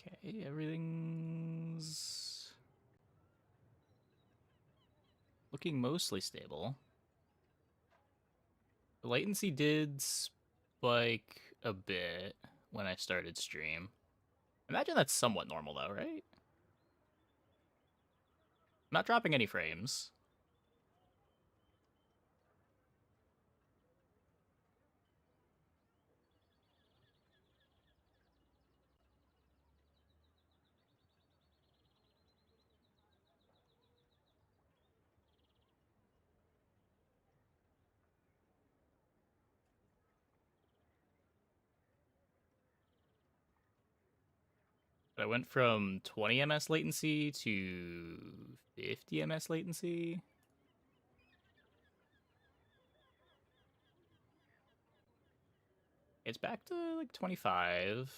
Okay, everything's looking mostly stable. The latency did spike a bit when I started stream. Imagine that's somewhat normal though, right? I'm not dropping any frames. But I went from 20 ms latency to 50 ms latency. It's back to like 25.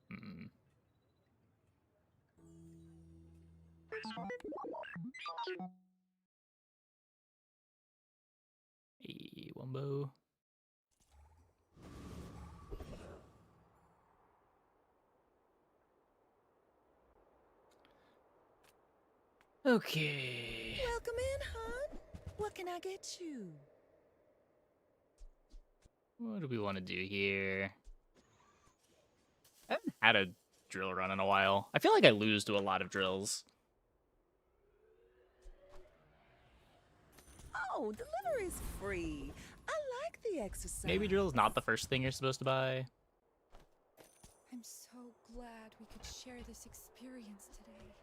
Hmm. Hey, Wumbo. Okay. Welcome in, hon. What can I get you? What do we want to do here? I haven't had a drill run in a while. I feel like I lose to a lot of drills. Oh, delivery's free. I like the exercise. Maybe drill's not the first thing you're supposed to buy. I'm so glad we could share this experience today.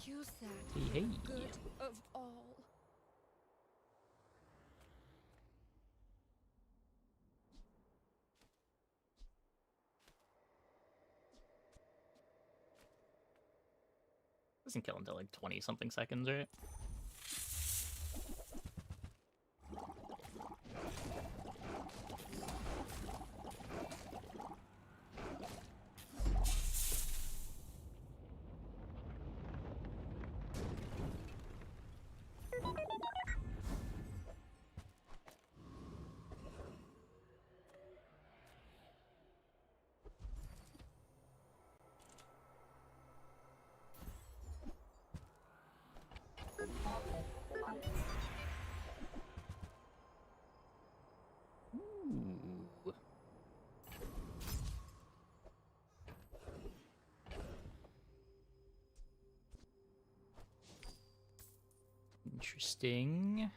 Use that Hey, hey. for the good of all. Doesn't kill until like 20 something seconds, right? Ooh. Interesting.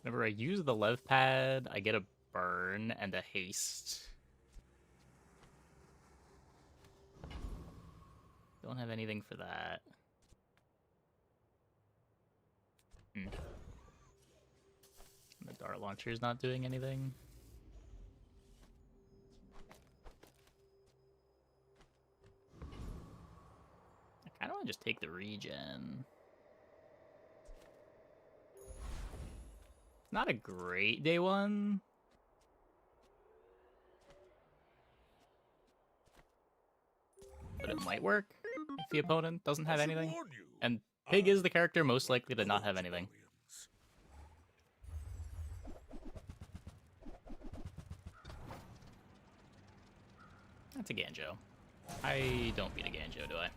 Whenever I use the lev pad, I get a burn and a haste. Don't have anything for that. The dart launcher is not doing anything. I kind of want to just take the regen. Not a great day one. But it might work if the opponent doesn't have anything. And Pig is the character most likely to not have anything. That's a Ganjo. I don't beat a Ganjo, do I?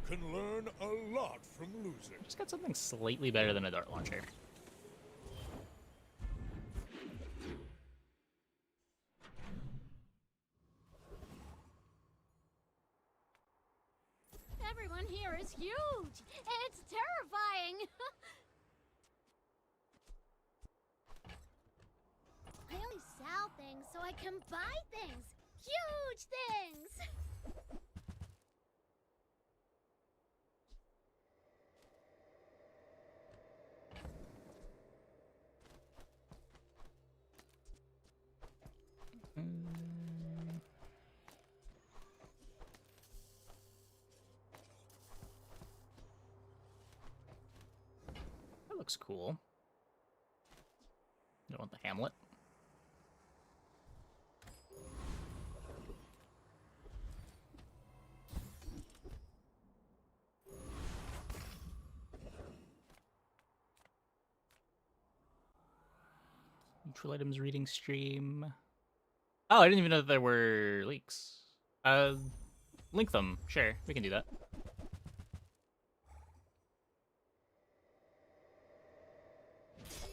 Can learn a lot from losing. Just got something slightly better than a dart launcher. Everyone here is huge. It's terrifying. I only sell things so I can buy things. Huge things. looks cool. Don't want the Hamlet. Neutral items reading stream. Oh, I didn't even know that there were leaks. Link them. Sure, we can do that.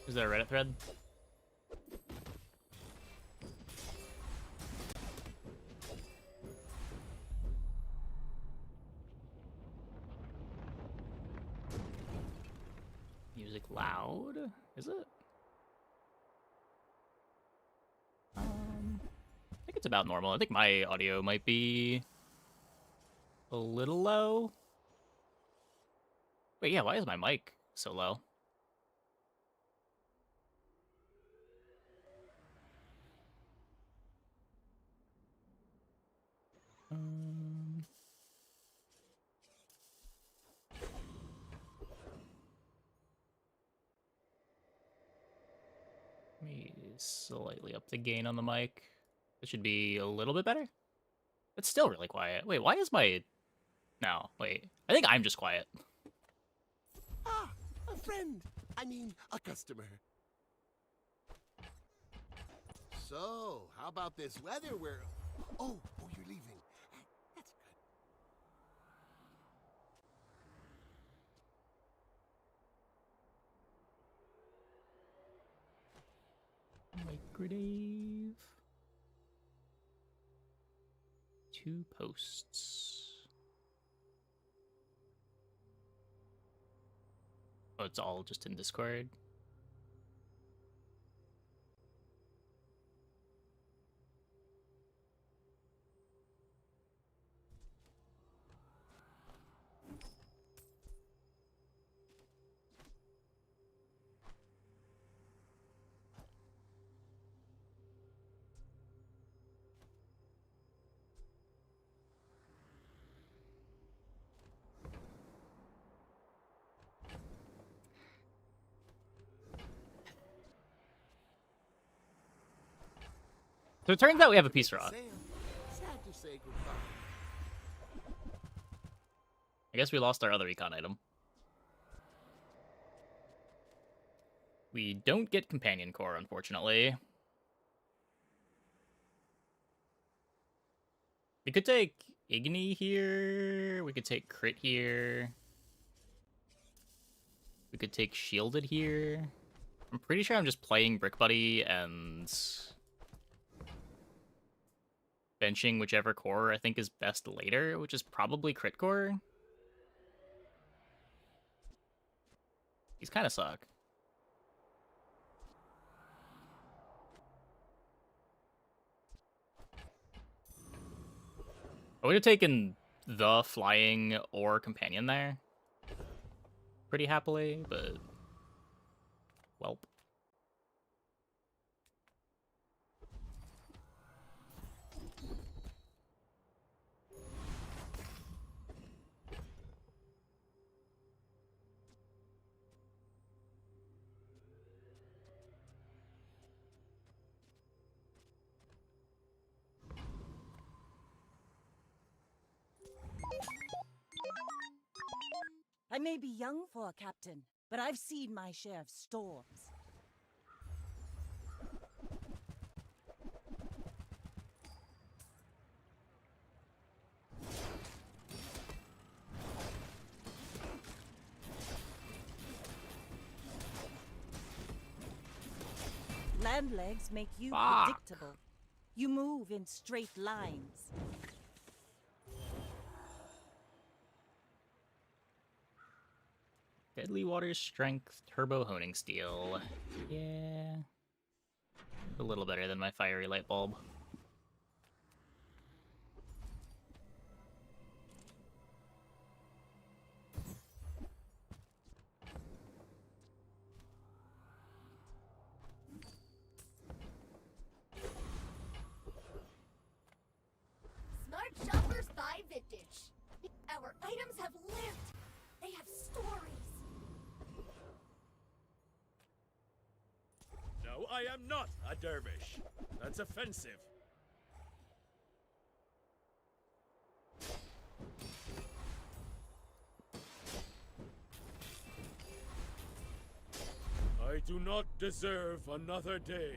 Is there a Reddit thread? Music loud? Is it? I think it's about normal. I think my audio might be a little low. Wait, yeah, why is my mic so low? Let me slightly up the gain on the mic. It should be a little bit better. It's still really quiet. Wait, why is my... No, wait. I think I'm just quiet. Ah, a friend. I mean, a customer. So, how about this weather where... Oh, you're leaving. That's good. Microdave. 2 posts. Oh, it's all just in Discord. So it turns out we have a piece rock. Sad to say goodbye. I guess we lost our other econ item. We don't get companion core, unfortunately. We could take Igni here. We could take Crit here. We could take Shielded here. I'm pretty sure I'm just playing Brick Buddy and benching whichever core I think is best later, which is probably Crit core. These kind of suck. I would have taken the flying or companion there pretty happily, but welp. I may be young for a captain, but I've seen my share of storms. Land legs make you Fuck. predictable. You move in straight lines. Deadly Water Strength Turbo Honing Steel. Yeah. A little better than my Fiery Light Bulb. Smart shoppers buy vintage. Our items have lived. They have stories. I am not a dervish. That's offensive. I do not deserve another day.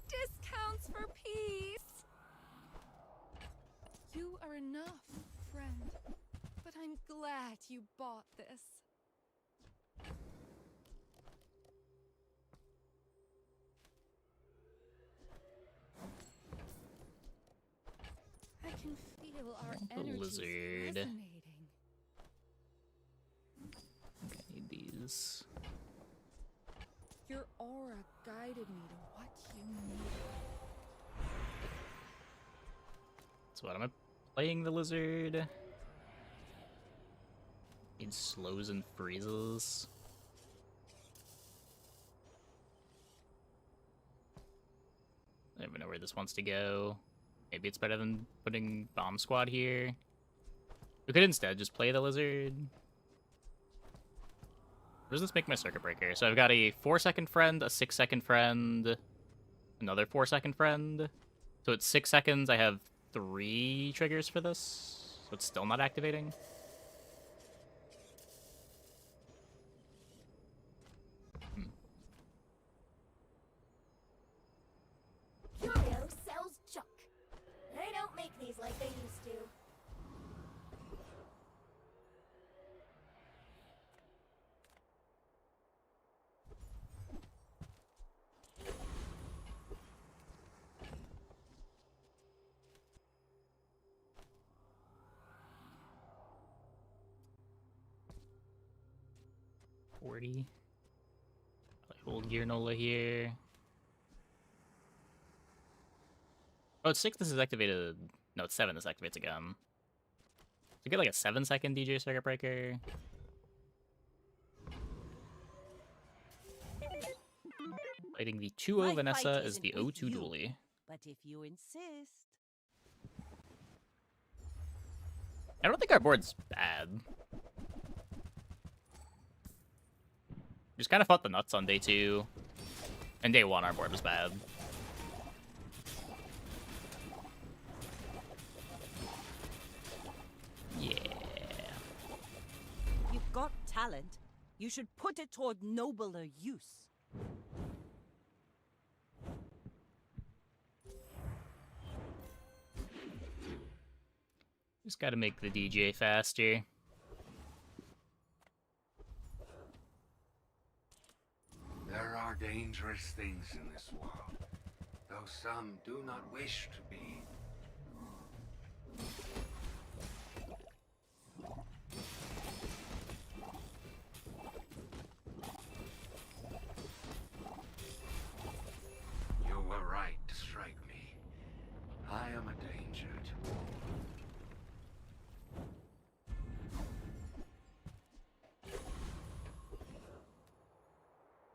Discounts for peace! You are enough, friend. But I'm glad you bought this. I can feel our The energies lizard. resonating. I need these. Your aura guided me to what you needed. So what am I playing the lizard? It slows and freezes. I don't even know where this wants to go. Maybe it's better than putting Bomb Squad here. We could instead just play the lizard. Where does this make my circuit breaker? So I've got a 4-second friend, a 6-second friend, another 4-second friend. So it's 6 seconds. I have 3 triggers for this. So it's still not activating. Curio sells junk. They don't make these like they used to. $40. Hold Gear Nola here. Oh, it's 6. This is activated. No, it's 7. This activates again. So get like a 7-second DJ circuit breaker. Fighting the 2-0 My Vanessa fight is the isn't with 0-2 you. Dooley. But if you insist. I don't think our board's bad. Just kind of fought the nuts on day 2. And day 1, our board was bad. Yeah. You've got talent. You should put it toward nobler use. Just gotta make the DJ faster. There are dangerous things in this world, though some do not wish to be. You were right to strike me. I am a danger to all.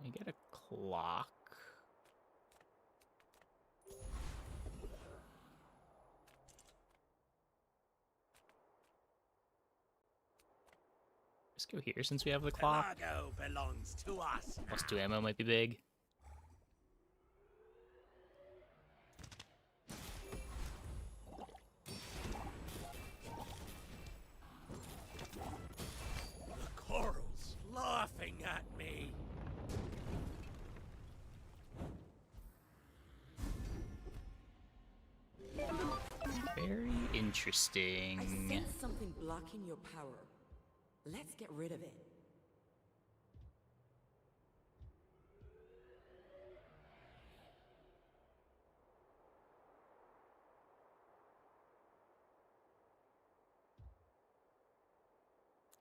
You get a clock. Let's go here since we have the clock. Pelago belongs to us now. Plus 2 ammo might be big. The coral's laughing at me. Very I interesting. sense something blocking your power. Let's get rid of it.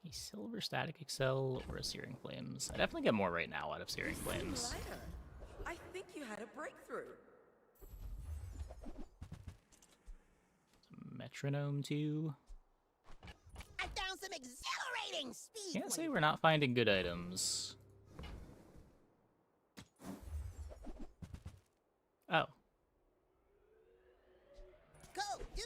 A silver static excel or a searing flames. I definitely get more right now out of searing flames. Lighter. I think you had a breakthrough. Metronome too. I found some exhilarating speed. Can't say we're not finding good items. Oh. Go, do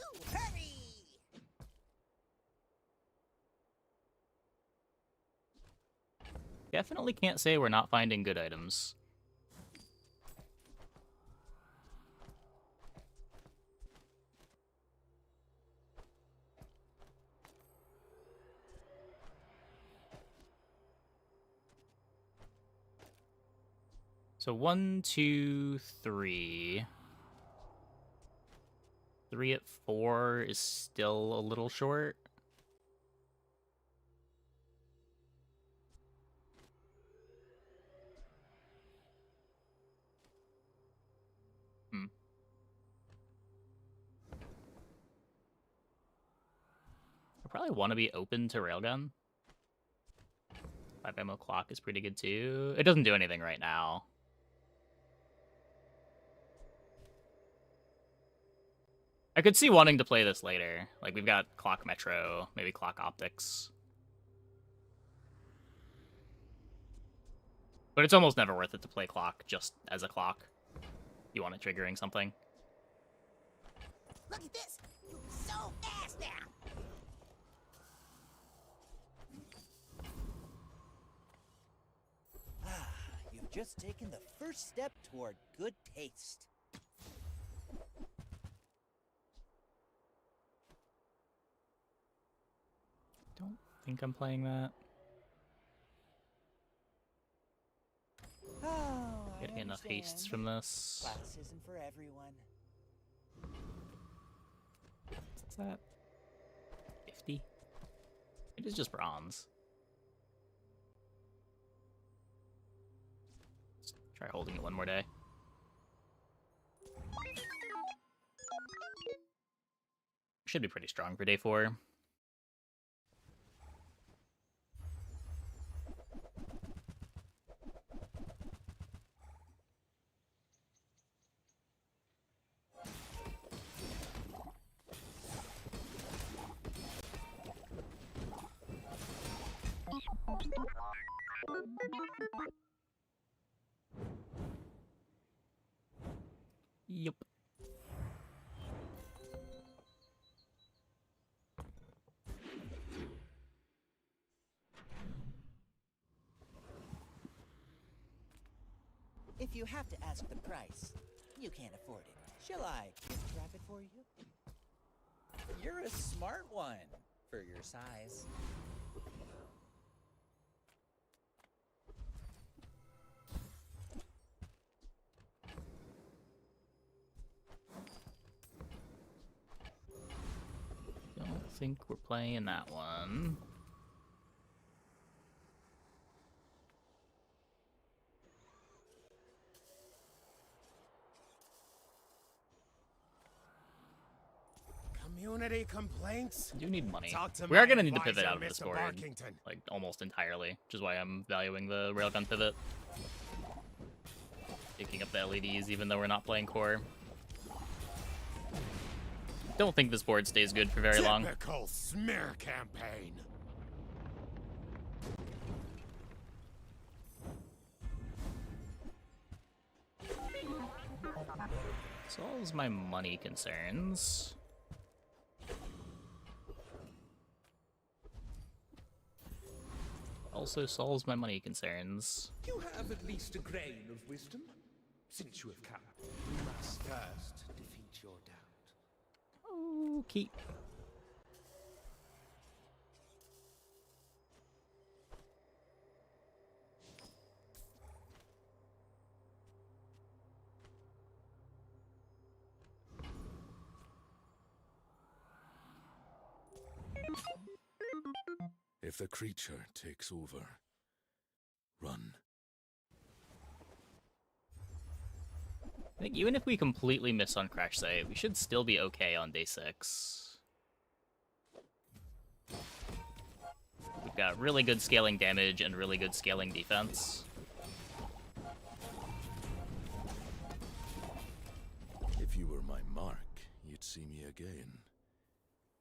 definitely can't say we're not finding good items. So 1, 2, 3. 3 at 4 is still a little short. I probably want to be open to railgun. 5 ammo clock is pretty good too. It doesn't do anything right now. I could see wanting to play this later. Like, we've got clock metro, maybe clock optics. But it's almost never worth it to play clock just as a clock. You want it triggering something. Look at this! You're so fast now! Ah, you've just taken the first step toward good taste. Don't think I'm playing that. Oh, Getting enough hastes from this. Class isn't for everyone. What's that? 50? It is just bronze. Let's try holding it one more day. Should be pretty strong for day 4. Yep. If you have to ask the price, you can't afford it. Shall I wrap it for you? You're a smart one for your size. Don't think we're playing that one. Community complaints? I do need money. Talk to We are my going to need to advisor, pivot out of this Mr. board, Barkington. like, almost entirely, which is why I'm valuing the railgun pivot. Picking up the LEDs even though we're not playing core. Don't think this board stays good for very long. Typical smear campaign. Solves my money concerns. Also solves my money concerns. You have at least a grain of wisdom, since you have come. We must first defeat your doubt. Okay. If the creature takes over, run. I think even if we completely miss on crash site, we should still be okay on day 6. We've got really good scaling damage and really good scaling defense. If you were my mark, you'd see me again.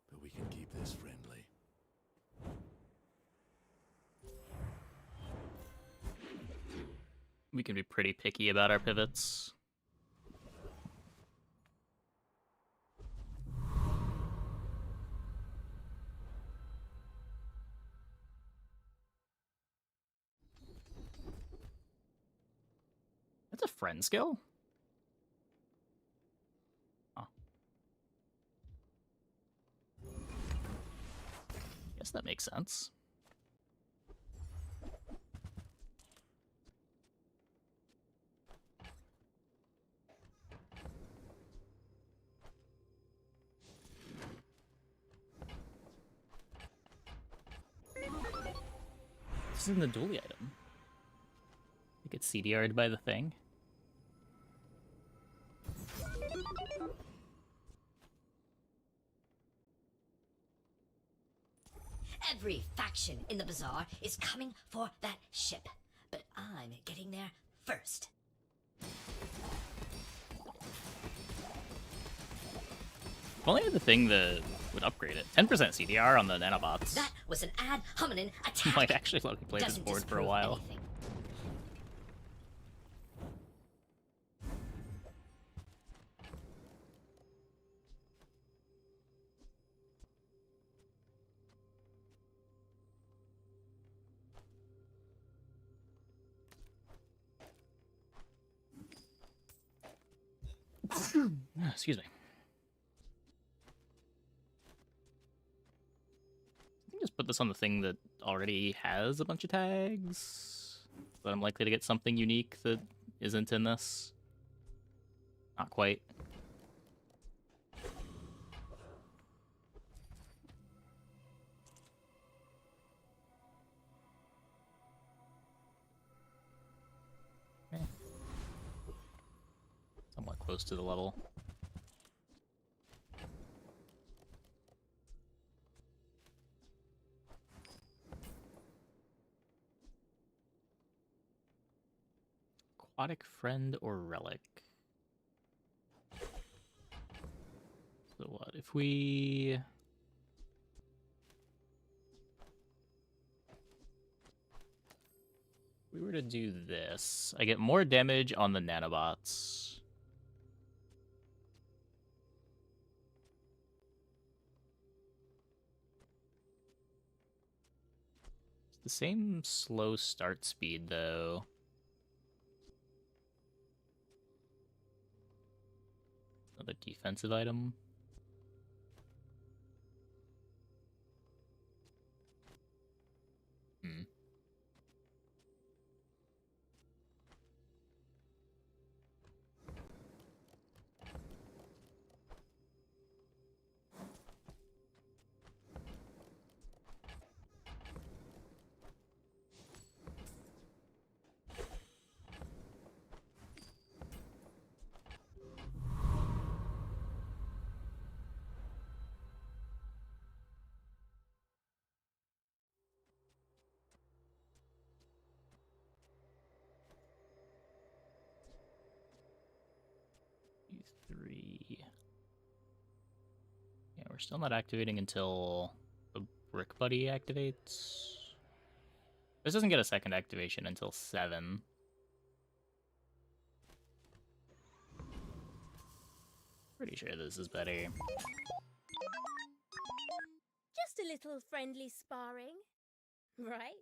But we can keep this friendly. We can be pretty picky about our pivots. That's a friend skill? Oh. Guess that makes sense. This isn't the Dooley item. It gets CDR'd by the thing. Every faction in the bazaar is coming for that ship, but I'm getting there first. If only I had the thing that would upgrade it. 10% CDR on the nanobots. That was an ad hominin attack. Might actually let me play this Doesn't board for a disprove while. anything. Excuse me. I can just put this on the thing that already has a bunch of tags. But I'm likely to get something unique that isn't in this. Not quite. Okay. Somewhat close to the level. Aquatic friend or relic? So what if we were to do this? I get more damage on the nanobots. It's the same slow start speed though. Another defensive item. Hmm. Three. Yeah, we're still not activating until the Brick Buddy activates. This doesn't get a second activation until 7. Pretty sure this is better. Just a little friendly sparring, right?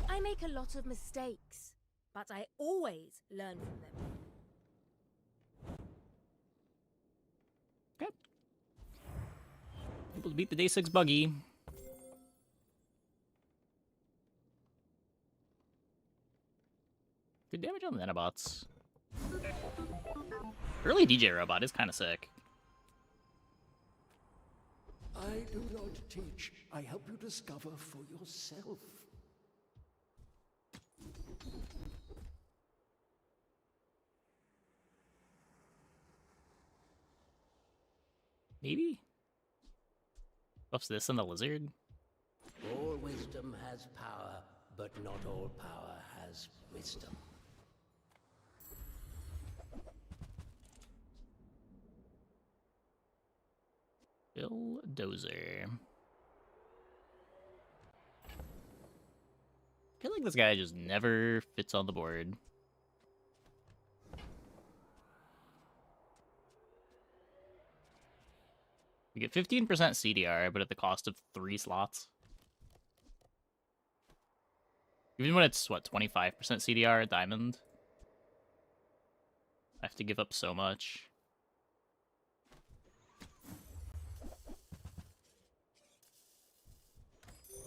I make a lot of mistakes, but I always learn from them. Okay. Able to beat the day 6 buggy. Good damage on the nanobots. Early DJ robot is kind of sick. I do not teach. I help you discover for yourself. Maybe? Buffs this and the lizard? All wisdom has power, but not all power has wisdom. Bill Dozer. feel like this guy just never fits on the board. We get 15% CDR, but at the cost of 3 slots. Even when it's, what, 25% CDR at Diamond? I have to give up so much.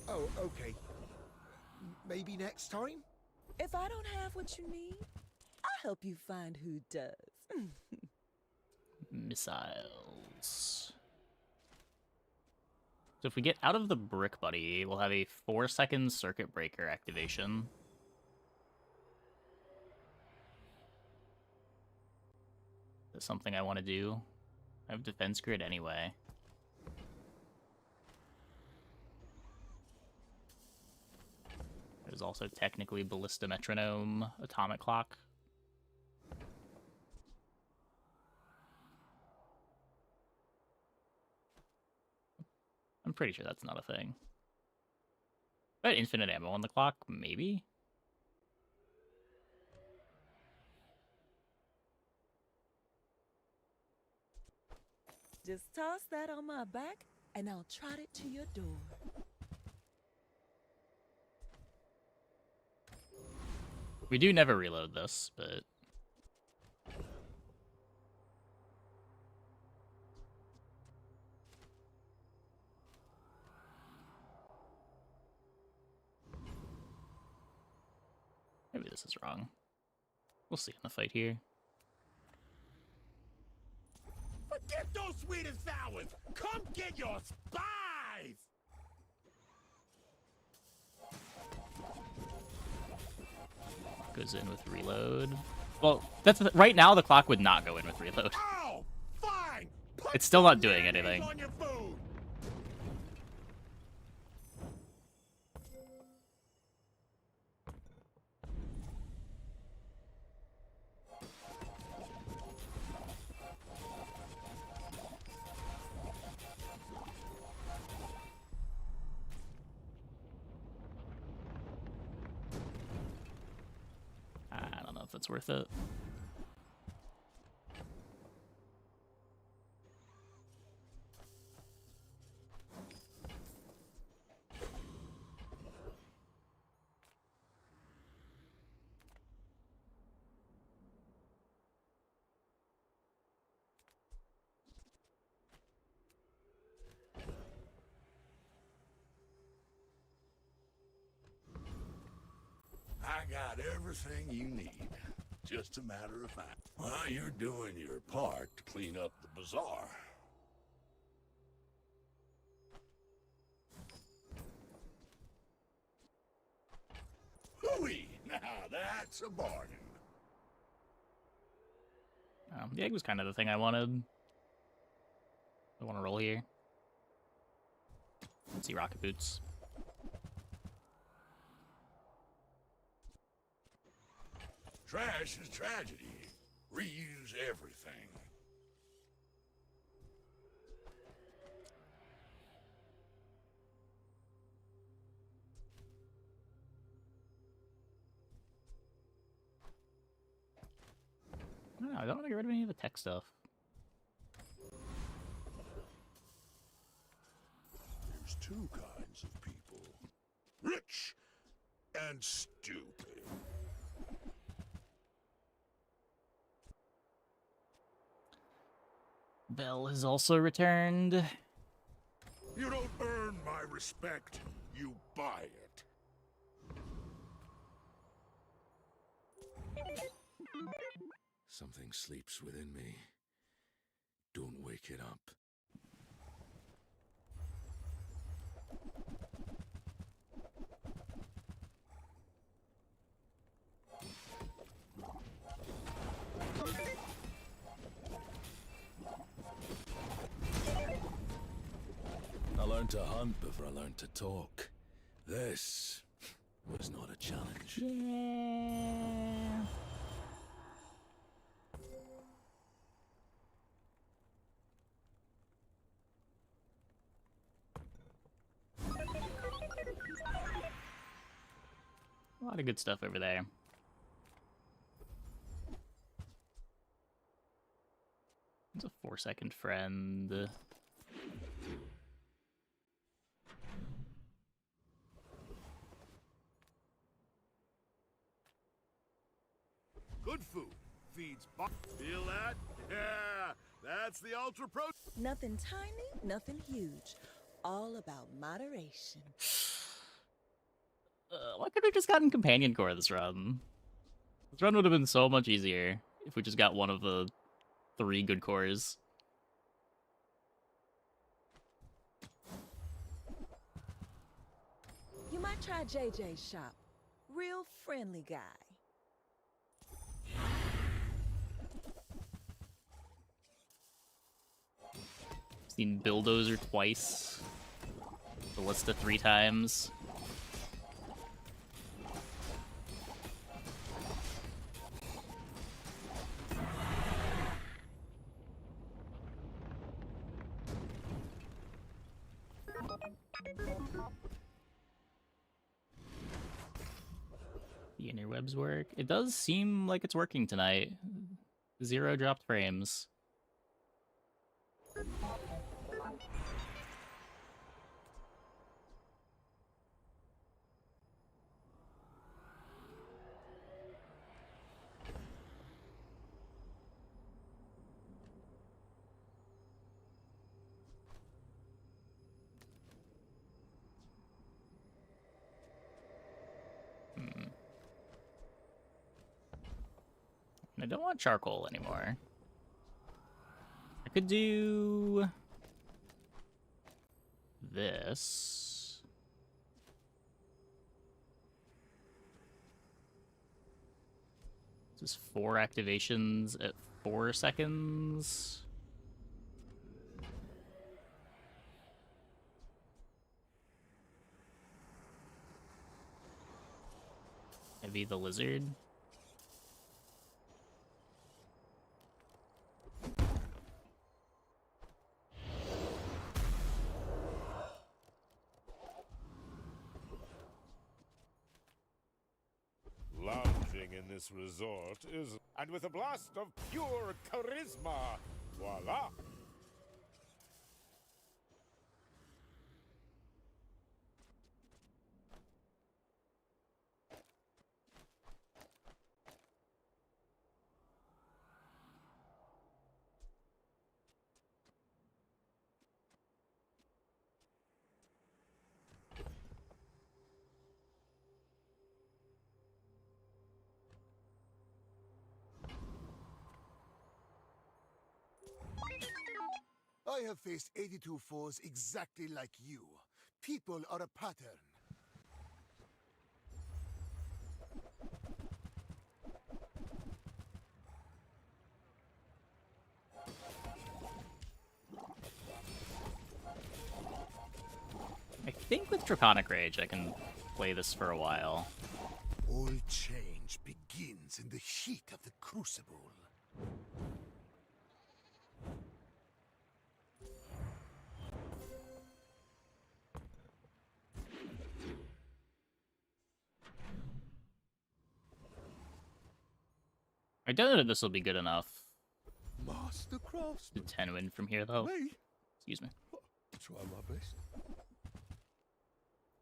Oh, okay. Maybe next time? If I don't have what you need, I'll help you find who does. Missiles. So if we get out of the Brick Buddy, we'll have a 4-second Circuit Breaker activation. That's something I want to do. I have Defense Grid anyway. There's also technically Ballista Metronome, Atomic Clock. I'm pretty sure that's not a thing. But infinite ammo on the clock, maybe? Just toss that on my back, and I'll trot it to your door. We do never reload this, but... maybe this is wrong. We'll see in the fight here. Forget those sweet and sours! Come get your spies! Goes in with reload. Well, that's right now the clock would not go in with reload. Oh, fine! It's still not doing anything. On your food. I don't know if it's worth it. I got everything you need. Just a matter of fact. Well, you're doing your part to clean up the bazaar. Hooey! Now that's a bargain. The egg was kind of the thing I wanted. I want to roll here. Let's see rocket boots. Trash is tragedy. Reuse everything. No, I don't want to get rid of any of the tech stuff. There's two kinds of people. Rich and stupid. Bell has also returned. You don't earn my respect, you buy it. Something sleeps within me. Don't wake it up. I learned to hunt before I learned to talk. This was not a challenge. Yeah. lot of good stuff over there. It's a 4-second friend. Good food feeds. Feel that? Yeah, that's the ultra pro. Nothing tiny, nothing huge. All about moderation. Why couldn't we just gotten companion core this run? This run would have been so much easier if we just got one of the 3 good cores. You might try JJ's shop. Real friendly guy. Seen Bulldozer twice. Ballista 3 times. The interwebs work. It does seem like it's working tonight. 0 dropped frames. I don't want charcoal anymore. I could do this. This is 4 activations at 4 seconds. Maybe the lizard. Lounging in this resort is... And with a blast of pure charisma, voila! I have faced 82 foes exactly like you. People are a pattern. I think with Draconic Rage I can play this for a while. All change begins in the heat of the crucible. I don't know that this will be good enough. Master craftsman. 10 win from here though. Me? Excuse me. Try my best.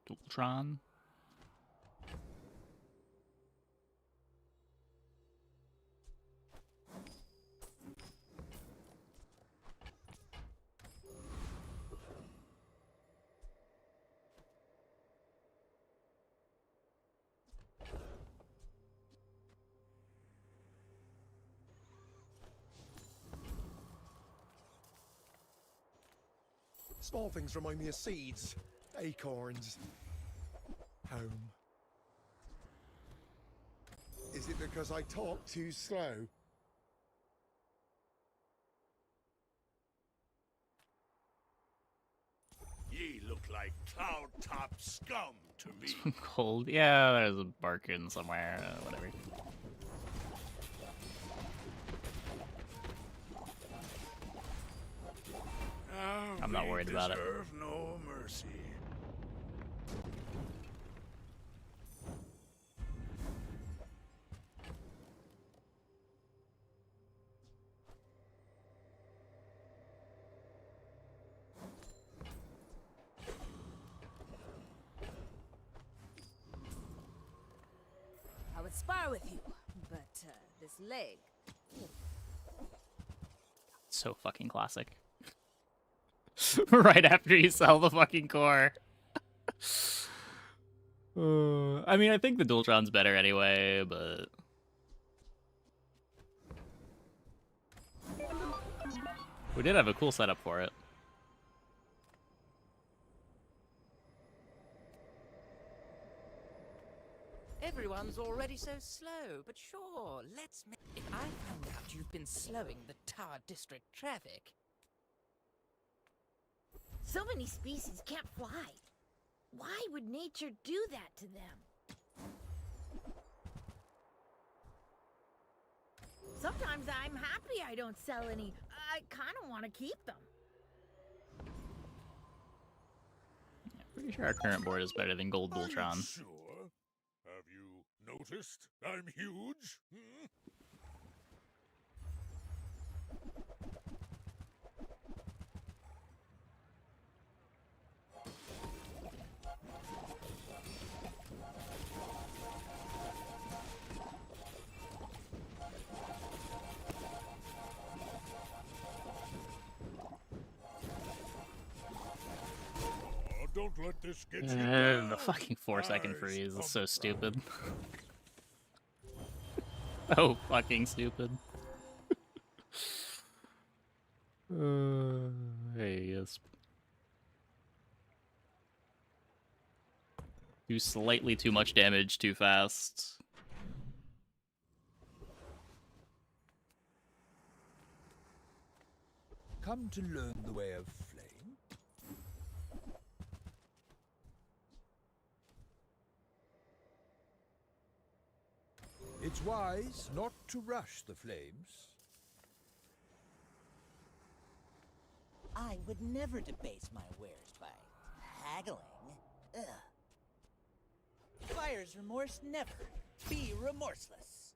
Dualtron. Small things remind me of seeds, acorns, home. Is it because I talk too slow? Ye look like cloud-top scum to me. Cold. Yeah, there's a Barkin somewhere. Whatever. I'm not worried about it. Deserve no mercy. would spar with you, but this leg. So fucking classic. Right after you sell the fucking core. I mean, I think the Dualtron's better anyway, but... we did have a cool setup for it. Everyone's already so slow, but sure, let's make... If I found out you've been slowing the Tower District traffic... So many species can't fly. Why would nature do that to them? Sometimes I'm happy I don't sell any. I kind of want to keep them. Pretty sure our current board is better than Gold Dualtron. Sure. Have you noticed I'm huge? Hmm? Don't let this get you down. The fucking 4-second freeze is so stupid. Oh, fucking stupid. Hey, yes. Do slightly too much damage too fast. Come to learn the way of flame. It's wise not to rush the flames. I would never debase my wares by haggling. Ugh. Buyer's remorse never. Be remorseless.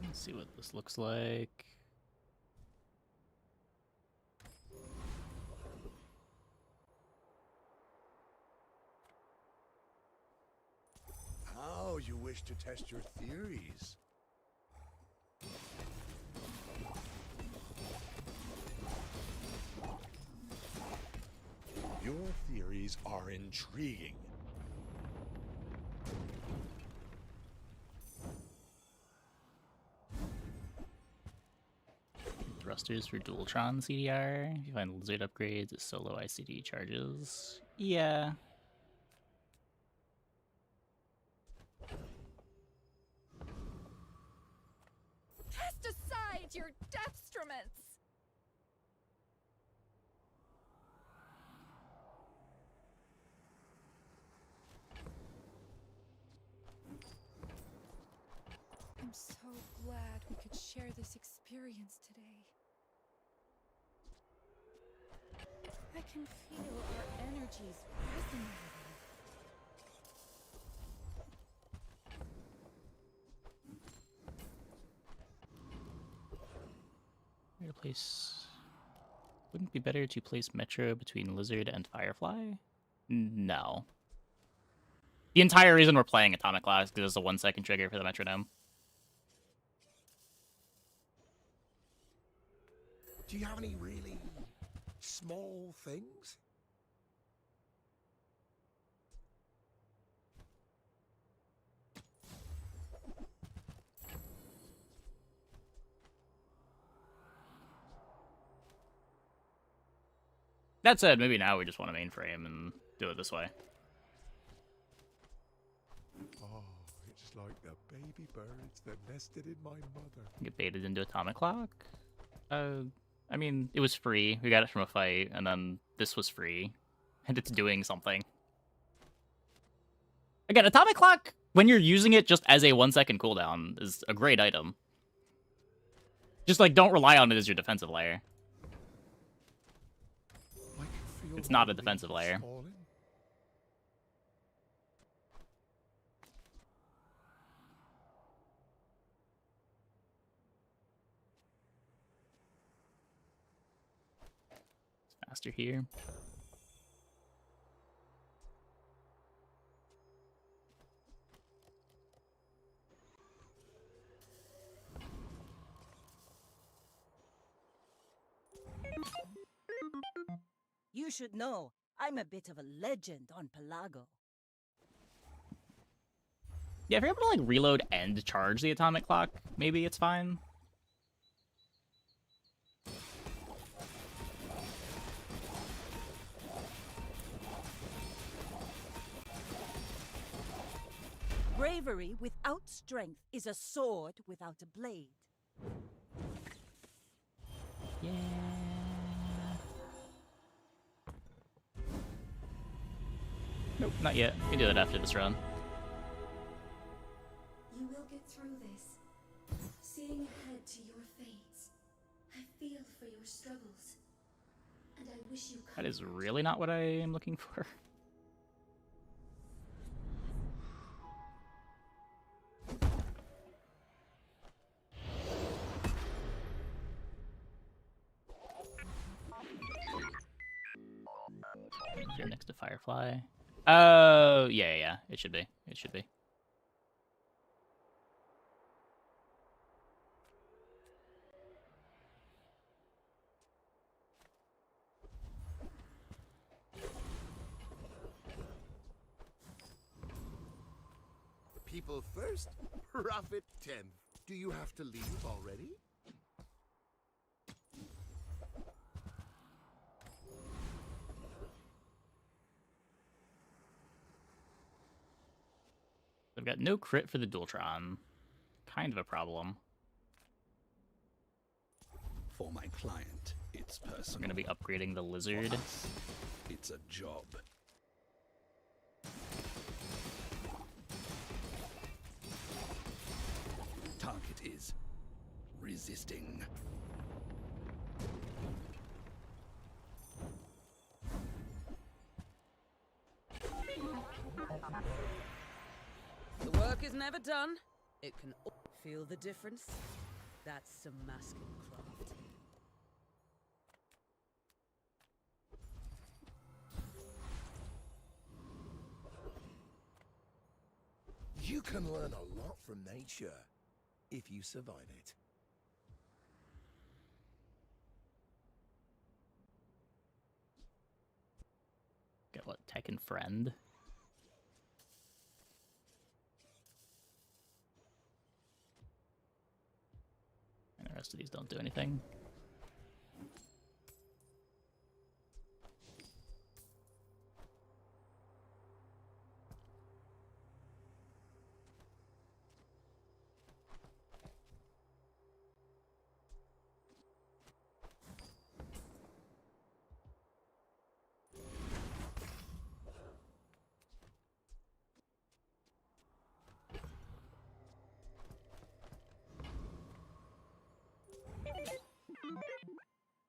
Let's see what this looks like. How you wish to test your theories? Your theories are intriguing. Thrusters for Dualtron CDR. If you find lizard upgrades, it's solo ICD charges. Yeah. Cast aside your deathstruments! I'm so glad we could share this experience today. I can feel our energies resonating. Where to place? Wouldn't it be better to place Metro between Lizard and Firefly? No. The entire reason we're playing Atomic Class is because it's a 1-second trigger for the metronome. Do you have any really small things? That said, maybe now we just want to mainframe and do it this way. Oh, the baby birds that nested in my mother. Get baited into Atomic Clock? I mean, it was free. We got it from a fight, and then this was free. And it's doing something. Again, Atomic Clock, when you're using it just as a 1-second cooldown, is a great item. Just, like, don't rely on it as your defensive layer. It's not a defensive layer. It's faster here. You should know, I'm a bit of a legend on Pelago. Yeah, if you're able to, like, reload and charge the Atomic Clock, maybe it's fine. Bravery without strength is a sword without a blade. Yeah. Nope, not yet. We can do that after this run. You will get through this. Seeing ahead to your fates, I feel for your struggles, and I wish you That is really not what I am looking for. If you're next to Firefly. Oh, yeah. It should be. It should be. People first, profit 10th. Do you have to leave already? I've got no crit for the Dualtron. Kind of a problem. For my client, it's personal. We're gonna be upgrading the Lizard. For us, it's a job. Target is resisting. The work is never done. It can feel the difference. That's some masking craft. You can learn a lot from nature if you survive it. Got what, Tech and Friend? And the rest of these don't do anything.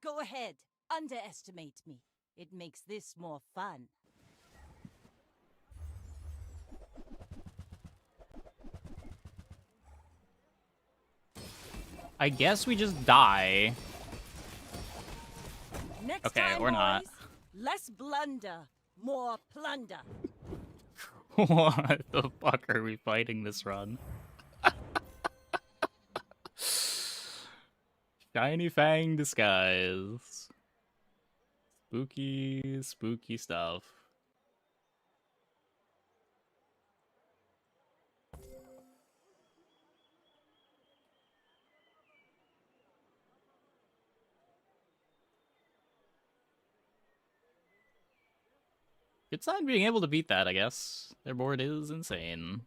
Go ahead, underestimate me. It makes this more fun. I guess we just die. Next Okay, time, or not. boys, less blunder, more plunder. What the fuck are we fighting this run? Shiny Fang disguise. Spooky, spooky stuff. Good sign being able to beat that, I guess. Their board is insane.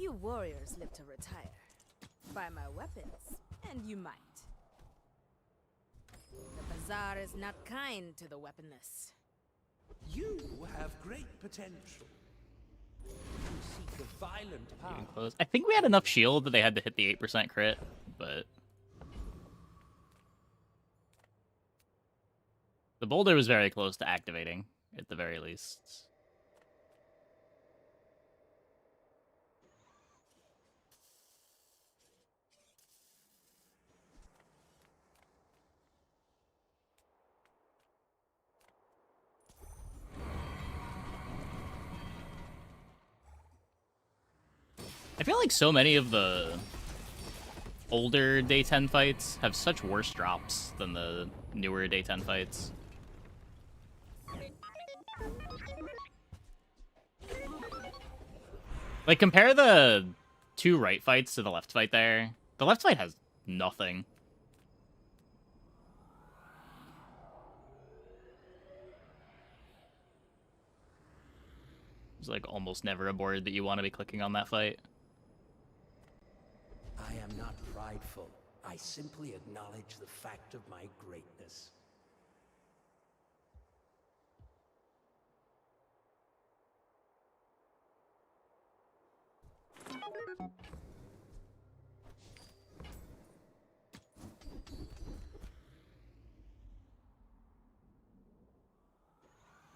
Few warriors live to retire. Buy my weapons, and you might. The bazaar is not kind to the weaponless. You have great potential. You seek a violent path. Getting close. I think we had enough shield that they had to hit the 8% crit, but the boulder was very close to activating, at the very least. I feel like so many of the older day 10 fights have such worse drops than the newer day 10 fights. Like, compare the two right fights to the left fight there. The left fight has nothing. There's like almost never a board that you want to be clicking on that fight. I am not prideful. I simply acknowledge the fact of my greatness.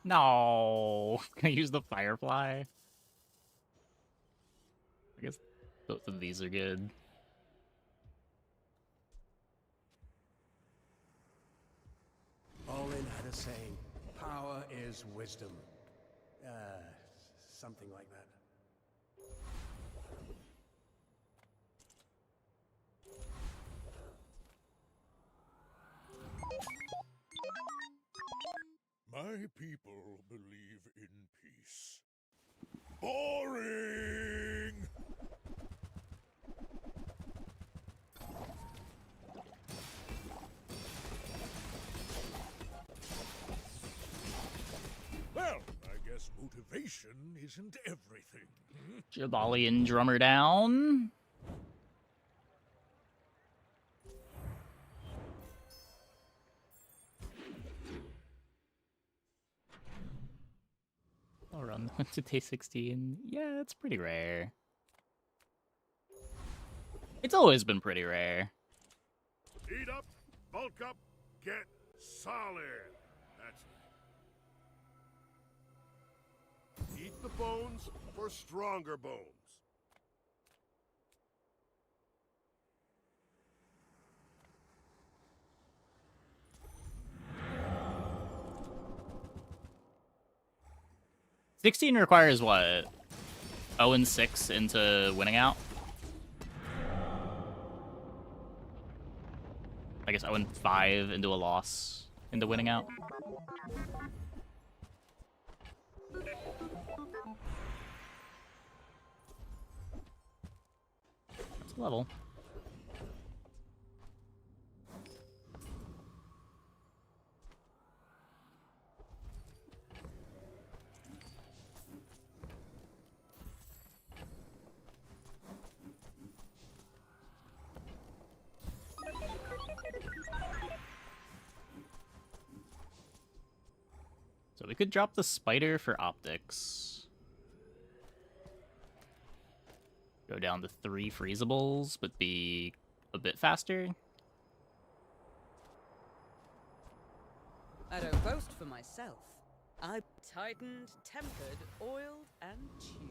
No, can I use the firefly? I guess both of these are good. Olin had a saying, power is wisdom. Something like that. My people believe in peace. Boring! Well, I guess motivation isn't everything. Jabalian drummer down. I'll run to day 16. Yeah, it's pretty rare. It's always been pretty rare. Eat up, bulk up, get solid. That's it. Eat the bones for stronger bones. $16 requires what? 0-6 into winning out? I guess 0-5 into a loss into winning out. That's a level. So we could drop the spider for optics. Go down to 3 freezables, but be a bit faster. I don't boast for myself. I'm tightened, tempered, oiled, and tuned.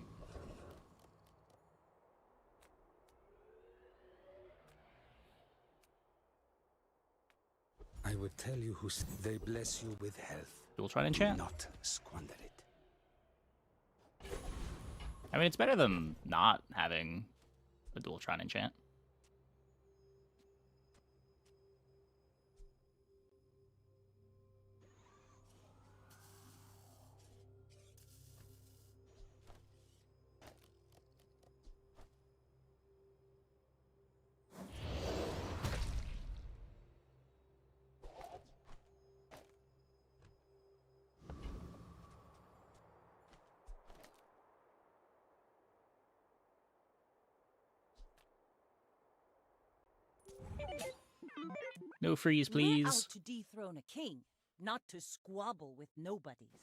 I would tell you they bless you with health. Dual try and enchant. Not squander it. I mean, it's better than not having a dual try and enchant. No freeze, We're out please. to dethrone a king, not to squabble with nobodies.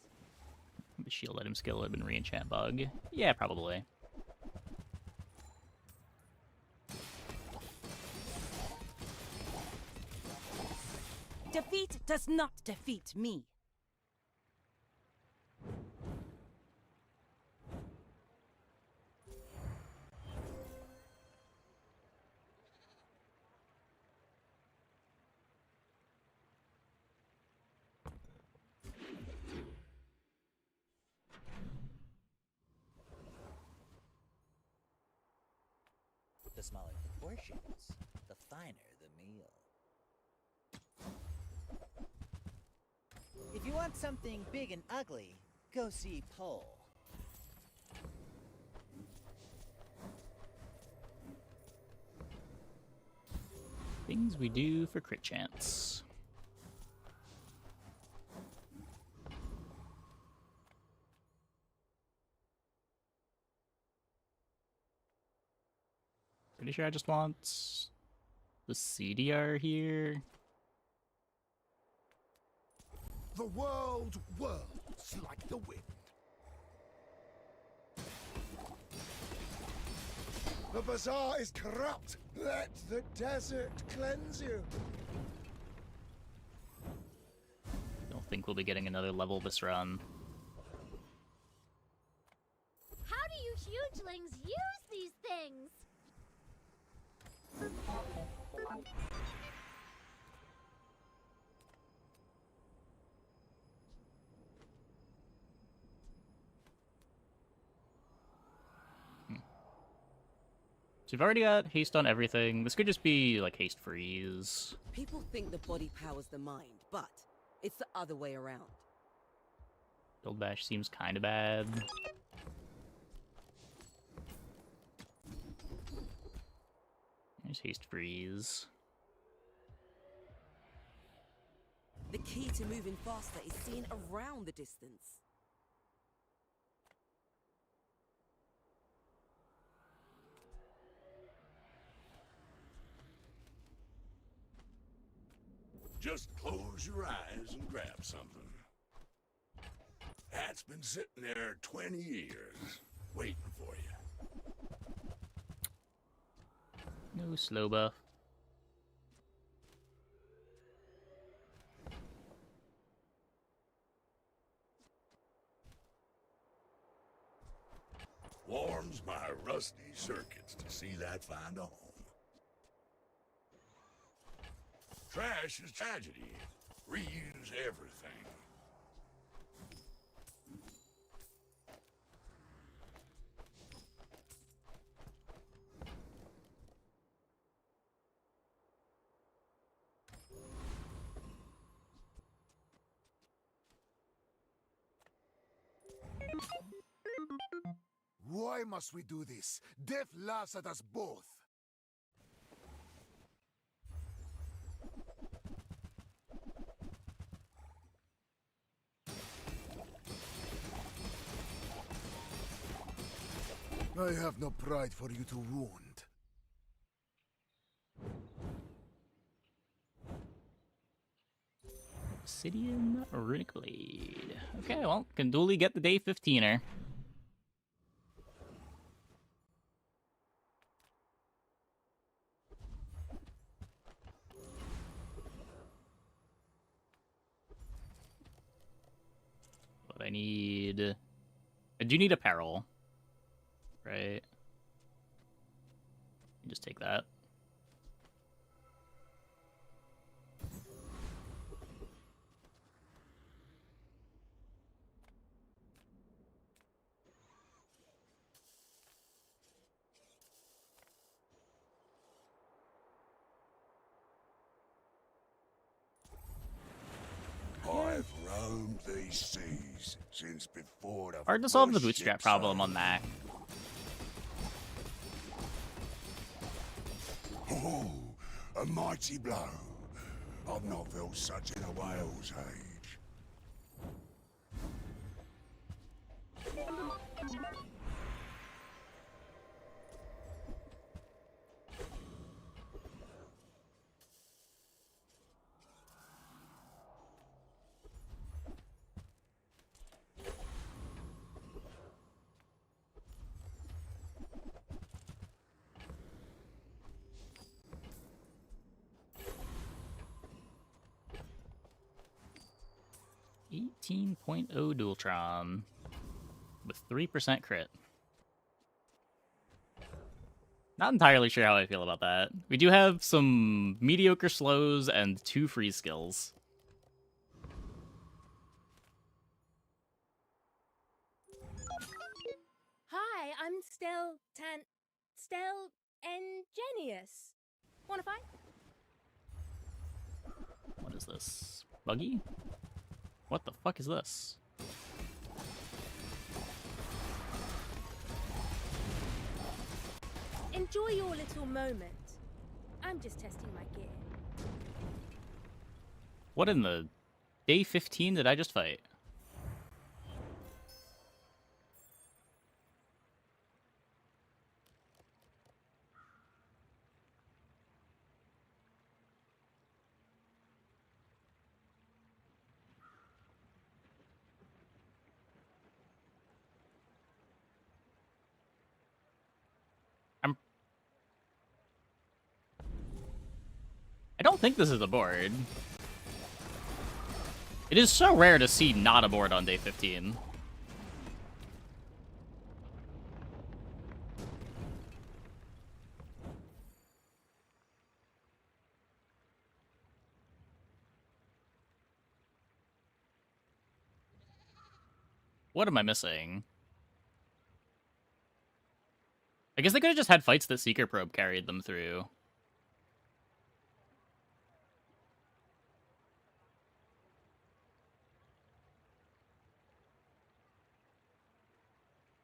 The shield item skill would have been re-enchant bug. Yeah, probably. Defeat does not defeat me. The smaller the portions, the finer the meal. If you want something big and ugly, go see Pole. Things we do for crit chance. Pretty sure I just want the CDR here. The world whirls like the wind. The bazaar is corrupt. Let the desert cleanse you. Don't think we'll be getting another level this run. How do you hugelings use these things? So we've already got haste on everything. This could just be like haste freeze. People think the body powers the mind, but it's the other way around. Build bash seems kind of bad. There's haste freeze. The key to moving faster is seeing around the distance. Just close your eyes and grab something. That's been sitting there 20 years, waiting for you. No slow buff. Warms my rusty circuits to see that find a home. Trash is tragedy. Reuse everything. Why must we do this? Death laughs at us both. I have no pride for you to wound. Obsidian Runic Blade. Okay, well, can Dooley get the day 15er? What I need... I do need apparel. Right? Just take that. I've roamed these seas since before the Hard to solve the first bootstrap ship problem sailed. on Mac. Oh, a mighty blow. I've not felt such in a whale's age. 18.0 Dualtron with 3% crit. Not entirely sure how I feel about that. We do have some mediocre slows and 2 freeze skills. Hi, I'm Stelle Ingenious. Wanna fight? What is this? Buggy? What the fuck is this? Enjoy your little moment. I'm just testing my gear. What in the day 15 did I just fight? I don't think this is a board. It is so rare to see not a board on day 15. What am I missing? I guess they could have just had fights that Seeker Probe carried them through.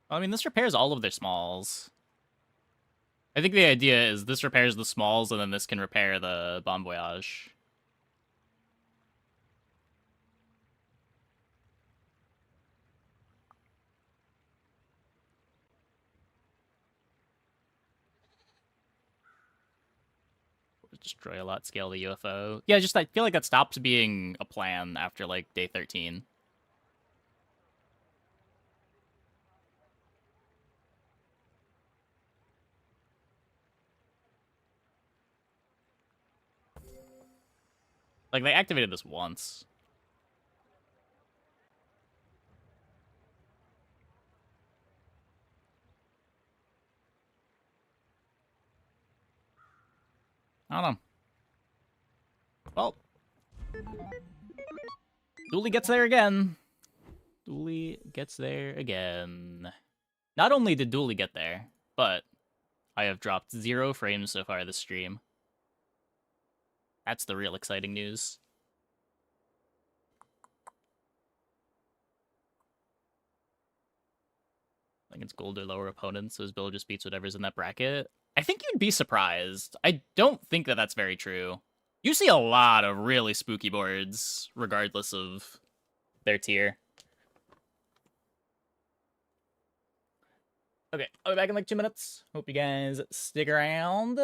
I mean, this repairs all of their smalls. I think the idea is this repairs the smalls, and then this can repair the Bon Voyage. Destroy a lot, scale the UFO. Yeah, just I feel like that stops being a plan after, like, day 13. Like, they activated this once. I don't know. Well. Dooley gets there again. Dooley gets there again. Not only did Dooley get there, but I have dropped 0 frames so far this stream. That's the real exciting news. I think it's gold or lower opponents, so his build just beats whatever's in that bracket. I think you'd be surprised. I don't think that that's very true. You see a lot of really spooky boards, regardless of their tier. Okay, I'll be back in like 2 minutes. Hope you guys stick around.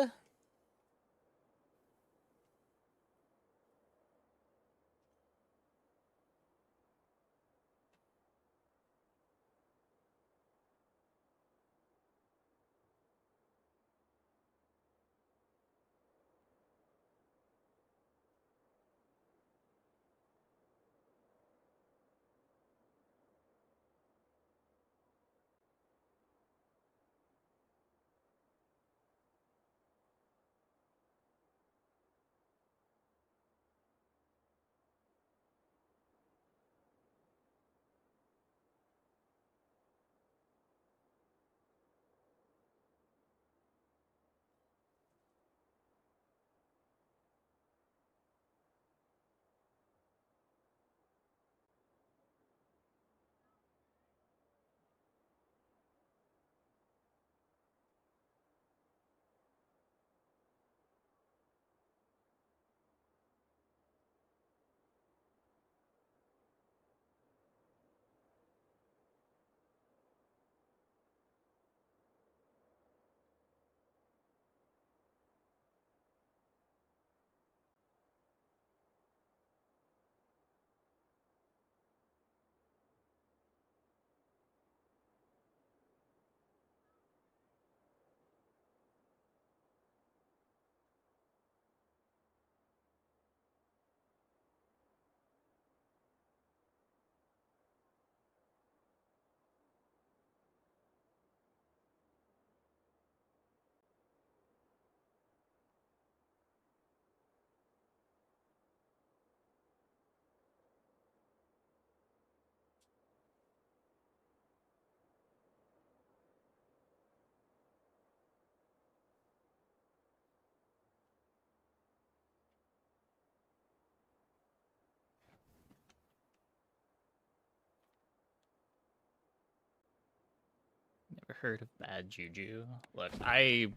heard of bad juju. Look, I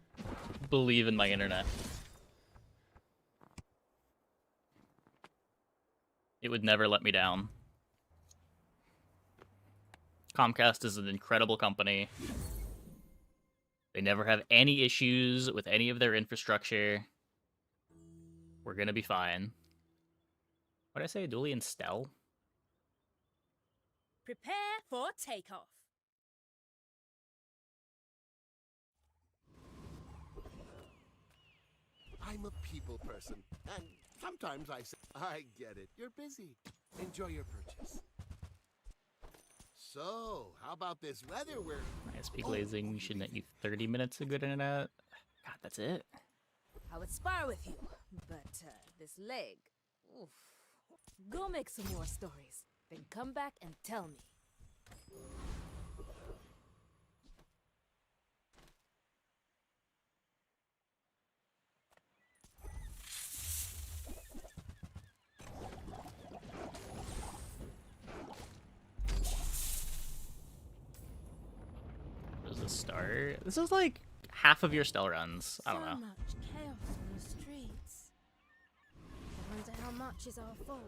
believe in my internet. It would never let me down. Comcast is an incredible company. They never have any issues with any of their infrastructure. We're gonna be fine. What did I say? Dooley and Stelle? Prepare for takeoff. I'm a people person, and sometimes I say, I get it. You're busy. Enjoy your purchase. So, how about this weather we're... ISP glazing should net you 30 minutes of good internet. God, that's it? I would spar with you, but this leg, oof. Go make some more stories, then come back and tell me. Does this start? This is like half of your Stelle runs. I don't know. So much chaos on the streets. I wonder how much is our fault.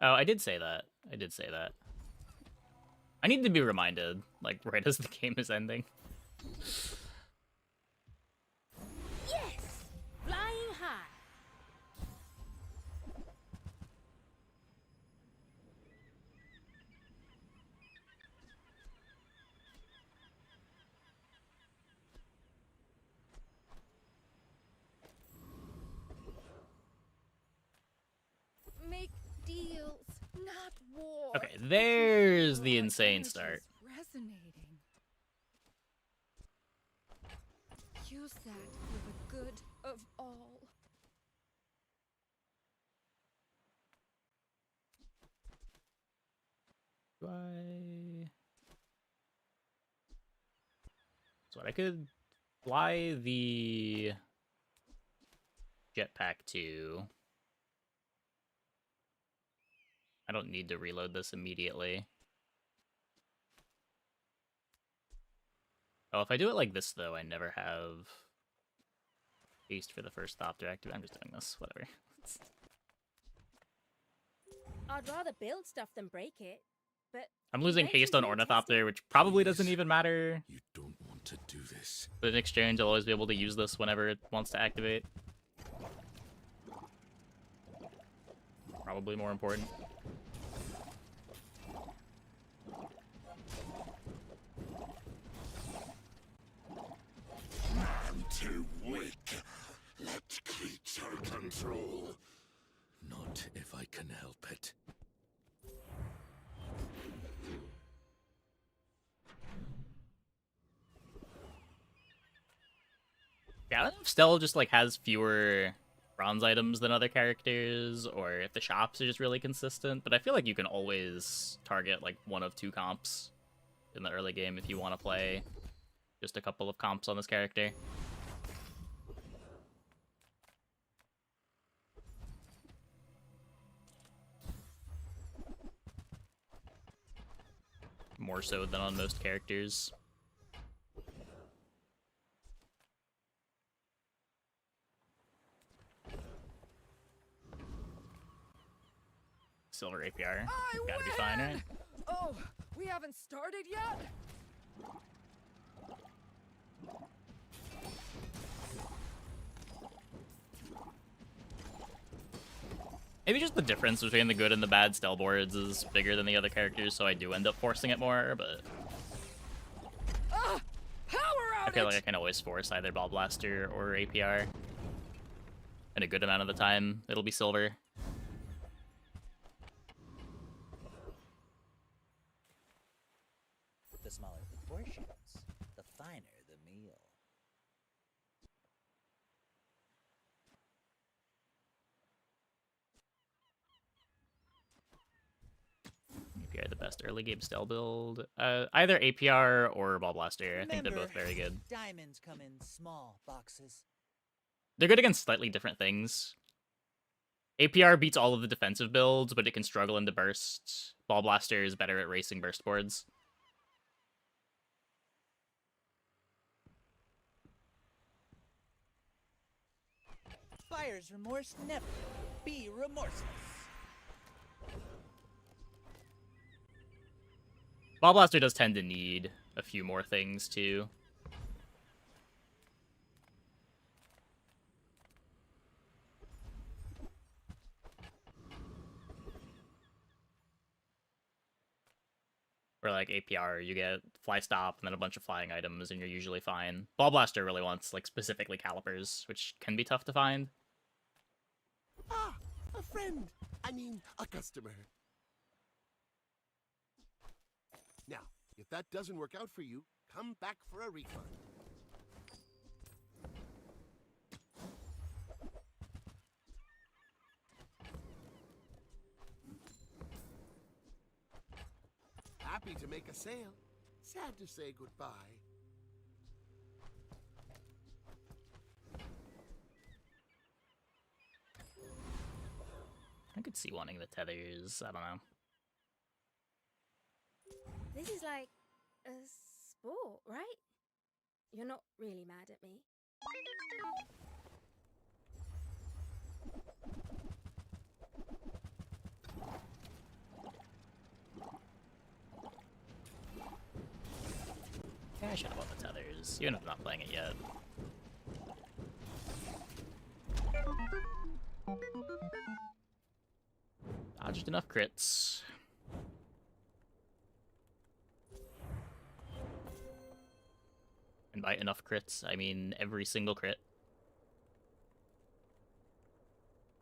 Oh, I did say that. I did say that. I need to be reminded, like, right as the game is ending. Yes! Flying high. Make deals, not war. Okay, there's the insane start. Resonating. Use that for the good of all. Do I... So I could fly the jetpack to... I don't need to reload this immediately. Oh, if I do it like this, though, I never have haste for the first stop directive. I'm just doing this, whatever. I'd rather build stuff than break it, but I'm losing haste on Ornithopter, which probably doesn't even matter. You don't want to do this. But in exchange, I'll always be able to use this whenever it wants to activate. Probably more important. Man too weak. Let creature control. Not if I can help it. Yeah, I don't know if Stelle just like has fewer bronze items than other characters, or if the shops are just really consistent, but I feel like you can always target like one of two comps in the early game if you want to play just a couple of comps on this character. More so than on most characters. Silver APR. Gotta be fine, right? Oh, we haven't started yet? Maybe just the difference between the good and the bad Stelle boards is bigger than the other characters, so I do end up forcing it more, but... I feel like I can always force either Ball Blaster or APR. And a good amount of the time, it'll be silver. The smaller the portions, the finer the meal. APR the best early game Stelle build. Either APR or Ball Blaster. I think they're both very good. Diamonds come in small boxes. They're good against slightly different things. APR beats all of the defensive builds, but it can struggle into bursts. Ball Blaster is better at racing burst boards. Buyer's remorse never. Be remorseless. Ball Blaster does tend to need a few more things, too. Or like APR, you get Fly Stop and then a bunch of flying items, and you're usually fine. Ball Blaster really wants, like, specifically calipers, which can be tough to find. Ah, a friend. I mean, a customer. Now, if that doesn't work out for you, come back for a refund. Happy to make a sale. Sad to say goodbye. I could see wanting the tethers. I don't know. This is like a sport, right? You're not really mad at me. Yeah, I should have bought the tethers, even if I'm not playing it yet. Dodged enough crits. And by enough crits, I mean every single crit.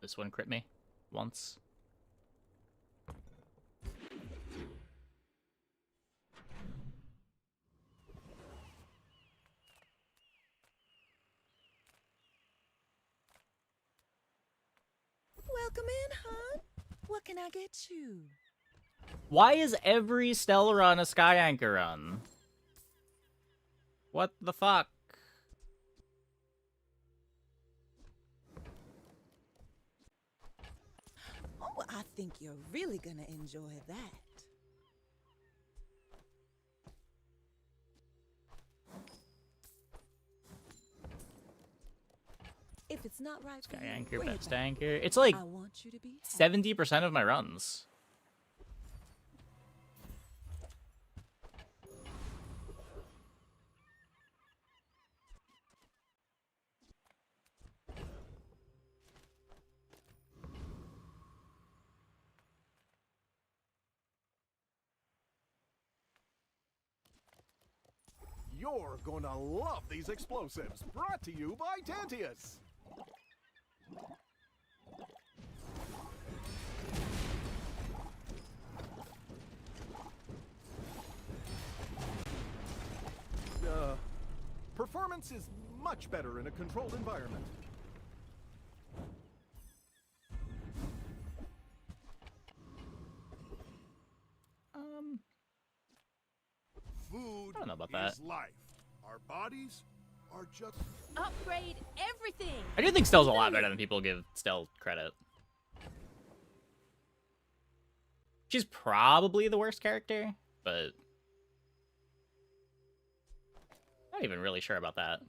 This one crit me once. Welcome in, hon. What can I get you? Why is every Stelle run a Sky Anchor run? What the fuck? Oh, I think you're really gonna enjoy that. If it's not right for Sky you, Anchor, bring it best back. anchor. It's like I want you to be 70% of my runs. You're gonna love these explosives, brought to you by Tantius. Performance is much better in a controlled environment. Food I don't know about that. is life. Our bodies are just... Upgrade everything! I do think Stell's a lot better than people give Stelle credit. She's probably the worst character, but not even really sure about that.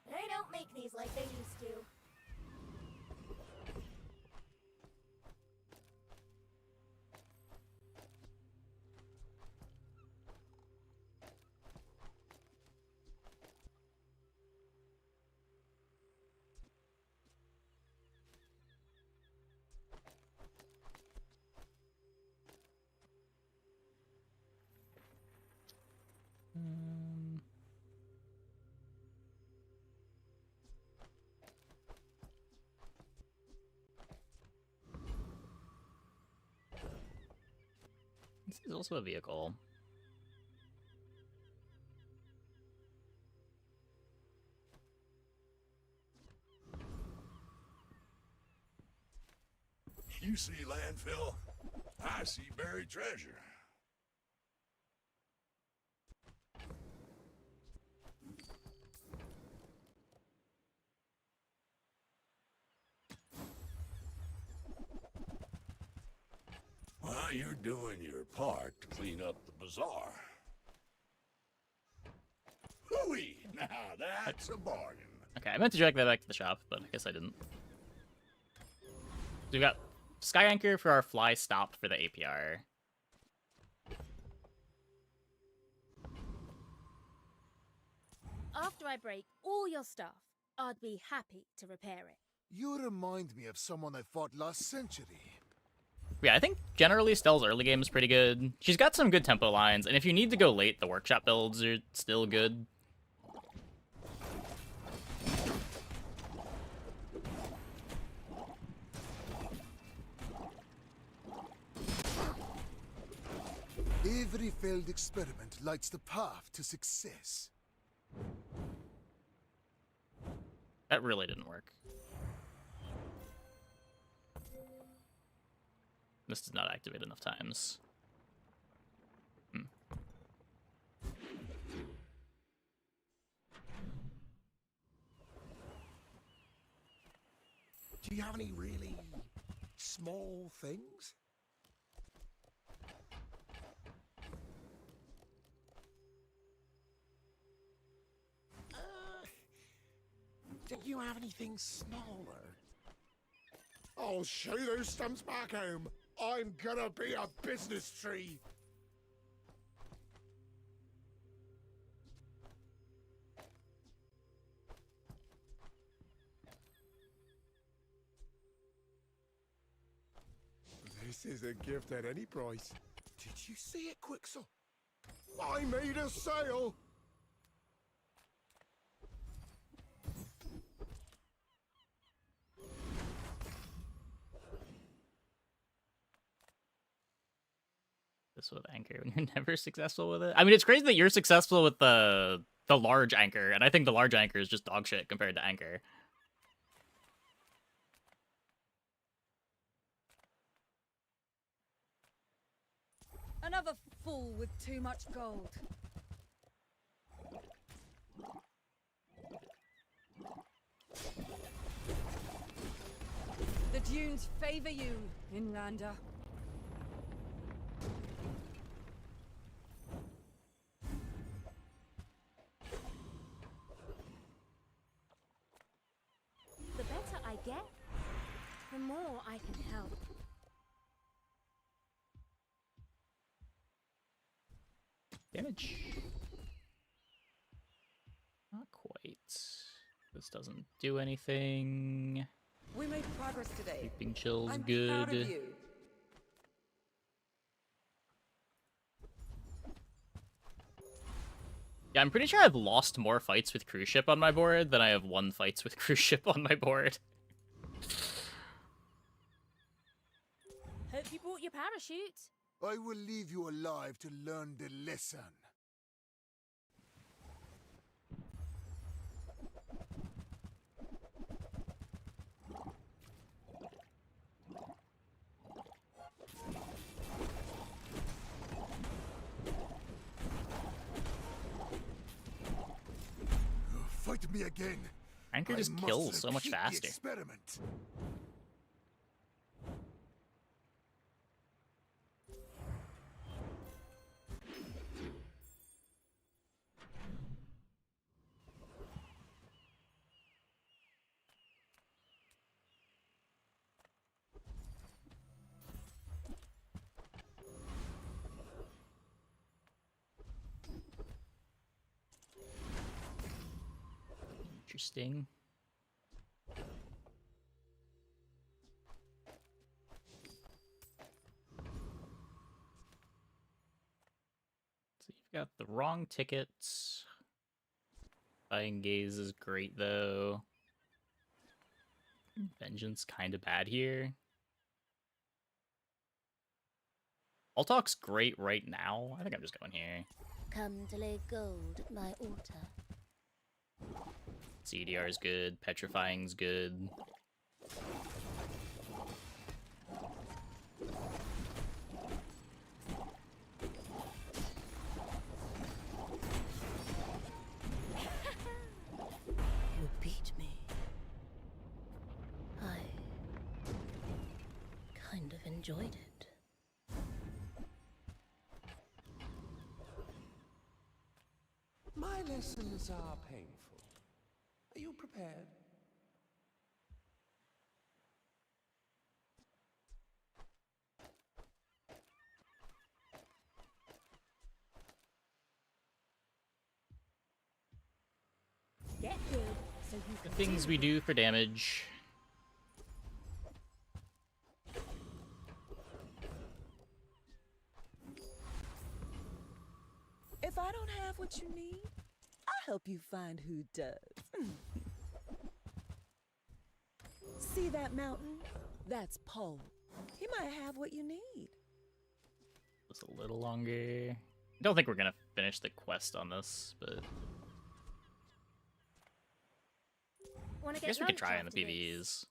They don't make these like they used to. This is also a vehicle. You see landfill, I see buried treasure. Well, you're doing your part to clean up the bazaar. Hooey! Now that's a bargain. Okay, I meant to drag that back to the shop, but I guess I didn't. So we got Sky Anchor for our fly stop for the APR. After I break all your stuff, I'd be happy to repair it. You remind me of someone I fought last century. Yeah, I think generally Stelle's early game is pretty good. She's got some good tempo lines, and if you need to go late, the workshop builds are still good. Every failed experiment lights the path to success. That really didn't work. This did not activate enough times. Do you have any really small things? Do you have anything smaller? I'll show those stumps back home. I'm gonna be a business tree. This is a gift at any price. Did you see it, Quixel? I made a sale. This with Anchor when you're never successful with it. I mean, it's crazy that you're successful with the large Anchor, and I think the large Anchor is just dog shit compared to Anchor. Another fool with too much gold. The dunes favor you, Inlander. The better I get, the more I can help. Damage. Not quite. This doesn't do anything. We made progress today. Keeping chills I'm good. proud of you. Yeah, I'm pretty sure I've lost more fights with cruise ship on my board than I have won fights with cruise ship on my board. Hope you brought your parachute. I will leave you alive to learn the lesson. Fight me again. Anchor just I kills must so much repeat the faster. Experiment. Interesting. So you've got the wrong tickets. Dying Gaze is great though. Vengeance kind of bad here. Altalk's great right now. I think I'm just going here. Come to lay gold at my altar. CDR is good. Petrifying's good. You beat me. I kind of enjoyed it. My lessons are painful. Are you prepared? Get good so you The can things do we do for damage. If I don't have what you need, I'll help you find who does. See that mountain? That's Paul. He might have what you need. Just a little longer. I don't think we're gonna finish the quest on this, but Wanna I get guess we could lunch try in the after this? PvEs.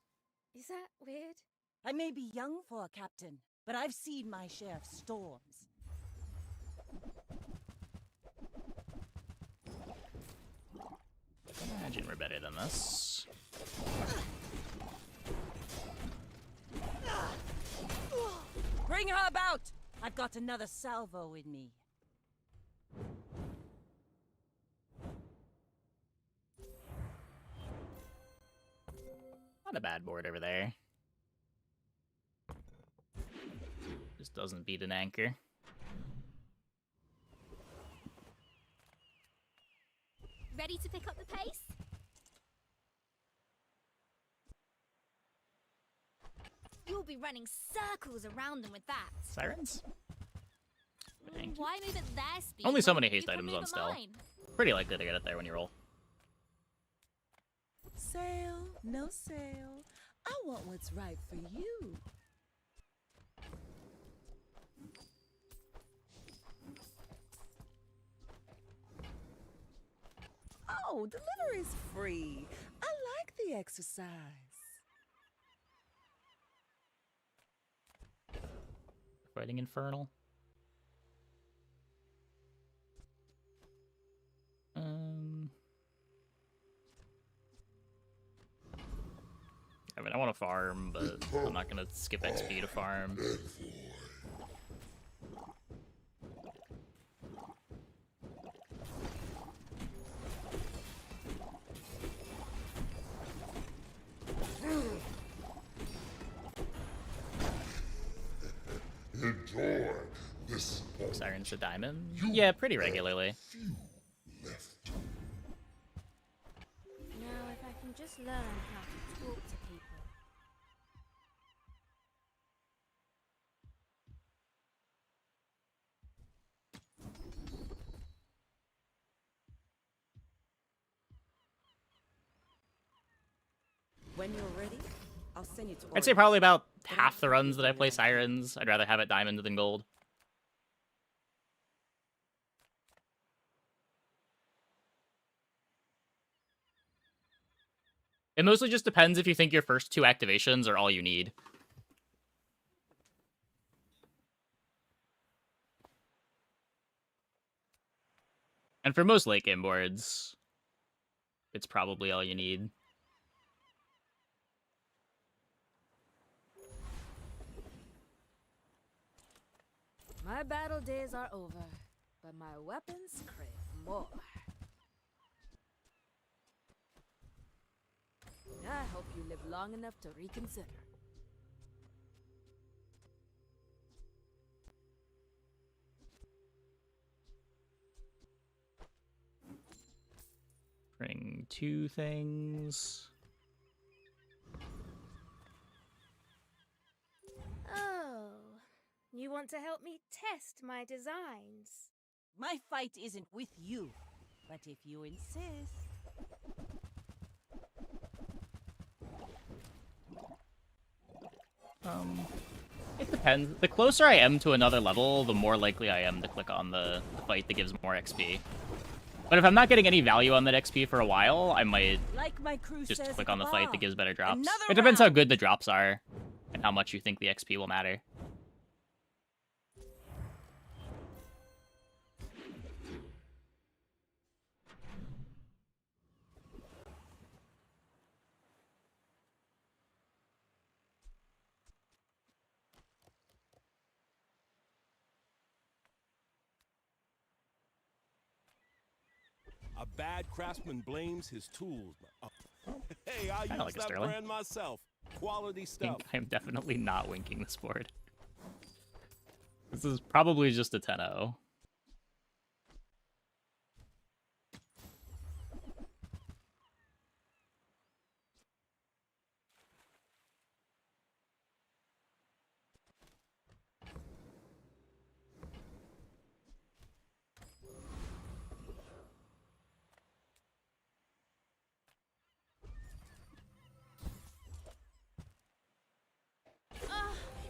Is that weird? I may be young for a captain, but I've seen my share of storms. Imagine we're better than this. Bring her about! I've got another salvo in me. Not a bad board over there. Just doesn't beat an anchor. Ready to pick up the pace? You'll be running circles around them with that. Sirens? Thank you. Why move at their speed? Only so when many haste you can items move on at Stelle. mine? Pretty likely to get it there when you roll. Sail, no sail. I want what's right for you. Oh, delivery's free. I like the exercise. Fighting Infernal. I mean, I want to farm, but I'm not gonna skip XP to farm. Enjoy this. Sirens to Diamond? Yeah, pretty regularly. Now, if I can just learn how to talk to people. When you're ready, I'll send you to I'd say probably about half the runs that I play Sirens, I'd rather have it Diamond than Gold. It mostly just depends if you think your first two activations are all you need. And for most late game boards, it's probably all you need. My battle days are over, but my weapons crave more. I hope you live long enough to reconsider. Bring two things. Oh, you want to help me test my designs? My fight isn't with you, but if you insist. It depends. The closer I am to another level, the more likely I am to click on the fight that gives more XP. But if I'm not getting any value on that XP for a while, I might Like my crew just says click at on the fight bar, that gives better drops. another It depends how round. good the drops are and how much you think the XP will matter. A bad craftsman blames his tools. Hey, I Kinda use like a that Sterling. brand myself. Quality stuff. I'm definitely not winking this board. This is probably just a 10-0.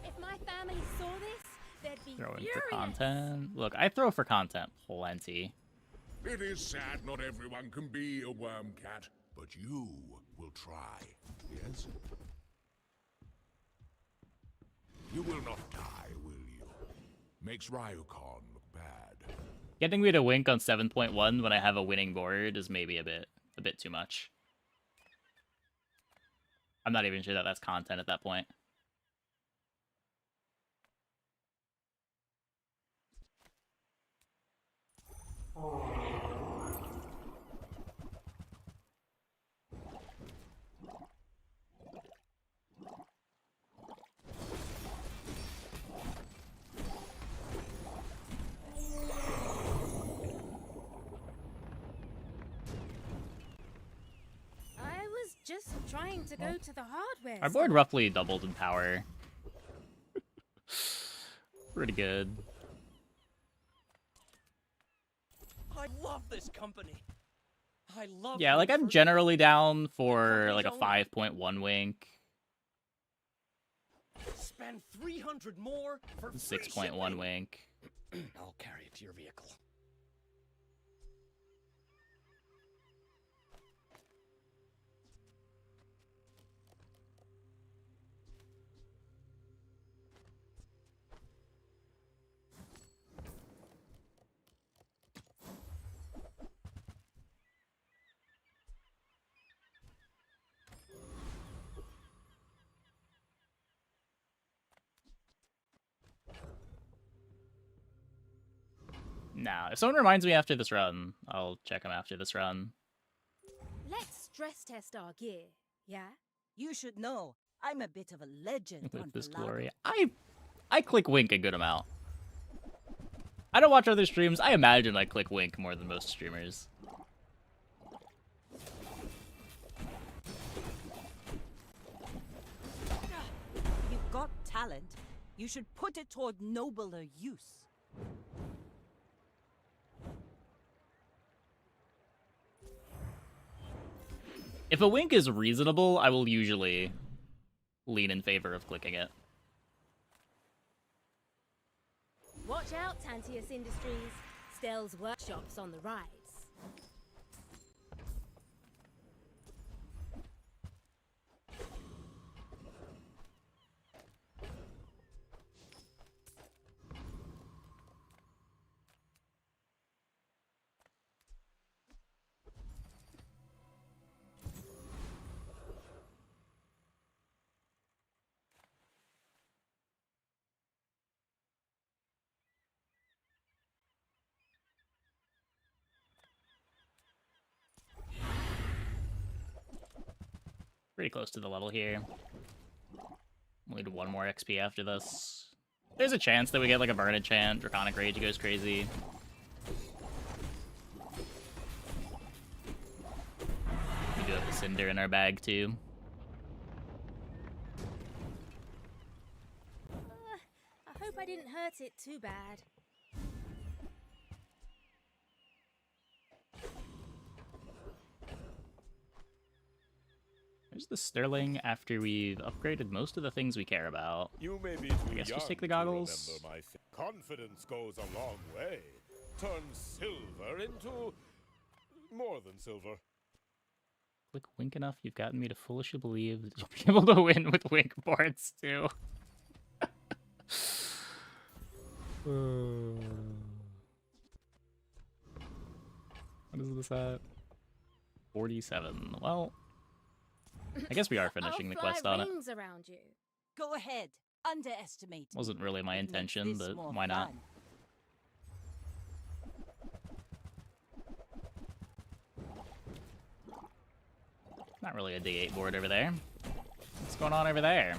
If my family saw this, they'd be Throwing furious. for content. Look, I throw for content plenty. It is sad not everyone can be a worm cat, but you will try, yes? You will not die, will you? Makes Ryukon look bad. Getting me to wink on 7.1 when I have a winning board is maybe a bit too much. I'm not even sure that that's content at that point. I was just trying to go to the hardware Our board roughly doubled in power. Pretty good. I love this company. I love. Yeah, like I'm generally down for like a 5.1 wink. Spend 300 more for 6.1 wink. I'll carry it to your vehicle. Nah, if someone reminds me after this run, I'll check them after this run. Let's stress test our gear, yeah? You should know, I'm a bit of a legend on With this Palago. glory. I click wink a good amount. I don't watch other streams. I imagine I click wink more than most streamers. You've got talent. You should put it toward nobler use. If a wink is reasonable, I will usually lean in favor of clicking it. Watch out, Tantius Industries. Stell's workshop's on the rise. Pretty close to the level here. We'll need one more XP after this. There's a chance that we get like a burn enchant, Draconic Rage goes crazy. We do have the Cinder in our bag too. I hope I didn't hurt it too bad. There's the Sterling after we've upgraded most of the things we care about. You may be too I guess young just take the to goggles. remember my confidence goes a long way. Turns silver into more than silver. Click wink enough, you've gotten me to foolishly believe that you'll be able to win with wink boards too. What is this at? 47. Well, I guess we are finishing the quest on it. Rings around you. Go ahead. Underestimate. Wasn't really my It makes intention, this but more why not? fun. Not really a D8 board over there. What's going on over there?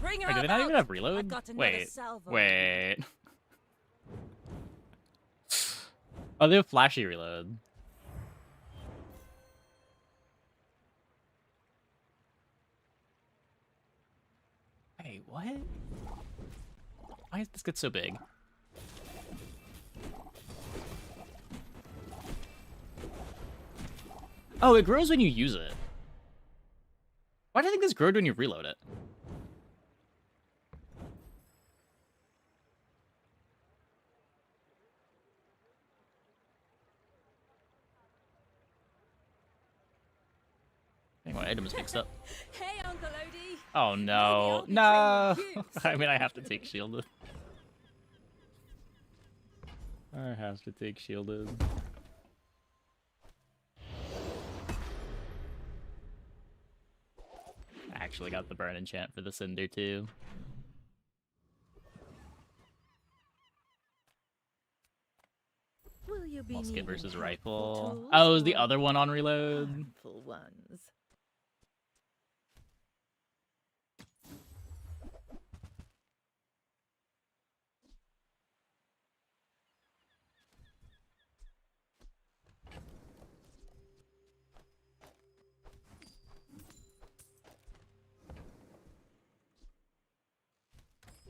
Bring her Wait, do they up not even out. have reload? I've got another Wait, salvo. wait. Oh, they have flashy reload. Wait, what? Why does this get so big? Oh, it grows when you use it. Why do you think this grows when you reload it? Anyway, items mixed up. Hey, Uncle Odie. Oh no, no! I mean, I have to take shielded. I have to take shielded. I actually got the burn enchant for the Cinder too. Will you be Musket needing versus helpful rifle. tools Oh, is the or other one on reload? harmful ones?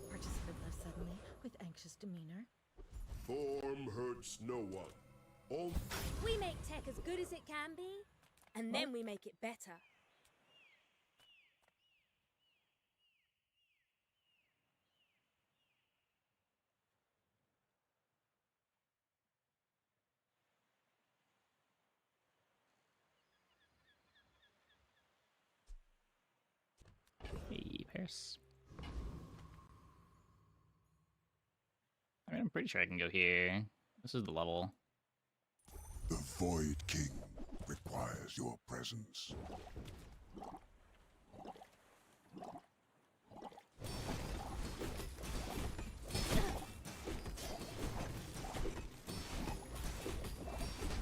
Participant left suddenly with anxious demeanor. Form hurts no one. All We make tech as good as it can be, and then we make it better. Hey, Paris. I mean, I'm pretty sure I can go here. This is the level. The Void King requires your presence.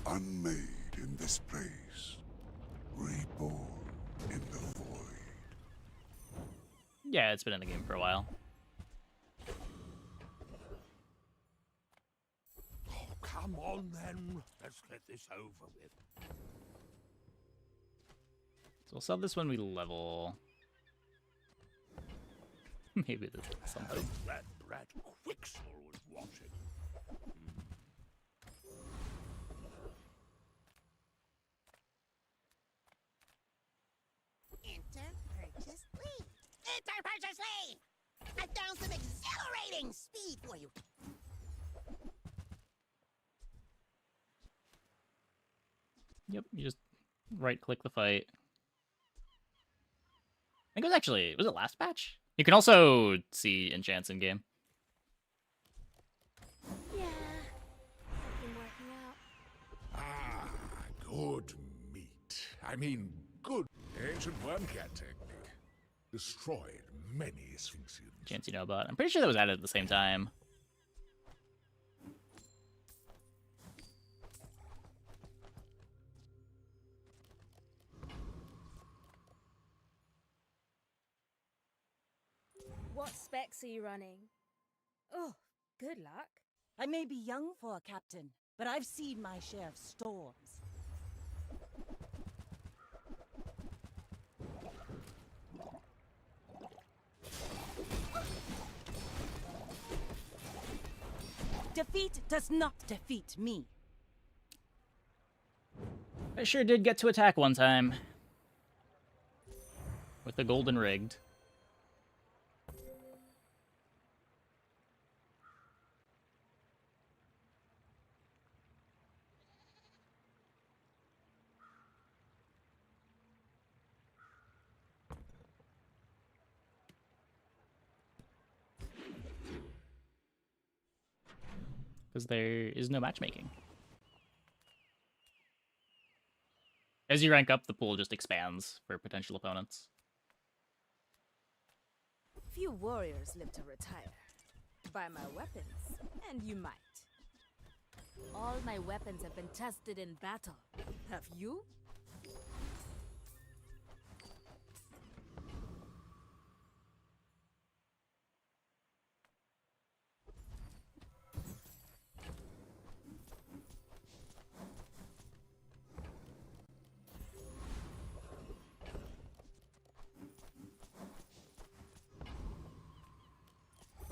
Unmade in this place, reborn in the void. Yeah, it's been in the game for a while. Oh, come on then. Let's get this over with. So we'll sell this when we level. Maybe this is something. That brat Quicksil was watching. Enter purchase leave. Enter purchase leave. I found some exhilarating speed for you. Yep, you just right-click the fight. I think it was actually... Was it last patch? You can also see enchants in-game. Yeah, I've been working out. Ah, good meat. I mean, good ancient wormcat technique. Destroyed many Sphinxians. Chance you know about. I'm pretty sure that was added at the same time. What specs are you running? Oh, good luck. I may be young for a captain, but I've seen my share of storms. Defeat does not defeat me. I sure did get to attack one time. With the golden rigged. Because there is no matchmaking. As you rank up, the pool just expands for potential opponents. Few warriors live to retire. Buy my weapons, and you might. All my weapons have been tested in battle. Have you?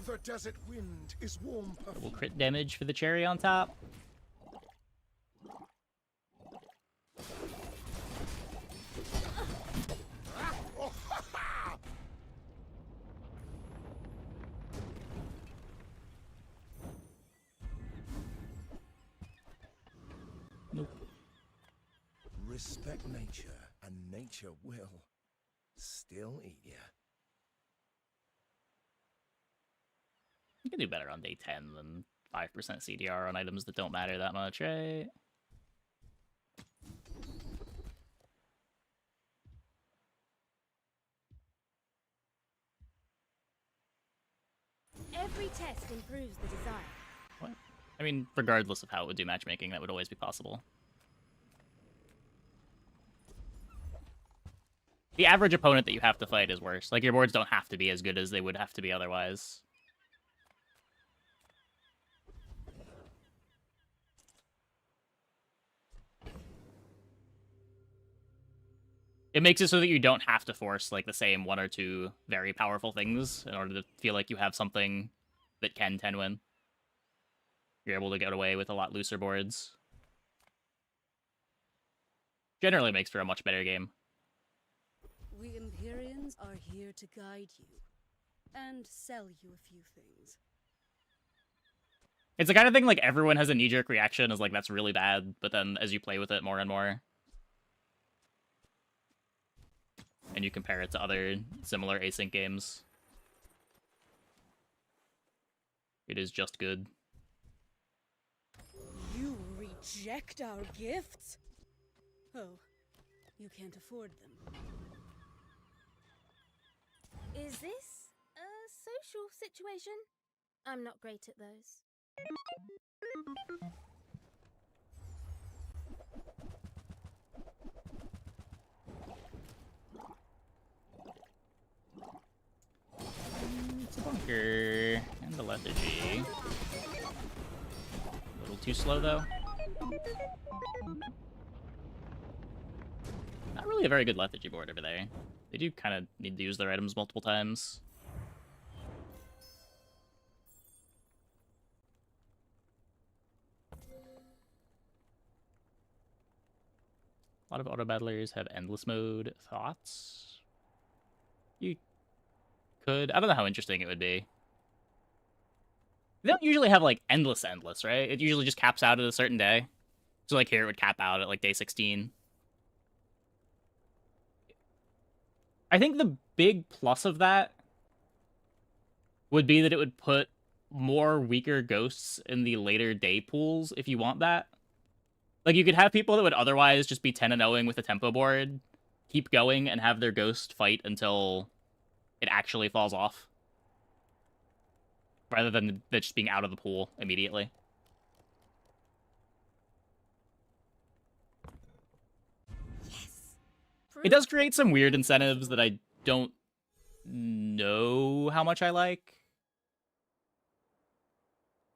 The desert wind is warm Double perfume. crit damage for the cherry on top. Nope. Respect nature, and nature will still eat you. You can do better on day 10 than 5% CDR on items that don't matter that much, right? Every test improves the desire. What? I mean, regardless of how it would do matchmaking, that would always be possible. The average opponent that you have to fight is worse. Like, your boards don't have to be as good as they would have to be otherwise. It makes it so that you don't have to force, like, the same one or two very powerful things in order to feel like you have something that can 10-win. You're able to get away with a lot looser boards. Generally makes for a much better game. We Empyreans are here to guide you and sell you a few things. It's the kind of thing, like, everyone has a knee-jerk reaction as, like, that's really bad, but then as you play with it more and more, and you compare it to other similar async games, it is just good. You reject our gifts? Oh, you can't afford them. Is this a social situation? I'm not great at those. It's a bunker and a lethargy. A little too slow, though. Not really a very good lethargy board over there. They do kind of need to use their items multiple times. A lot of auto battlers have endless mode. Thoughts? You could. I don't know how interesting it would be. They don't usually have, like, endless, right? It usually just caps out at a certain day. So, like, here it would cap out at, like, day 16. I think the big plus of that would be that it would put more weaker ghosts in the later day pools if you want that. Like, you could have people that would otherwise just be 10-0ing with a tempo board, keep going, and have their ghost fight until it actually falls off, rather than just being out of the pool immediately. It does create some weird incentives that I don't know how much I like.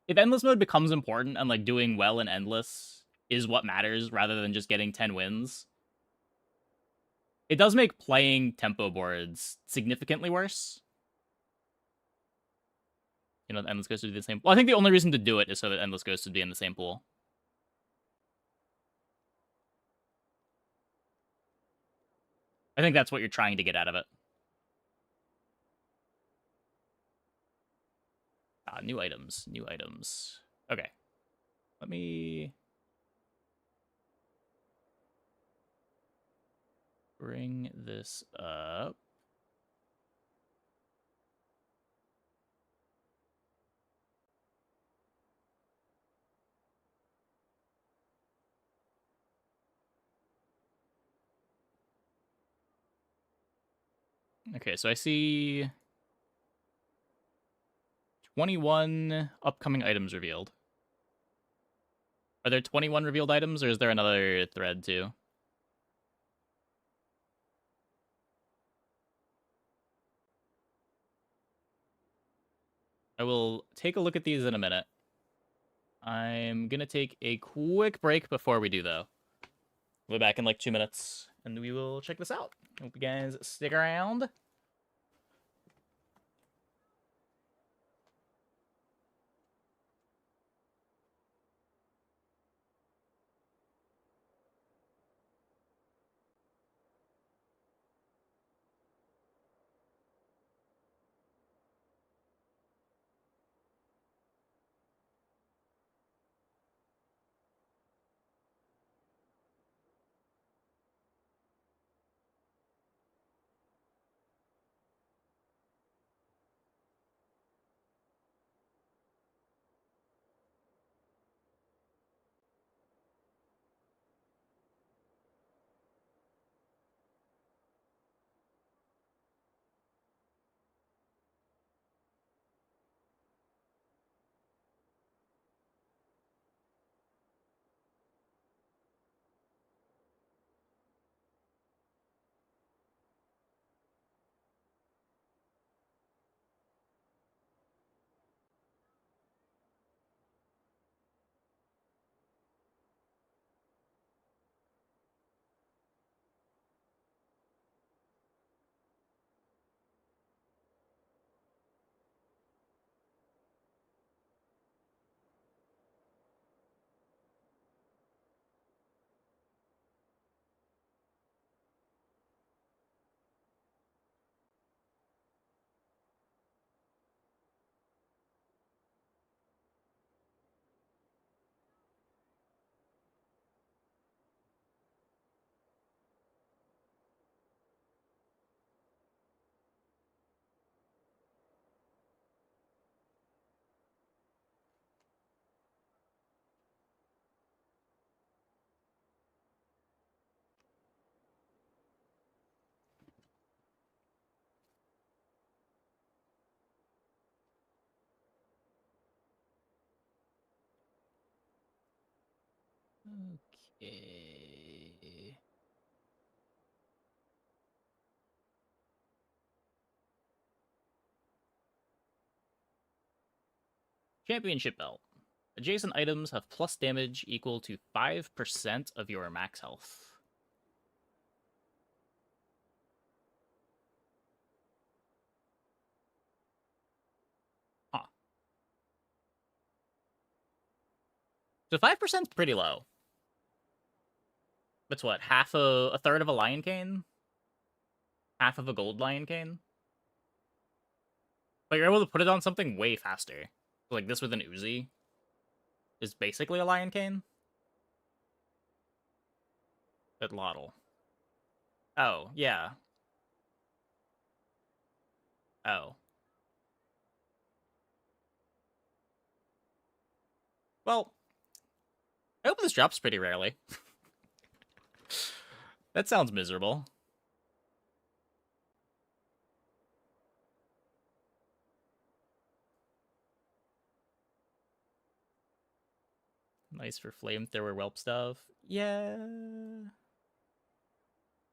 If endless mode becomes important and, like, doing well in endless is what matters rather than just getting 10 wins, it does make playing tempo boards significantly worse. You know, endless ghosts would be the same. Well, I think the only reason to do it is so that endless ghosts would be in the same pool. I think that's what you're trying to get out of it. New items. New items. Okay. Let me bring this up. Okay, so I see 21 upcoming items revealed. Are there 21 revealed items, or is there another thread too? I will take a look at these in a minute. I'm gonna take a quick break before we do, though. We'll be back in like 2 minutes, and we will check this out. Hope you guys stick around. Okay. Championship belt. Adjacent items have plus damage equal to 5% of your max health. Huh. So 5% is pretty low. That's what, a third of a lion cane? Half of a gold lion cane? But you're able to put it on something way faster. Like this with an Uzi is basically a lion cane. At Lottle. Oh, yeah. Oh. Well, I hope this drops pretty rarely. That sounds miserable. Nice for flamethrower whelp stuff. Yeah.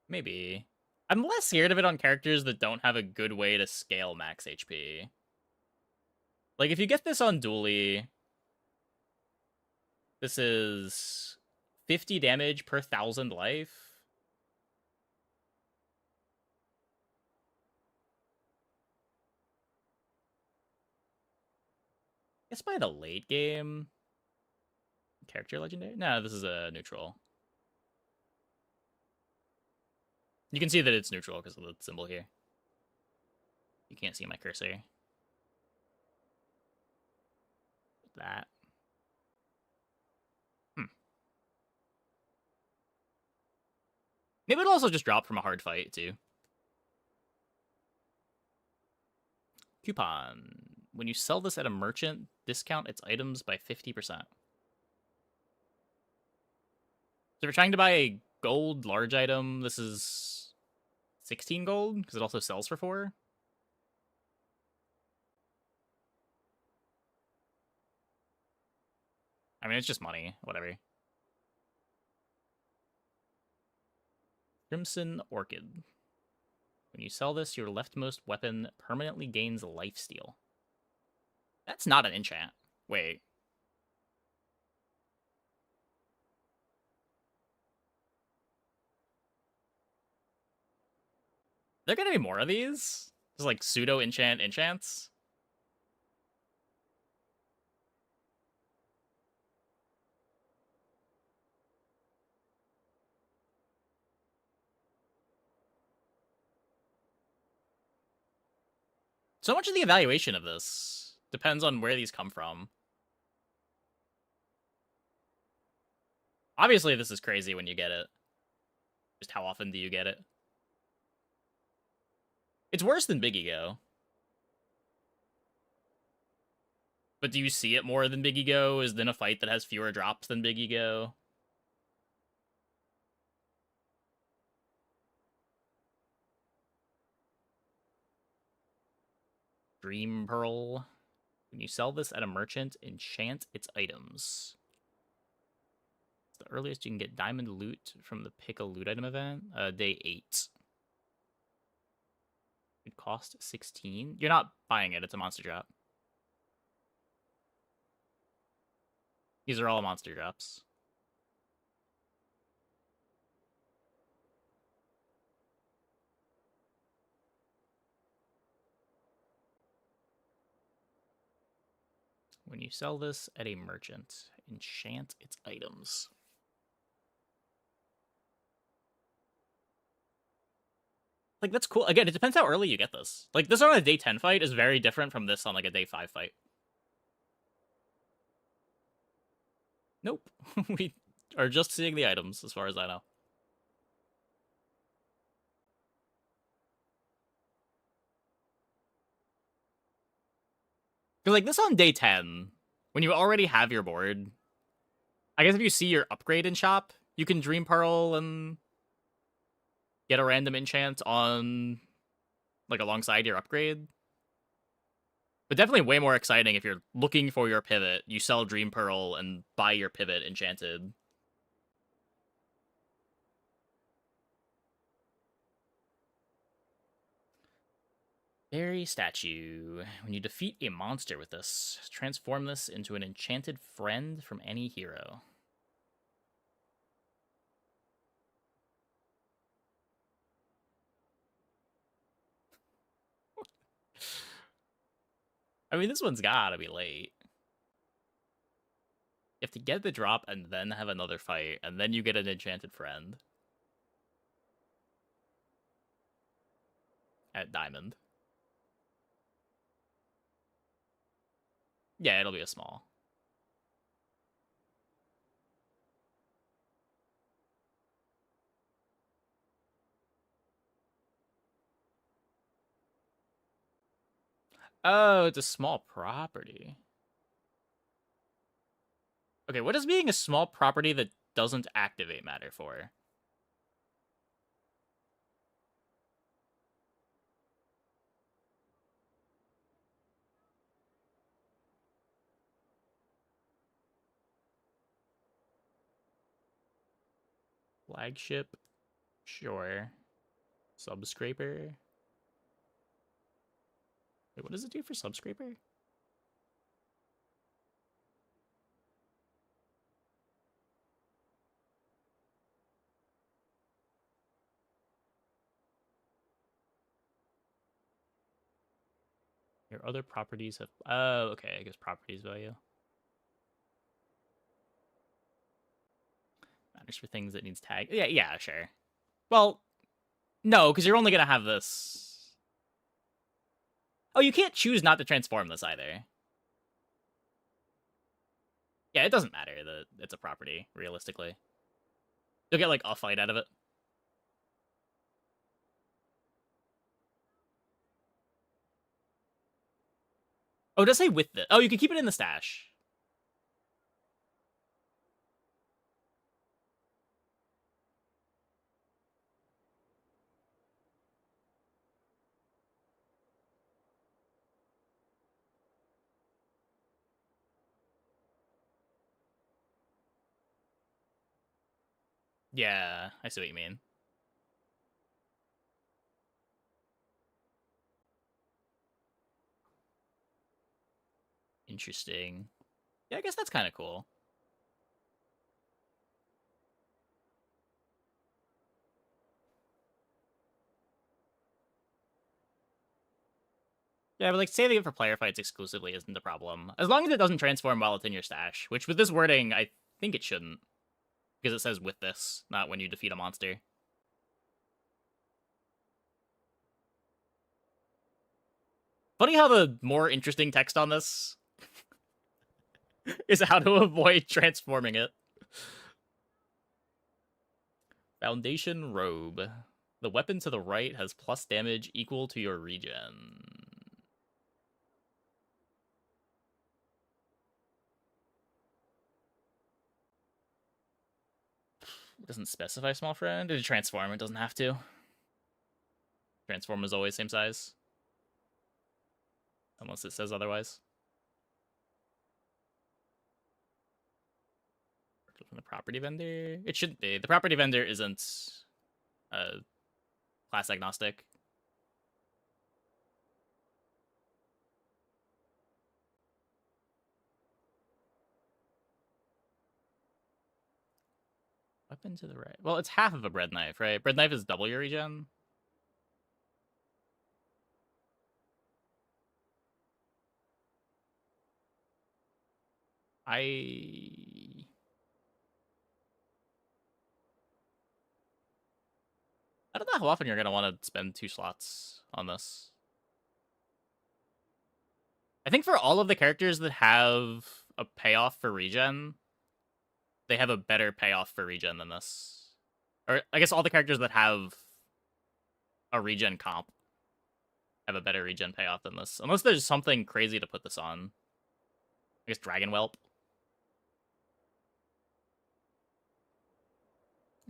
Maybe. I'm less scared of it on characters that don't have a good way to scale max HP. Like, if you get this on Dooley, this is 50 damage per 1,000 life. I guess by the late game. Character legendary? No, this is a neutral. You can see that it's neutral because of the symbol here. You can't see my cursor. That. Maybe it'll also just drop from a hard fight, too. Coupon. When you sell this at a merchant, discount its items by 50%. So if you're trying to buy a gold large item, this is 16 gold, because it also sells for 4. I mean, it's just money. Whatever. Crimson Orchid. When you sell this, your leftmost weapon permanently gains lifesteal. That's not an enchant. Wait. There gonna be more of these? Just like pseudo enchants? So much of the evaluation of this depends on where these come from. Obviously, this is crazy when you get it. Just how often do you get it? It's worse than Big Ego. But do you see it more than Big Ego? Is then a fight that has fewer drops than Big Ego? Dream Pearl. When you sell this at a merchant, enchant its items. It's the earliest you can get diamond loot from the pick a loot item event. Day 8. It cost 16. You're not buying it, it's a monster drop. These are all monster drops. When you sell this at a merchant, enchant its items. Like, that's cool. Again, it depends how early you get this. Like, this on a day 10 fight is very different from this on, like, a day 5 fight. Nope. We are just seeing the items, as far as I know. Because, like, this on day 10, when you already have your board, I guess if you see your upgrade in shop, you can Dream Pearl and get a random enchant on, like, alongside your upgrade. But definitely way more exciting if you're looking for your pivot, you sell Dream Pearl and buy your pivot enchanted. Fairy Statue. When you defeat a monster with this, transform this into an enchanted friend from any hero. I mean, this one's gotta be late. You have to get the drop and then have another fight, and then you get an enchanted friend. At Diamond. Yeah, it'll be a small. Oh, it's a small property. Okay, what does being a small property that doesn't activate matter for? Flagship? Sure. Subscraper? Wait, what does it do for Subscraper? Your other properties have... Oh, okay, I guess properties value. Matters for things that needs tag. Yeah, sure. Well, no, because you're only going to have this... Oh, you can't choose not to transform this either. Yeah, it doesn't matter that it's a property, realistically. You'll get, like, a fight out of it. Oh, it does say with it. Oh, you can keep it in the stash. Yeah, I see what you mean. Interesting. Yeah, I guess that's kind of cool. Yeah, but like saving it for player fights exclusively isn't a problem. As long as it doesn't transform while it's in your stash, which with this wording, I think it shouldn't. Because it says with this, not when you defeat a monster. Funny how the more interesting text on this is how to avoid transforming it. Foundation Robe. The weapon to the right has plus damage equal to your regen. It doesn't specify small friend. Did it transform? It doesn't have to. Transform is always same size. Unless it says otherwise. From the property vendor? It shouldn't be. The property vendor isn't class agnostic. Weapon to the right. Well, it's half of a bread knife, right? Bread knife is double your regen. I don't know how often you're going to want to spend 2 slots on this. I think for all of the characters that have a payoff for regen, they have a better payoff for regen than this. Or I guess all the characters that have a regen comp have a better regen payoff than this. Unless there's something crazy to put this on. I guess Dragon Whelp.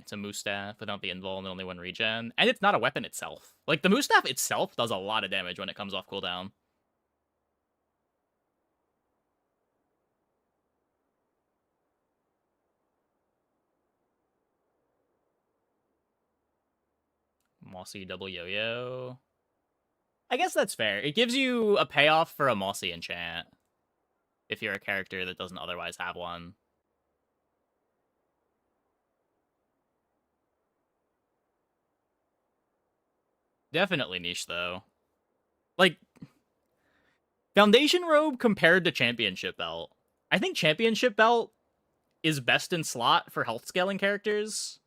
It's a moose staff without the invul and only 1 regen. And it's not a weapon itself. Like, the moose staff itself does a lot of damage when it comes off cooldown. Mossy double yo-yo. I guess that's fair. It gives you a payoff for a Mossy enchant. If you're a character that doesn't otherwise have one. Definitely niche, though. Like, Foundation Robe compared to Championship Belt. I think Championship Belt is best in slot for health scaling characters.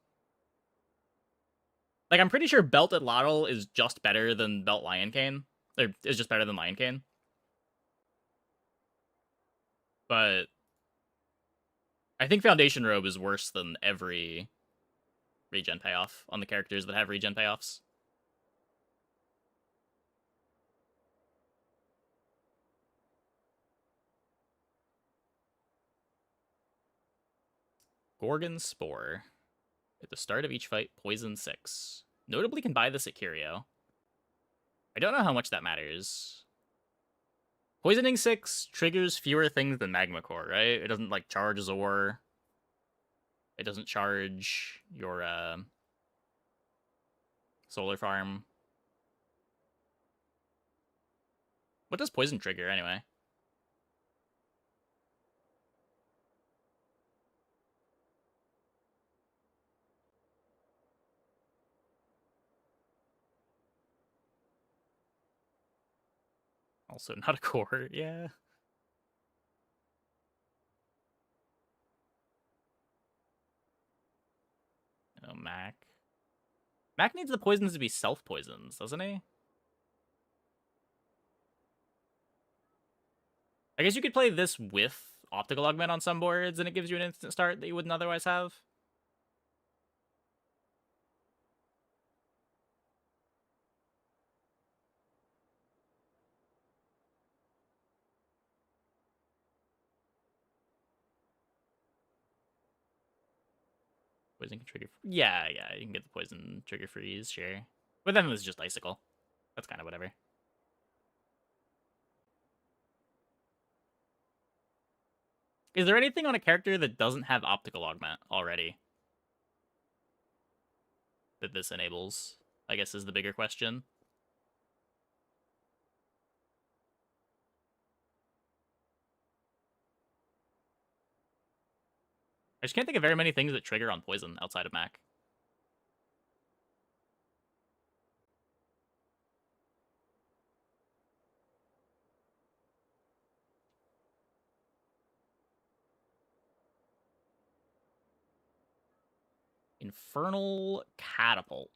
Like, I'm pretty sure Belt at Laurel is just better than Belt Lion Cane. Or is just better than Lion Cane. But I think Foundation Robe is worse than every regen payoff on the characters that have regen payoffs. Gorgon Spore. At the start of each fight, poison 6. Notably can buy this at Curio. I don't know how much that matters. Poisoning 6 triggers fewer things than Magma Core, right? It doesn't, like, charge Zor. It doesn't charge your, Solar Farm. What does Poison trigger, anyway? Also not a core, yeah. Oh, Mac. Mac needs the poisons to be self-poisons, doesn't he? I guess you could play this with Optical Augment on some boards, and it gives you an instant start that you wouldn't otherwise have. Poison can trigger... Yeah, you can get the poison trigger freeze, sure. But then it's just Icicle. That's kind of whatever. Is there anything on a character that doesn't have Optical Augment already? that this enables, I guess, is the bigger question. I just can't think of very many things that trigger on poison outside of Mac. Infernal Catapult.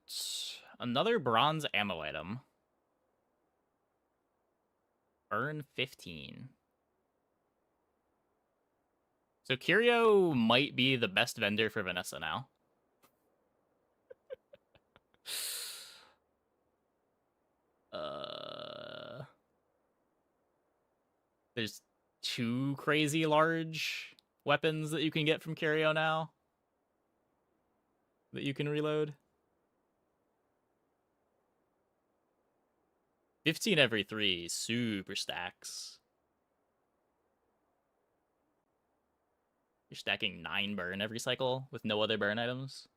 Another bronze ammo item. Burn 15. So Curio might be the best vendor for Vanessa now. There's 2 crazy large weapons that you can get from Curio now that you can reload. 15 every 3, super stacks. You're stacking 9 burn every cycle with no other burn items.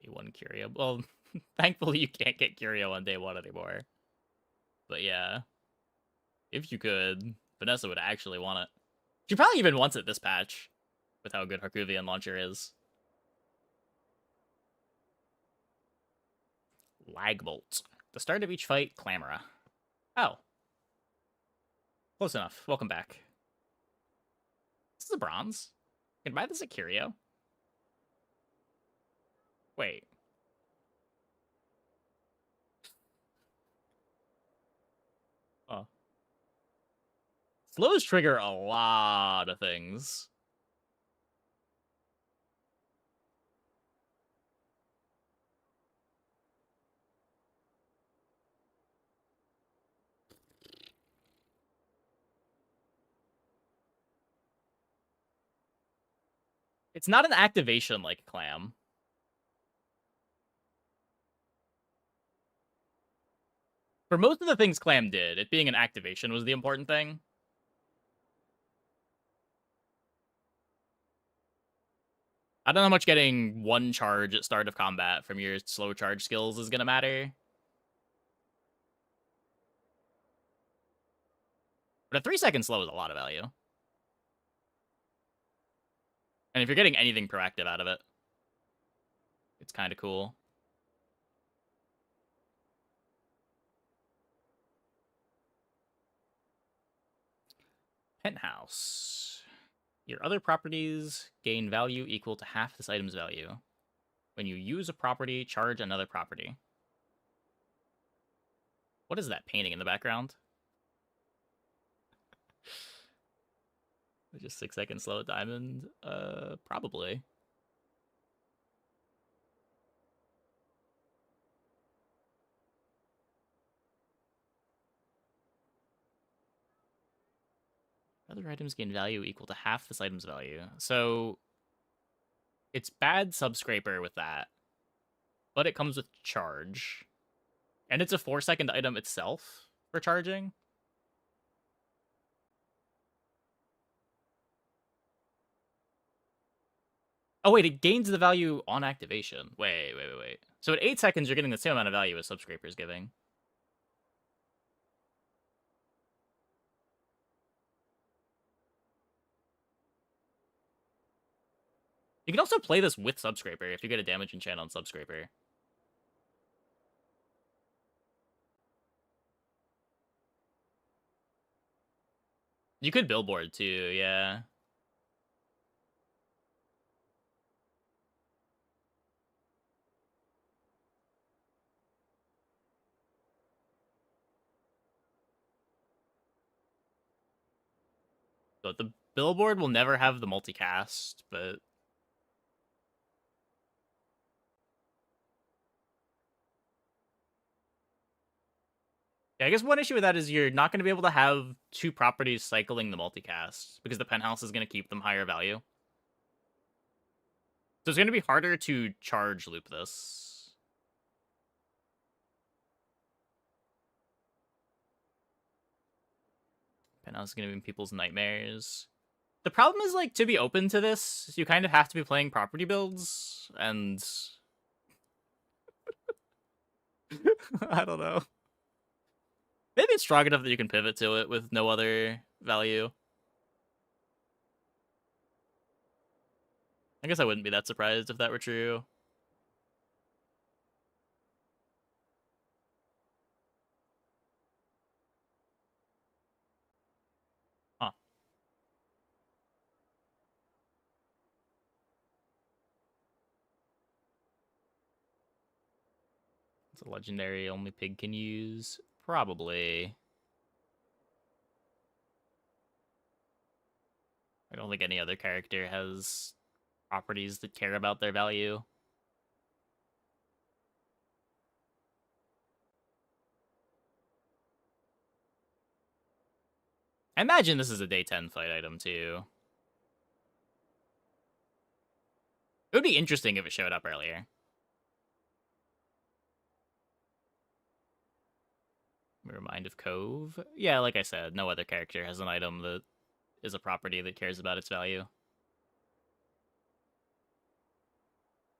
Day 1 Curio. Well, thankfully you can't get Curio on day 1 anymore. But yeah, if you could, Vanessa would actually want it. She probably even wants it this patch, with how good Harkuvian Launcher is. Lag Bolt. The start of each fight, Clamora. Oh. Close enough. Welcome back. This is a bronze. You can buy this at Curio. Wait. Oh. Slows trigger a lot of things. It's not an activation like Clam. For most of the things Clam did, it being an activation was the important thing. I don't know how much getting 1 charge at start of combat from your slow charge skills is going to matter. But a 3-second slow is a lot of value. And if you're getting anything proactive out of it, it's kind of cool. Penthouse. Your other properties gain value equal to half this item's value. When you use a property, charge another property. What is that painting in the background? Just 6-second slow at diamond? Probably. Other items gain value equal to half this item's value. So it's bad subscraper with that, but it comes with charge. And it's a 4-second item itself for charging. Oh, wait, it gains the value on activation. Wait. So at 8 seconds, you're getting the same amount of value as subscraper's giving. You can also play this with Subscraper if you get a damage enchant on Subscraper. You could Billboard too, yeah. So the Billboard will never have the multicast, but yeah, I guess one issue with that is you're not going to be able to have 2 properties cycling the multicast because the penthouse is going to keep them higher value. So it's going to be harder to charge loop this. And now it's gonna be in people's nightmares. The problem is, like, to be open to this, you kind of have to be playing property builds, and I don't know. Maybe it's strong enough that you can pivot to it with no other value. I guess I wouldn't be that surprised if that were true. Huh. It's a legendary only pig can use. Probably. I don't think any other character has properties that care about their value. I imagine this is a day 10 fight item, too. It would be interesting if it showed up earlier. Remind of Cove? Yeah, like I said, no other character has an item that is a property that cares about its value.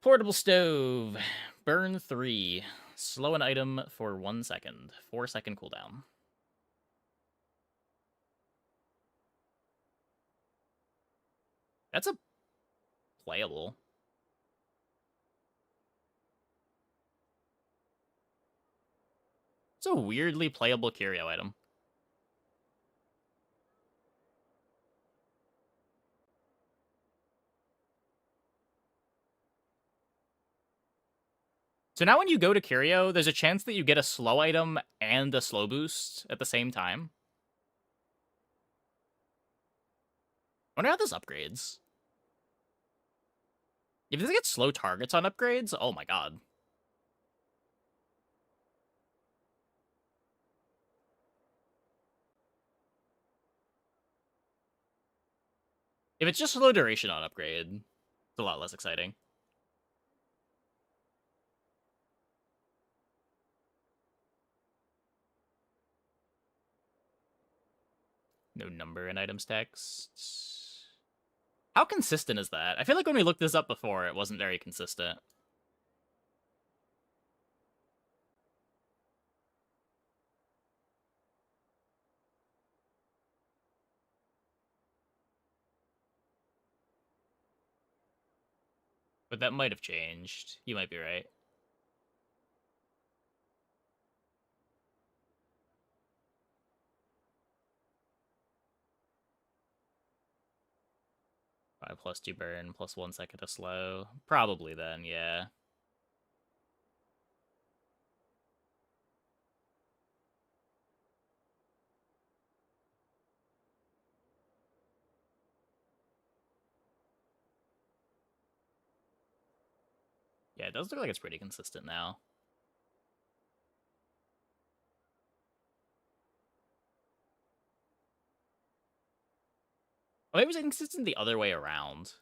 Portable Stove. Burn 3. Slow an item for 1 second. 4-second cooldown. That's a playable. It's a weirdly playable curio item. So now when you go to curio, there's a chance that you get a slow item and a slow boost at the same time. I wonder how this upgrades. If this gets slow targets on upgrades, oh my god. If it's just slow duration on upgrade, it's a lot less exciting. No number in items text. How consistent is that? I feel like when we looked this up before, it wasn't very consistent. But that might have changed. You might be right. +2 burn, +1 second to slow. Probably then, yeah. Yeah, it does look like it's pretty consistent now. Oh, maybe it's inconsistent the other way around.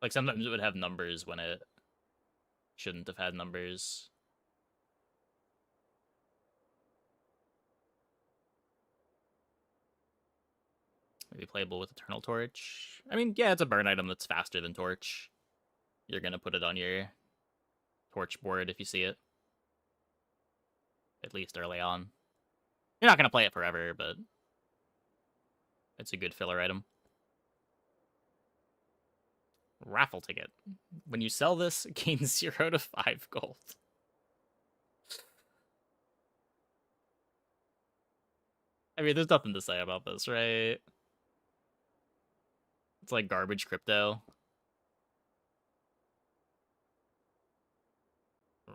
Like, sometimes it would have numbers when it shouldn't have had numbers. Maybe playable with Eternal Torch. I mean, yeah, it's a burn item that's faster than Torch. You're gonna put it on your Torch board if you see it. At least early on. You're not gonna play it forever, but it's a good filler item. Raffle ticket. When you sell this, gain 0 to 5 gold. I mean, there's nothing to say about this, right? It's like garbage crypto.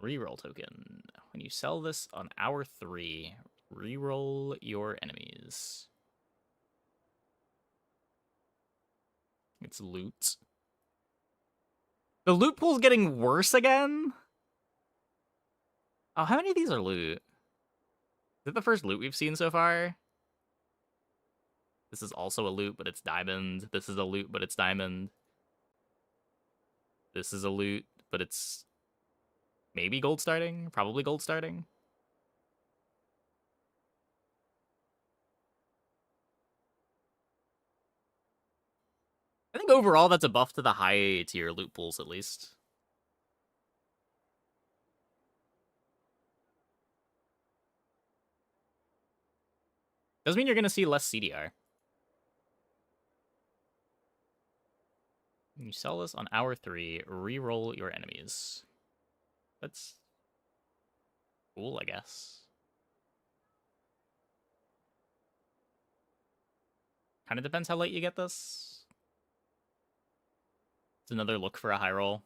Reroll token. When you sell this on hour 3, reroll your enemies. It's loot. The loot pool's getting worse again? Oh, how many of these are loot? Is it the first loot we've seen so far? This is also a loot, but it's diamond. This is a loot, but it's diamond. This is a loot, but it's maybe gold starting? Probably gold starting. I think overall that's a buff to the high tier loot pools, at least. Doesn't mean you're going to see less CDR. You sell this on hour 3, re-roll your enemies. That's cool, I guess. Kind of depends how late you get this. It's another look for a high roll.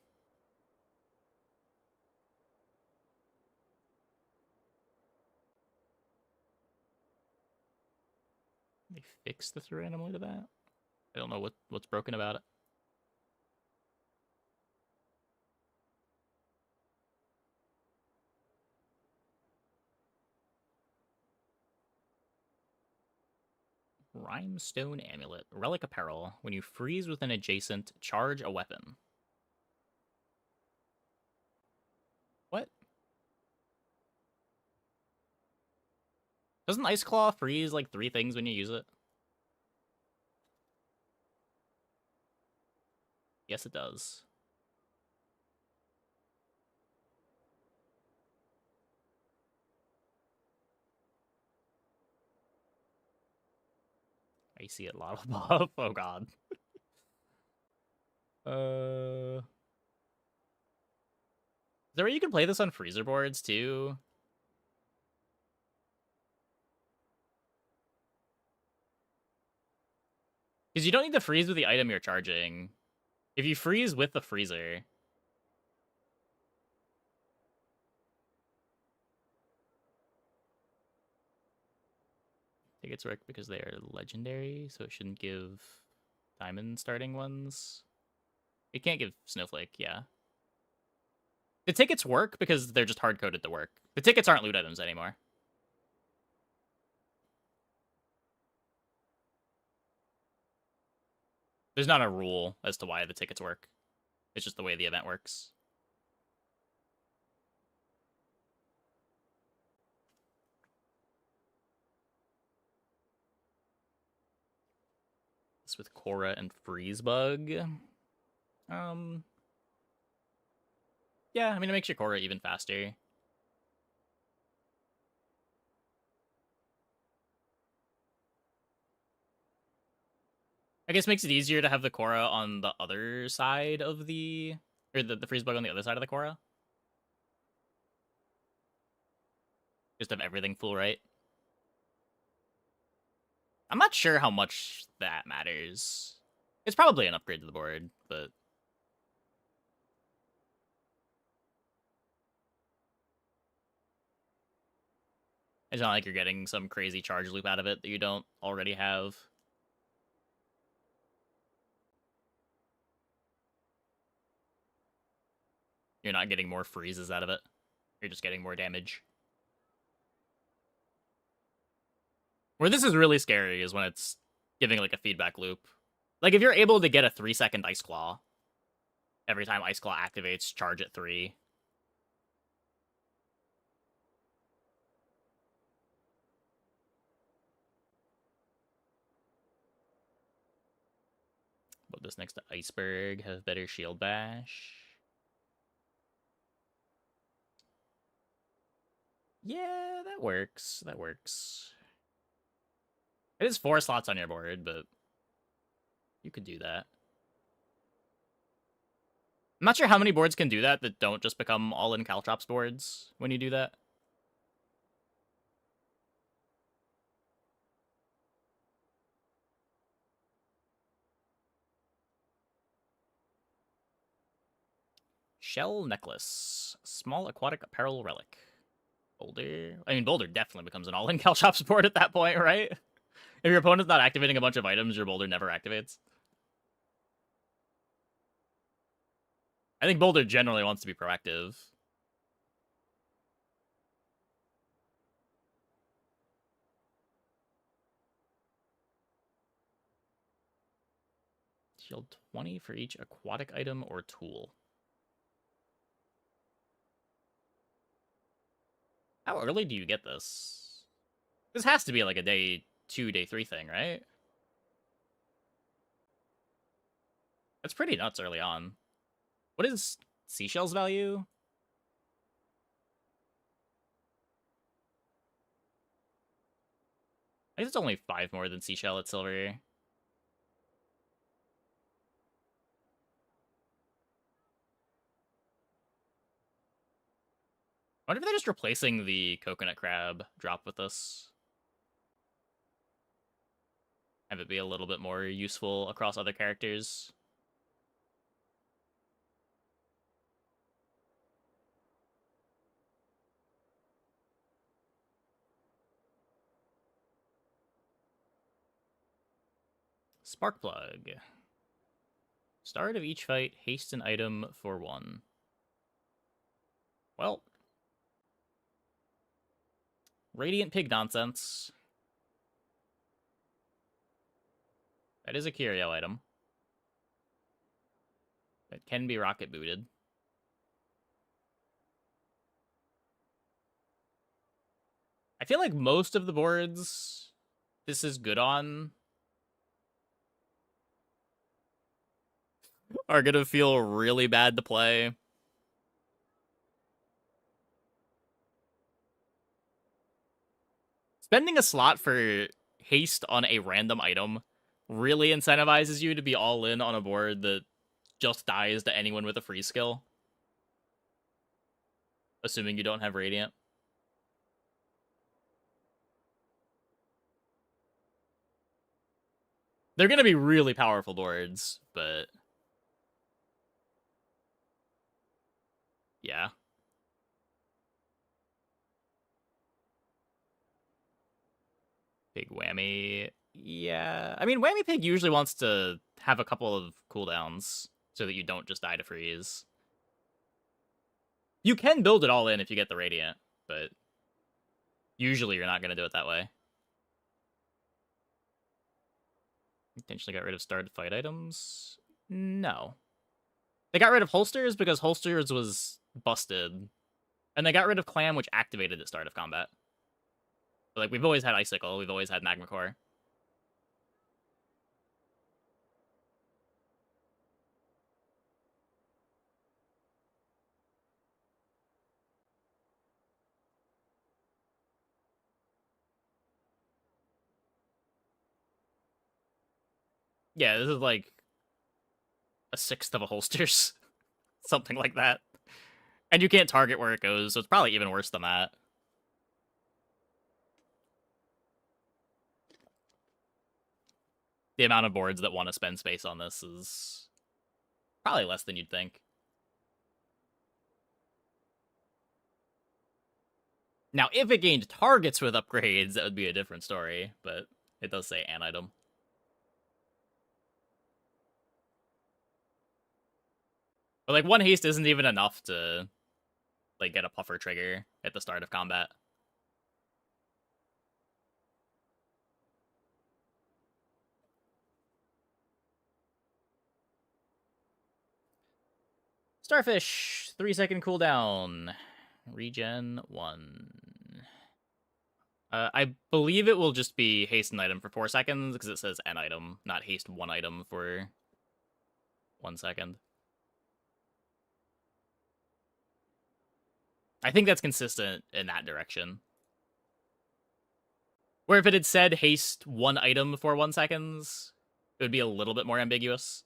They fixed this randomly to that? I don't know what's broken about it. Rhinestone Amulet. Relic Apparel. When you freeze with an adjacent, charge a weapon. What? Doesn't Ice Claw freeze like 3 things when you use it? Yes, it does. I see it lot of buff. Oh god. Is there a way you can play this on freezer boards too? Because you don't need to freeze with the item you're charging. If you freeze with the freezer... Tickets work because they are legendary, so it shouldn't give diamond starting ones. It can't give Snowflake, yeah. The tickets work because they're just hard-coded to work. The tickets aren't loot items anymore. There's not a rule as to why the tickets work. It's just the way the event works. This with Korra and Freezebug. Yeah, I mean, it makes your Korra even faster. I guess it makes it easier to have the Korra on the other side of the... Or the Freezebug on the other side of the Korra. Just have everything full right. I'm not sure how much that matters. It's probably an upgrade to the board, but... It's not like you're getting some crazy charge loop out of it that you don't already have. You're not getting more freezes out of it. You're just getting more damage. Where this is really scary is when it's giving like a feedback loop. Like if you're able to get a 3-second Ice Claw, every time Ice Claw activates, charge at 3. Put this next to Iceberg, have better shield bash. Yeah, that works. That works. It is 4 slots on your board, but you could do that. I'm not sure how many boards can do that don't just become all-in Caltrops boards when you do that. Shell Necklace. Small aquatic apparel relic. Boulder. I mean, Boulder definitely becomes an all-in Caltrops board at that point, right? If your opponent's not activating a bunch of items, your Boulder never activates. I think Boulder generally wants to be proactive. Shield 20 for each aquatic item or tool. How early do you get this? This has to be like a day 2, day 3 thing, right? That's pretty nuts early on. What is Seashell's value? I guess it's only 5 more than Seashell at silver. I wonder if they're just replacing the coconut crab drop with this. Have it be a little bit more useful across other characters. Sparkplug. Start of each fight, haste an item for 1. Well. Radiant Pig nonsense. That is a curio item. That can be rocket booted. I feel like most of the boards this is good on are gonna feel really bad to play. Spending a slot for haste on a random item really incentivizes you to be all in on a board that just dies to anyone with a free skill. Assuming you don't have Radiant. They're gonna be really powerful boards, but... yeah. Big Whammy. Yeah. I mean, Whammy Pig usually wants to have a couple of cooldowns so that you don't just die to freeze. You can build it all in if you get the Radiant, but usually you're not going to do it that way. Intentionally got rid of started fight items? No. They got rid of holsters because holsters was busted. And they got rid of clam, which activated at start of combat. But, like, we've always had Icicle, we've always had Magma Core. Yeah, this is like a sixth of a holsters. Something like that. And you can't target where it goes, so it's probably even worse than that. The amount of boards that want to spend space on this is probably less than you'd think. Now, if it gained targets with upgrades, that would be a different story, but it does say an item. But, like, 1 haste isn't even enough to, like, get a puffer trigger at the start of combat. Starfish, 3-second cooldown. Regen 1. I believe it will just be haste an item for 4 seconds, because it says an item, not haste 1 item for 1 second. I think that's consistent in that direction. Where if it had said haste 1 item for 1 seconds, it would be a little bit more ambiguous.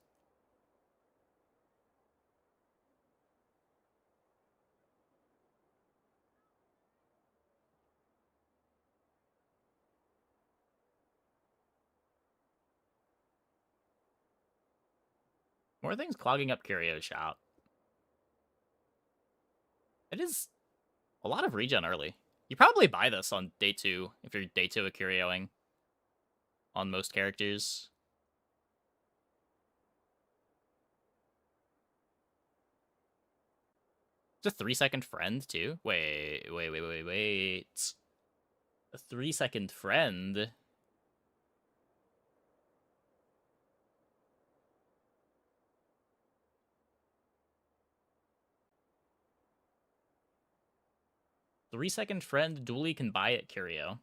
More things clogging up Curio's shop. It is a lot of regen early. You probably buy this on day 2, if you're day 2 of Curioing. On most characters. It's a 3-second friend, too? Wait. A 3-second friend? Three-second friend Dooley can buy at Curio.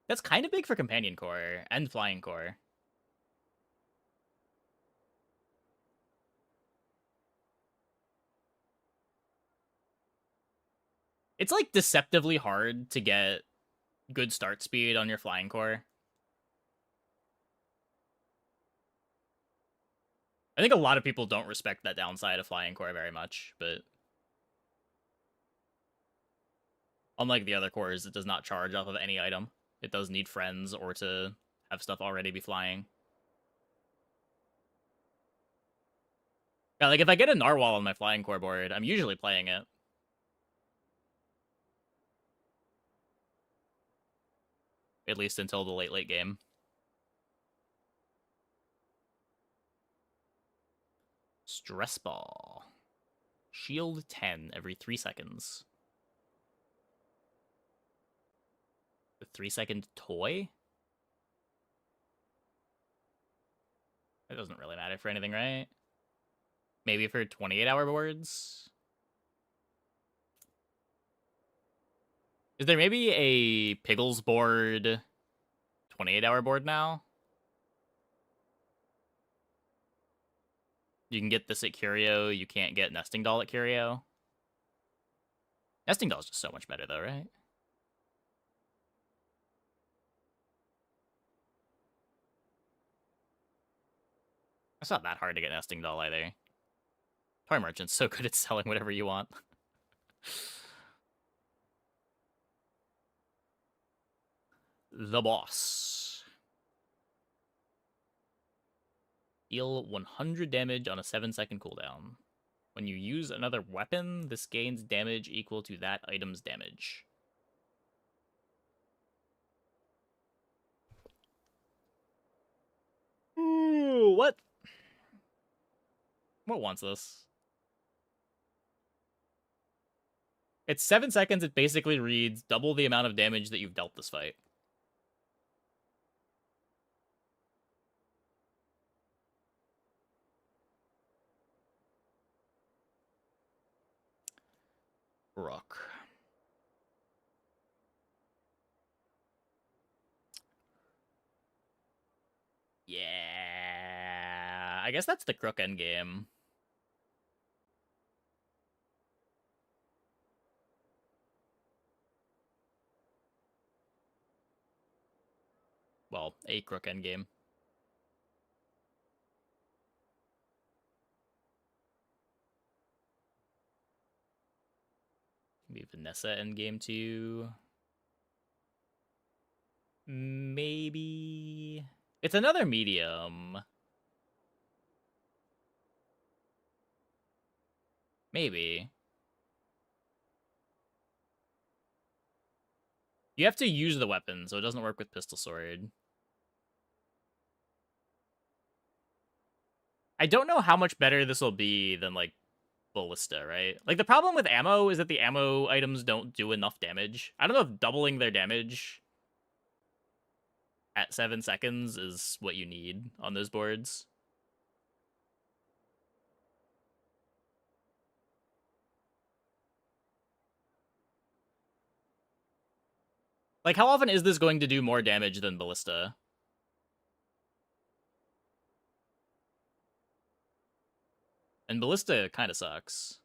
That's kind of big for Companion Core and Flying Core. It's like deceptively hard to get good start speed on your flying core. I think a lot of people don't respect that downside of flying core very much, but unlike the other cores, it does not charge off of any item. It does need friends or to have stuff already be flying. Yeah, like if I get a narwhal on my flying core board, I'm usually playing it. At least until the late game. Stress ball. Shield 10 every 3 seconds. The 3-second toy? That doesn't really matter for anything, right? Maybe for 28-hour boards? Is there maybe a Piggles board 28-hour board now? You can get this at Curio. You can't get Nesting Doll at Curio. Nesting Doll is just so much better, though, right? It's not that hard to get Nesting Doll either. Toy Merchant's so good at selling whatever you want. The boss. Deal 100 damage on a 7-second cooldown. When you use another weapon, this gains damage equal to that item's damage. Ooh, what? What wants this? It's 7 seconds. It basically reads double the amount of damage that you've dealt this fight. Rook. Yeah, I guess that's the Crook endgame. Well, a Crook endgame. Maybe Vanessa endgame too. Maybe it's another medium. Maybe. You have to use the weapon, so it doesn't work with pistol sword. I don't know how much better this will be than, like, Ballista, right? Like, the problem with ammo is that the ammo items don't do enough damage. I don't know if doubling their damage at 7 seconds is what you need on those boards. Like, how often is this going to do more damage than Ballista? And Ballista kind of sucks.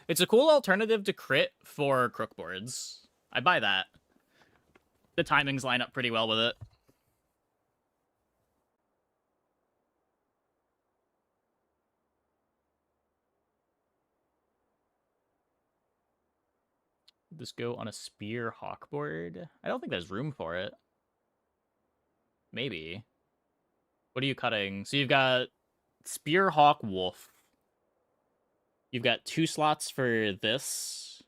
It's a cool alternative to crit for crook boards. I buy that. The timings line up pretty well with it. This go on a spear hawk board? I don't think there's room for it. Maybe. What are you cutting? So you've got spear hawk wolf. You've got 2 slots for this.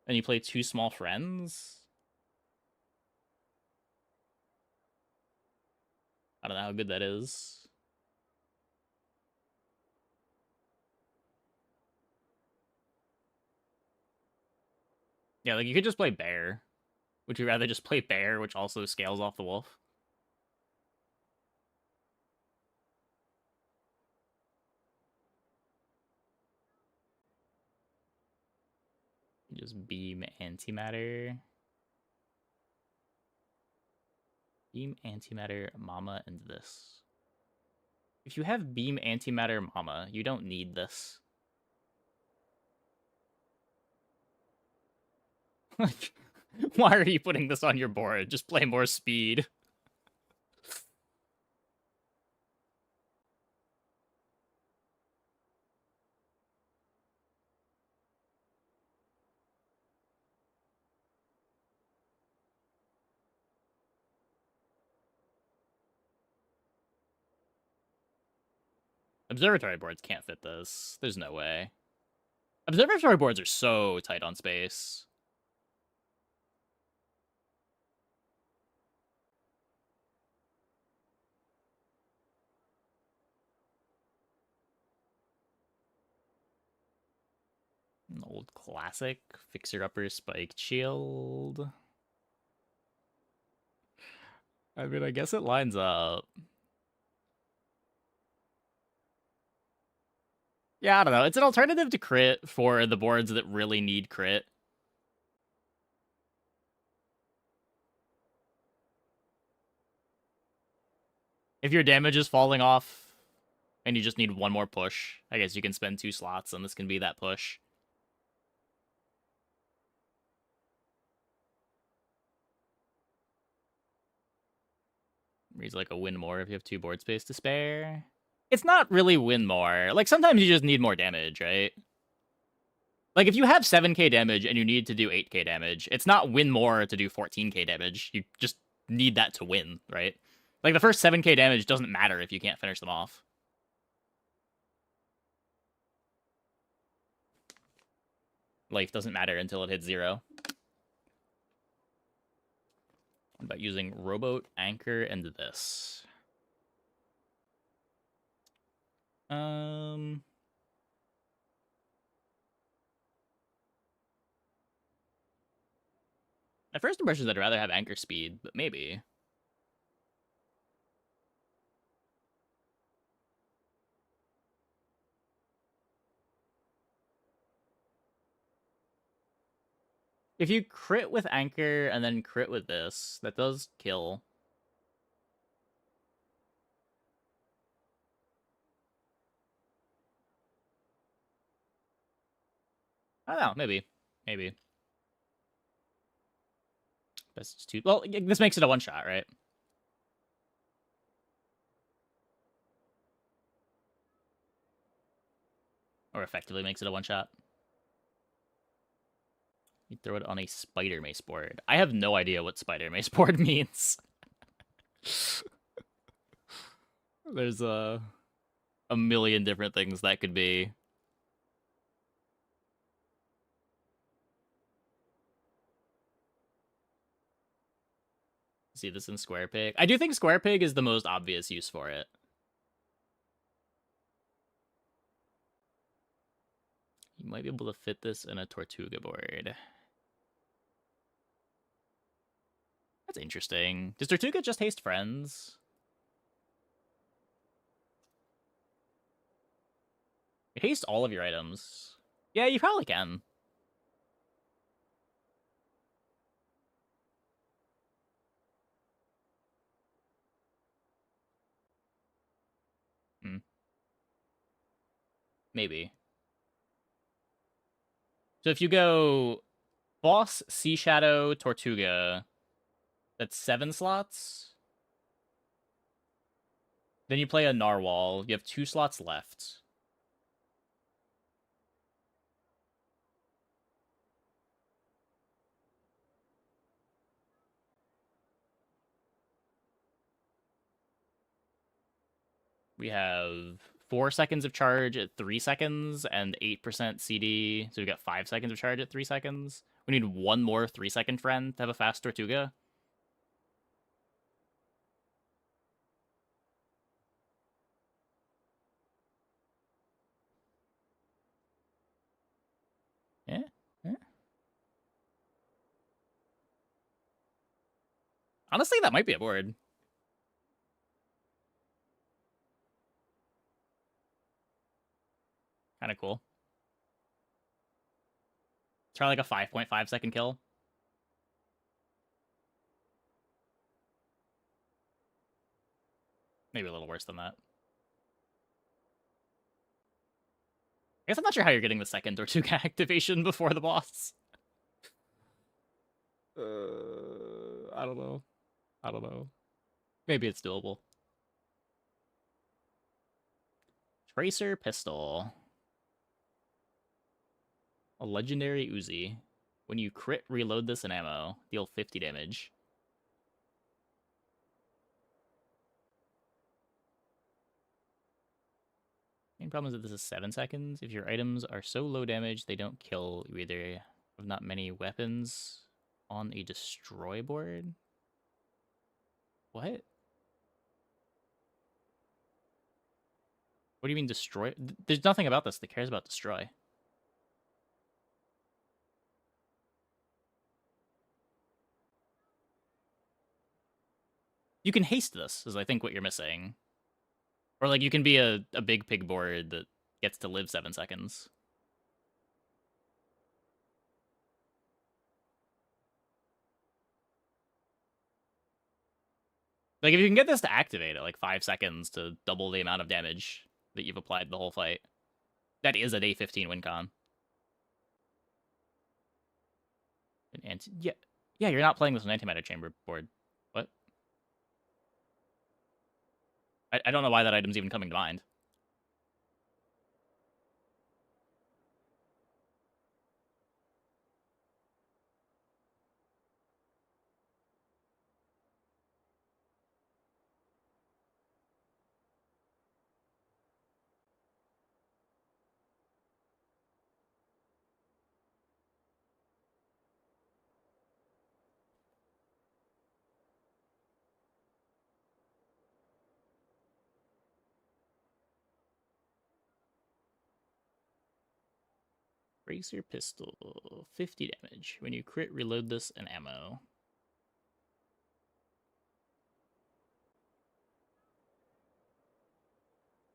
And you play 2 small friends? I don't know how good that is. Yeah, like you could just play bear. Would you rather just play bear, which also scales off the wolf? Just beam antimatter. Beam antimatter mama and this. If you have beam antimatter mama, you don't need this. Why are you putting this on your board? Just play more speed. Observatory boards can't fit this. There's no way. Observatory boards are so tight on space. An old classic. Fixer-upper spiked shield. I mean, I guess it lines up. Yeah, I don't know. It's an alternative to crit for the boards that really need crit. If your damage is falling off and you just need one more push, I guess you can spend 2 slots and this can be that push. Reads like a win more if you have 2 board space to spare. It's not really win more. Like, sometimes you just need more damage, right? Like, if you have 7k damage and you need to do 8k damage, it's not win more to do 14k damage. You just need that to win, right? Like, the first 7k damage doesn't matter if you can't finish them off. Life doesn't matter until it hits 0. What about using Rowboat, Anchor, and this? My first impression is I'd rather have Anchor speed, but maybe. If you crit with Anchor and then crit with this, that does kill. I don't know, maybe. Maybe. Best 2. Well, this makes it a one-shot, right? Or effectively makes it a one-shot. You throw it on a Spider Mace board. I have no idea what Spider Mace board means. There's a million different things that could be. See this in Square Pig. I do think Square Pig is the most obvious use for it. You might be able to fit this in a Tortuga board. That's interesting. Does Tortuga just haste friends? It hastes all of your items. Yeah, you probably can. Maybe. So if you go Boss, Sea Shadow, Tortuga, that's 7 slots. Then you play a Narwhal. You have 2 slots left. We have 4 seconds of charge at 3 seconds and 8% CD. So we got 5 seconds of charge at 3 seconds. We need one more 3-second friend to have a fast Tortuga. Yeah. Honestly, that might be a board. Kind of cool. Try like a 5.5 second kill. Maybe a little worse than that. I guess I'm not sure how you're getting the second or 2 activation before the boss. I don't know. I don't know. Maybe it's doable. Tracer pistol. A legendary Uzi. When you crit reload this in ammo, deal 50 damage. Main problem is that this is 7 seconds. If your items are so low damage, they don't kill. You either have not many weapons on a destroy board. What? What do you mean destroy? There's nothing about this that cares about destroy. You can haste this, is I think what you're missing. Or like you can be a big pig board that gets to live 7 seconds. Like if you can get this to activate at like 5 seconds to double the amount of damage that you've applied the whole fight, that is a day 15 win con. And yeah, you're not playing this on antimatter chamber board. What? I don't know why that item's even coming to mind. Racer pistol, 50 damage. When you crit, reload this and ammo.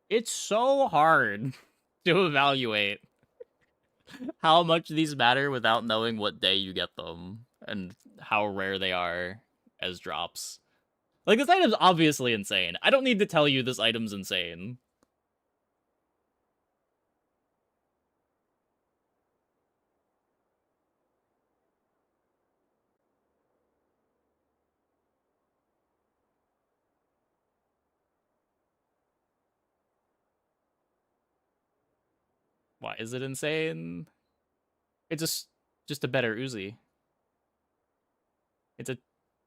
It's so hard to evaluate how much these matter without knowing what day you get them and how rare they are as drops. Like, this item's obviously insane. I don't need to tell you this item's insane. Why is it insane? It's just a better Uzi. It's a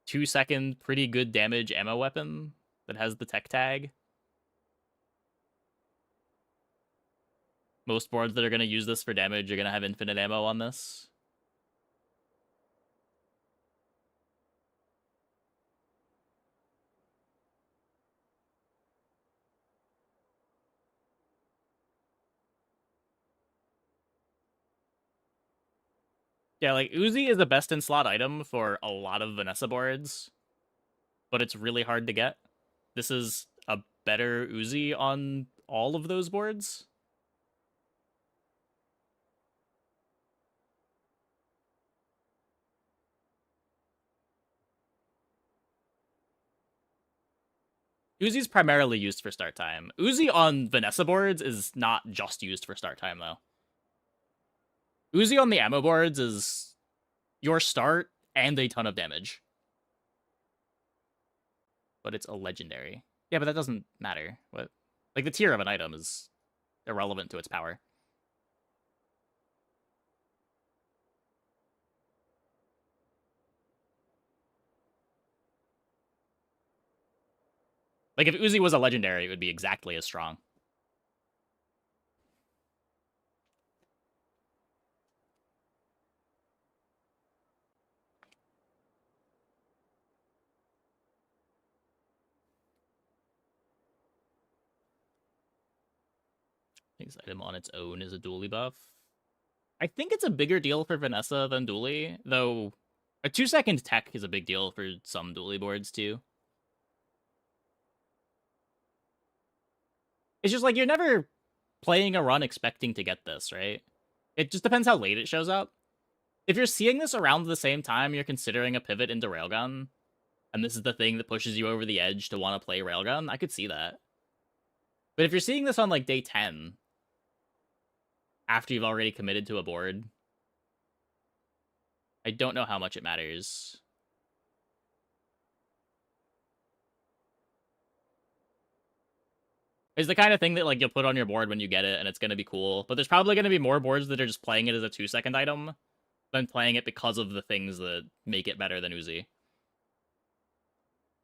2-second, pretty good damage ammo weapon that has the tech tag. Most boards that are going to use this for damage are going to have infinite ammo on this. Yeah, like, Uzi is the best in slot item for a lot of Vanessa boards, but it's really hard to get. This is a better Uzi on all of those boards. Uzi's primarily used for start time. Uzi on Vanessa boards is not just used for start time, though. Uzi on the ammo boards is your start and a ton of damage. But it's a legendary. Yeah, but that doesn't matter. What? Like, the tier of an item is irrelevant to its power. Like, if Uzi was a legendary, it would be exactly as strong. I think this item on its own is a Dooley buff. I think it's a bigger deal for Vanessa than Dooley, though a 2-second tech is a big deal for some Dooley boards, too. It's just like, you're never playing a run expecting to get this, right? It just depends how late it shows up. if you're seeing this around the same time you're considering a pivot into Railgun, and this is the thing that pushes you over the edge to want to play Railgun, I could see that. But if you're seeing this on, like, day 10, after you've already committed to a board, I don't know how much it matters. It's the kind of thing that, like, you'll put on your board when you get it, and it's going to be cool. But there's probably going to be more boards that are just playing it as a 2-second item than playing it because of the things that make it better than Uzi.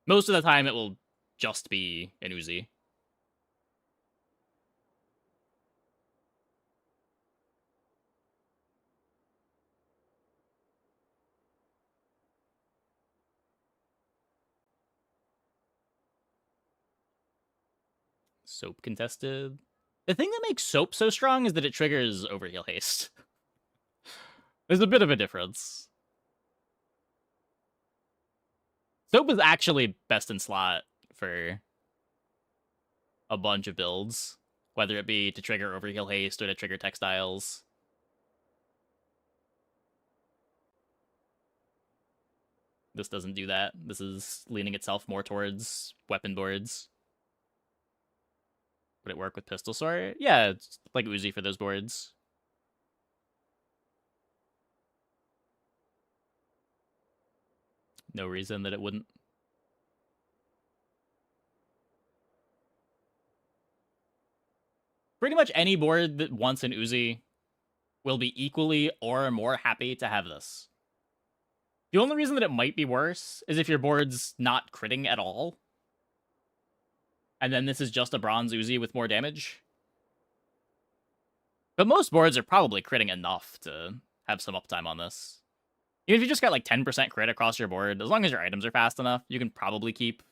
Most of the time, it will just be an Uzi. Soap contested. The thing that makes Soap so strong is that it triggers Overheal Haste. There's a bit of a difference. Soap is actually best in slot for a bunch of builds, whether it be to trigger Overheal Haste or to trigger Textiles. This doesn't do that. This is leaning itself more towards weapon boards. Would it work with Pistol Sword? Yeah, it's like Uzi for those boards. No reason that it wouldn't. Pretty much any board that wants an Uzi will be equally or more happy to have this. The only reason that it might be worse is if your board's not critting at all. And then this is just a bronze Uzi with more damage. But most boards are probably critting enough to have some uptime on this. Even if you just got like 10% crit across your board, as long as your items are fast enough, you can probably keep...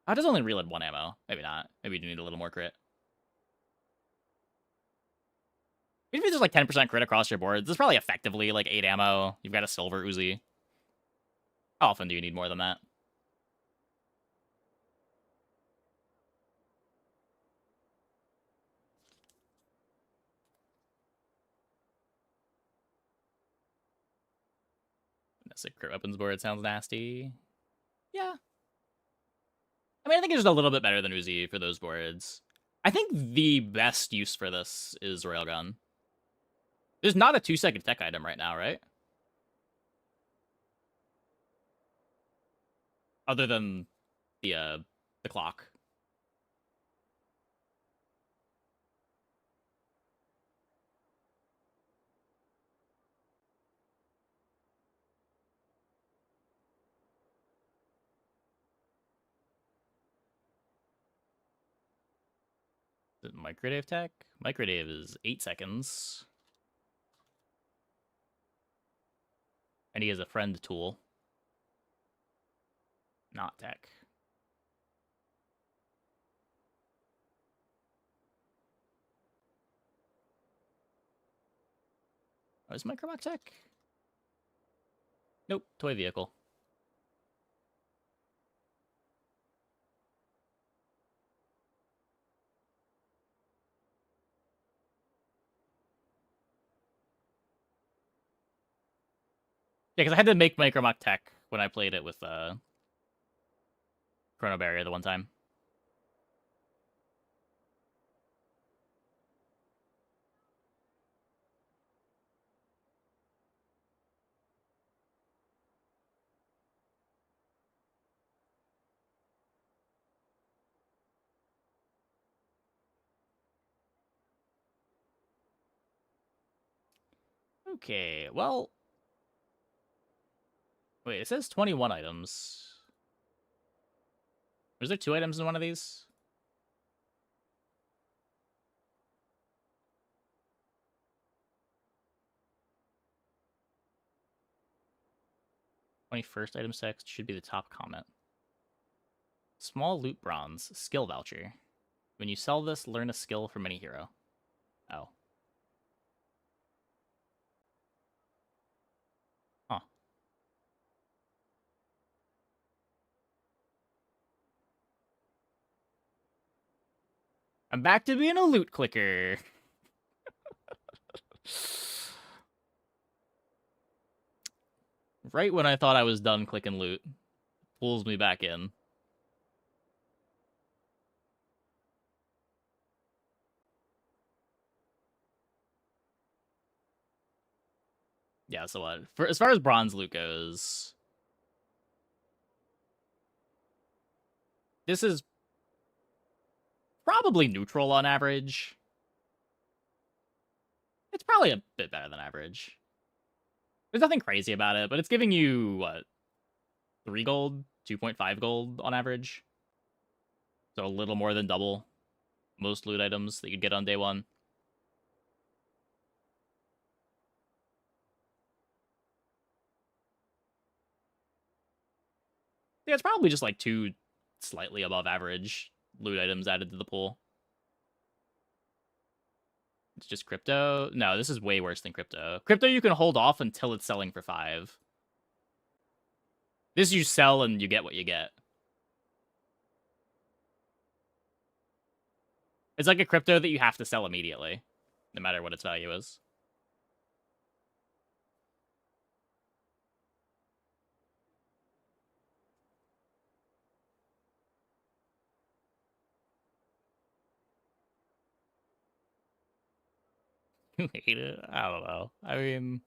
Oh, it does only reload 1 ammo. Maybe not. Maybe you do need a little more crit. Even if it's just like 10% crit across your board, this is probably effectively like 8 ammo. You've got a silver Uzi. How often do you need more than that? Secret weapons board sounds nasty. Yeah. I mean, I think it's just a little bit better than Uzi for those boards. I think the best use for this is Railgun. There's not a 2-second tech item right now, right? Other than the clock. Is it Microdave tech? Microdave is 8 seconds. And he has a friend tool. Not tech. Oh, is Microbox tech? Nope, toy vehicle. Yeah, because I had to make Micromock tech when I played it with Chrono Barrier the one time. Okay, well... Wait, it says 21 items. Was there 2 items in one of these? "21st item text should be the top comment. Small loot bronze, skill voucher. When you sell this, learn a skill from any hero." Oh. Huh. I'm back to being a loot clicker. right when I thought I was done clicking loot, pulls me back in. Yeah, so what? As far as bronze loot goes, this is probably neutral on average. It's probably a bit better than average. There's nothing crazy about it, but it's giving you, what, 3 gold, 2.5 gold on average. So a little more than double most loot items that you'd get on day one. Yeah, it's probably just like 2 slightly above average loot items added to the pool. It's just crypto? No, this is way worse than crypto. Crypto you can hold off until it's selling for 5. This you sell and you get what you get. It's like a crypto that you have to sell immediately, no matter what its value is. You hate it? I don't know. I mean,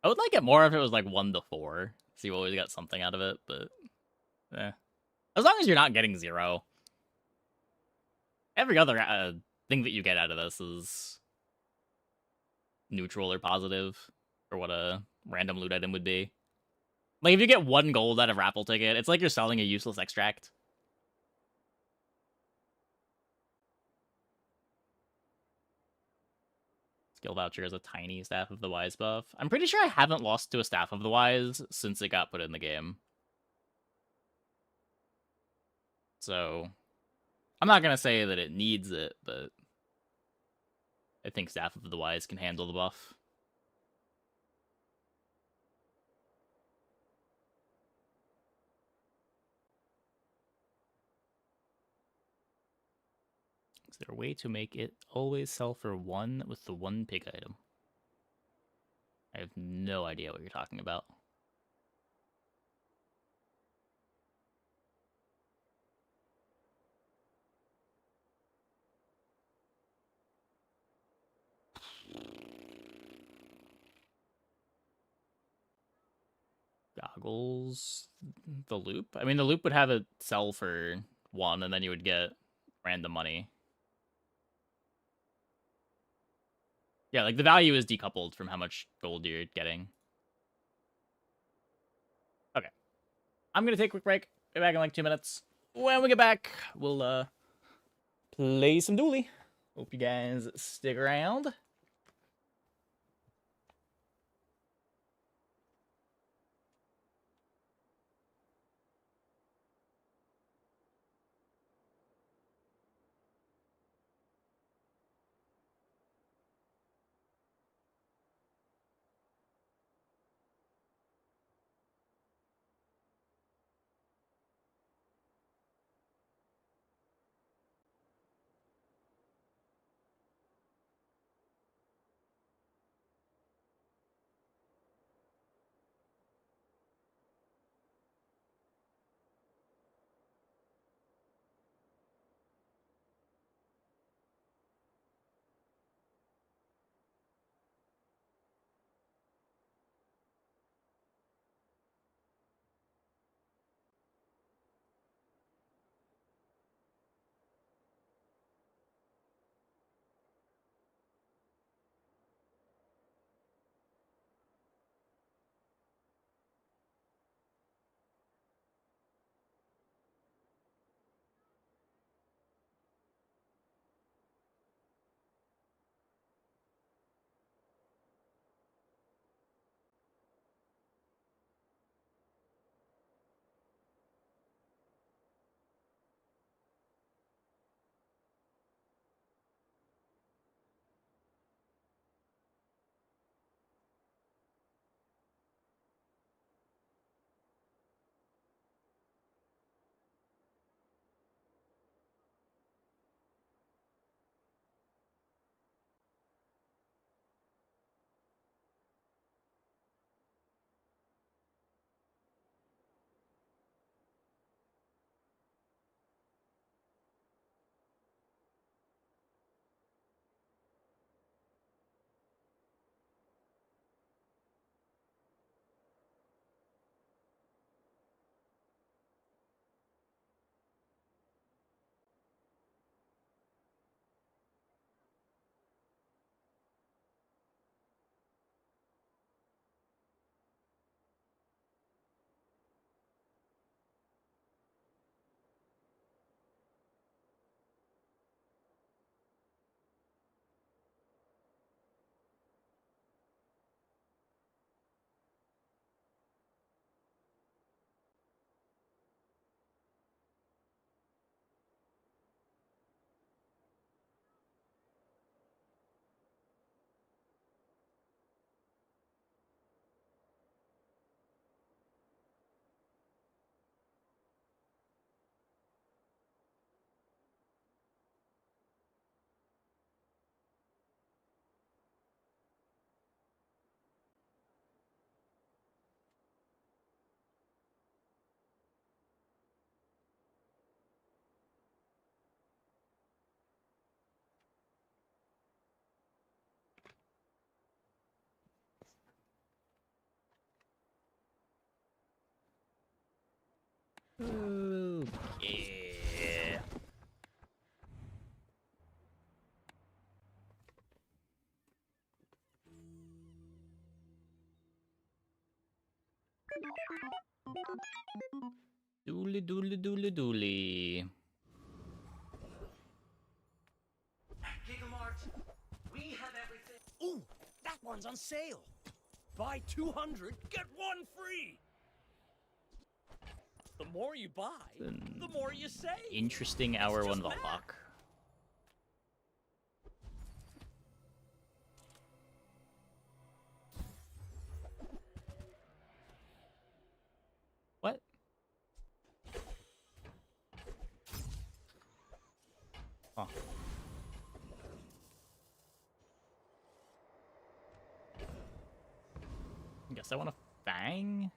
I would like it more if it was like 1 to 4. So you always got something out of it, but as long as you're not getting 0. Every other thing that you get out of this is neutral or positive for what a random loot item would be. Like, if you get 1 gold out of raffle ticket, it's like you're selling a useless extract. Skill voucher is a tiny Staff of the Wise buff. I'm pretty sure I haven't lost to a Staff of the Wise since it got put in the game. So, I'm not going to say that it needs it, but I think Staff of the Wise can handle the buff. Is there a way to make it always sell for 1 with the 1 pig item? I have no idea what you're talking about. Goggles, the loop. I mean, the loop would have it sell for 1, and then you would get random money. Yeah, like the value is decoupled from how much gold you're getting. Okay, I'm gonna take a quick break. Be back in like 2 minutes. When we get back, we'll play some Dooley. Hope you guys stick around. Yeah. Dooley, dooley, dooley, dooley. Gigamart, we have everything. Ooh, that one's on sale. Buy 200, get one free. The more you buy, the more you save. Interesting hour one Valhawk. What? Huh. I guess I want a fang.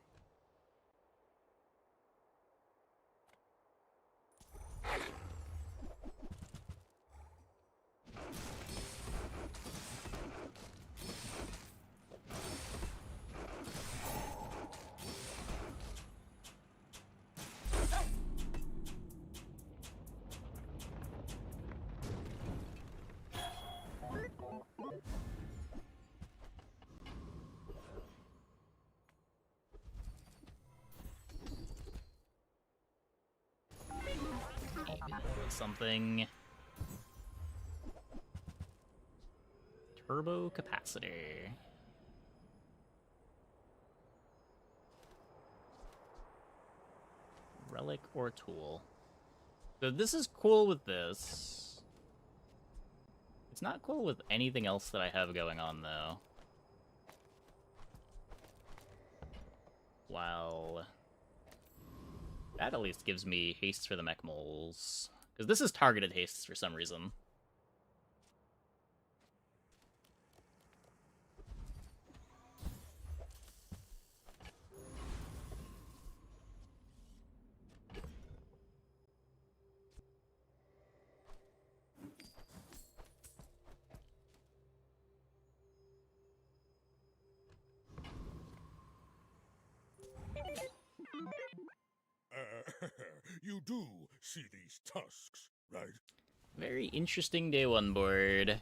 Something. Turbo capacitor. Relic or tool. So this is cool with this. It's not cool with anything else that I have going on, though. While that at least gives me haste for the mech moles. Because this is targeted hastes for some reason. You do see these tusks, right? Very interesting day one board.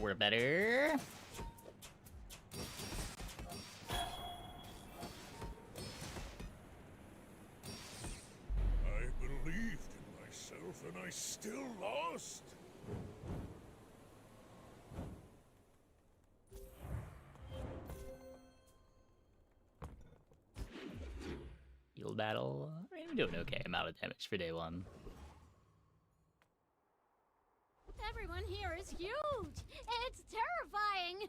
We're better. I believed in myself and I still lost. Field battle. I'm doing okay amount of damage for day one. Everyone here is huge! It's terrifying!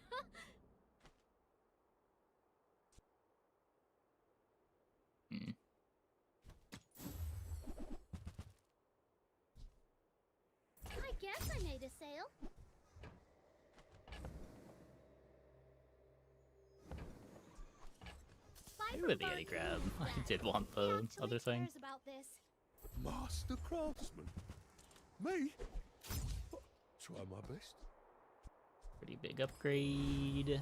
I guess I made a sale. Maybe with the Yeti grab. I did want the other thing. About this. Master craftsman. Me? Try my best. Pretty big upgrade.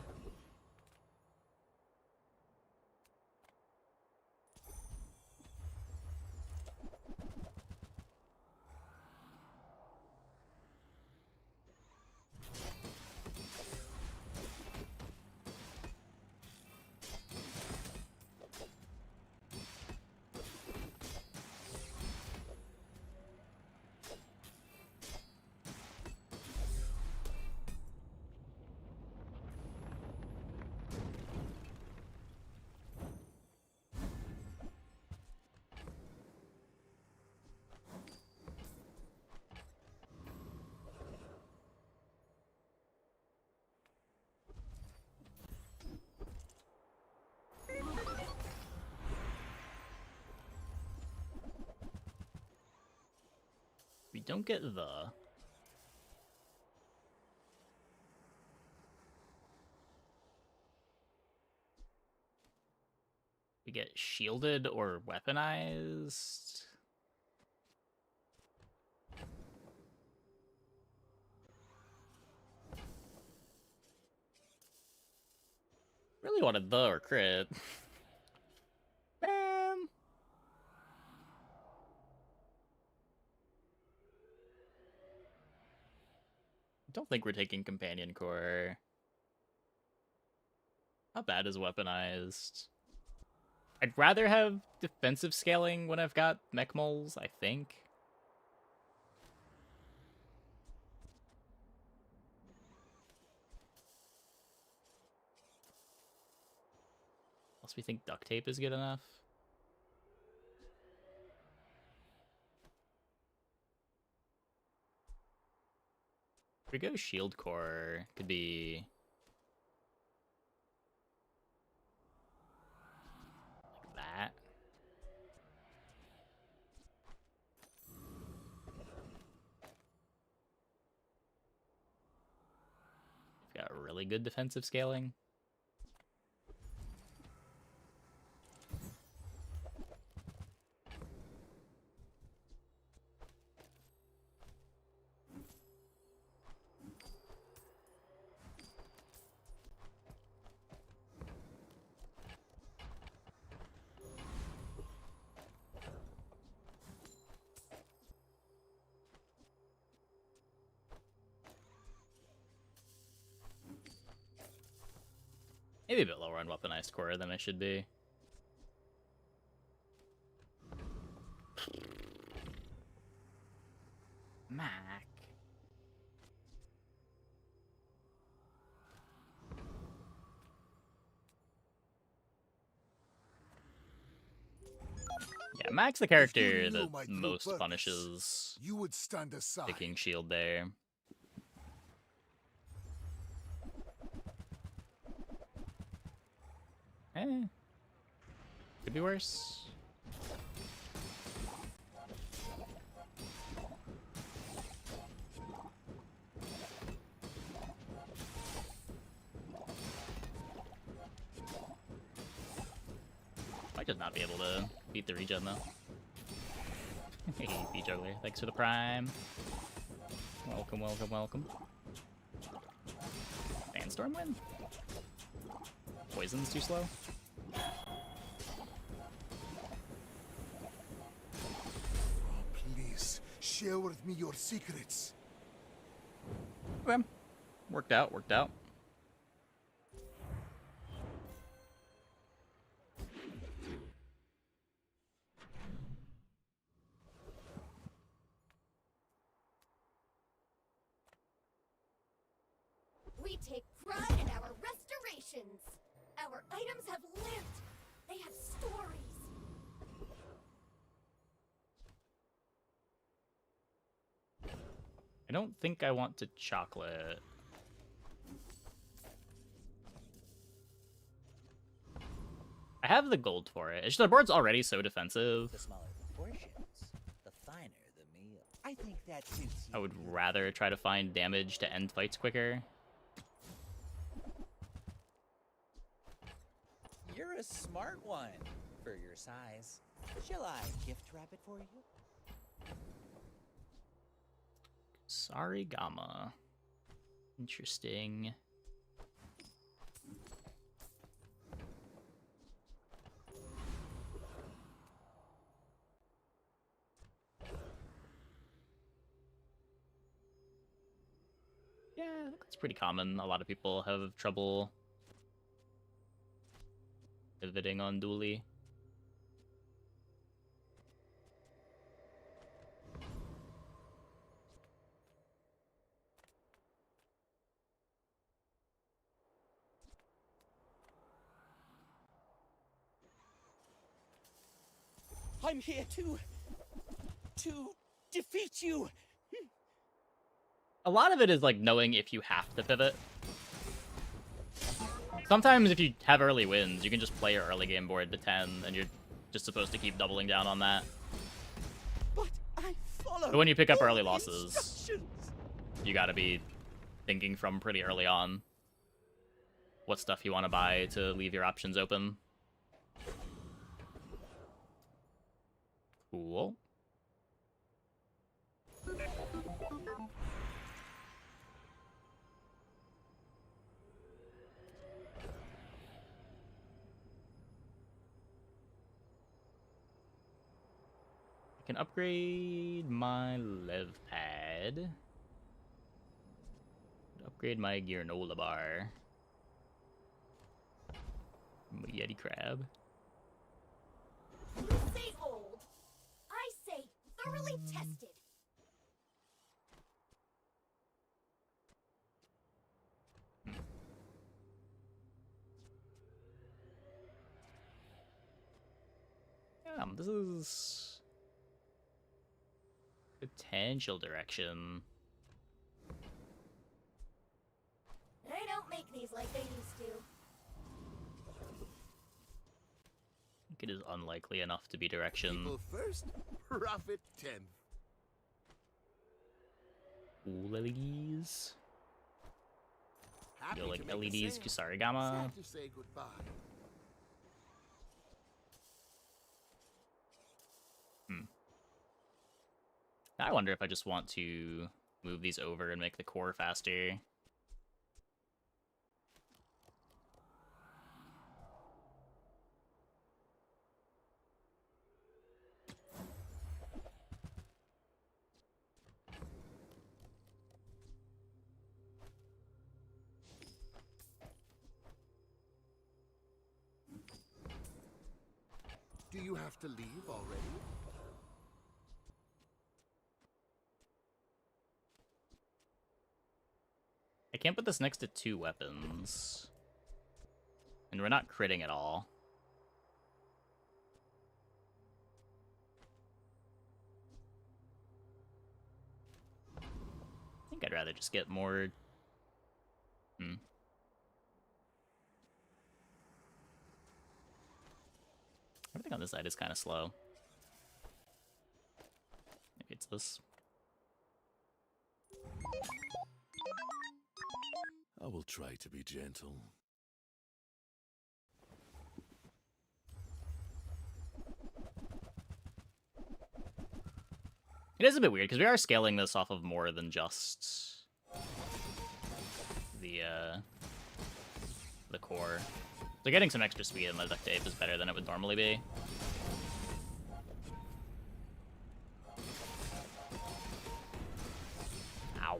don't get the. We get shielded or weaponized. Really wanted the or crit. Man. Don't think we're taking companion core. How bad is weaponized? I'd rather have defensive scaling when I've got mech moles, I think. Unless we think duct tape is good enough. If we go shield core, could be like that. We've got really good defensive scaling. Maybe a bit lower on weaponized core than I should be. Mac. Yeah, Mac's the character that most punishes you would stand aside. picking shield there. Could be worse. Might just not be able to beat the regen though. Hey, B-Juggler, thanks for the prime. Welcome, welcome, welcome. Sandstorm win? Poison's too slow? Please, share with me your secrets. Okay. Worked out, worked out. We take pride in our restorations. Our items have lived. They have stories. I don't think I want to chocolate. I have the gold for it. It's just the board's already so defensive. The smaller the portions, the finer the meal. I think that suits you. I would rather try to find damage to end fights quicker. You're a smart one for your size. Shall I gift wrap it for you? Sorry, Gamma. Interesting. Yeah, that's pretty common. A lot of people have trouble pivoting on Dooley. I'm here to defeat you. A lot of it is like knowing if you have to pivot. Sometimes if you have early wins, you can just play your early game board to 10 and you're just supposed to keep doubling down on that. But I thought But when you pick up early losses, you gotta be thinking from pretty early on what stuff you want to buy to leave your options open. Cool. I can upgrade my lev pad. Upgrade my granola bar. My Yeti crab. You say old. I say thoroughly tested. This is potential direction. They don't make these like they used to. I think it is unlikely enough to be direction. People first, profit 10th. Ooh, LEDs. Happy Go like to make a LEDs, sale. Kusarigama. Sad to say goodbye. I wonder if I just want to move these over and make the core faster. Do you have to leave already? I can't put this next to 2 weapons. And we're not critting at all. I think I'd rather just get more... Everything on this side is kind of slow. Maybe it's this. I will try to be gentle. It is a bit weird, because we are scaling this off of more than just the core. So getting some extra speed in the duct tape is better than it would normally be. Ow.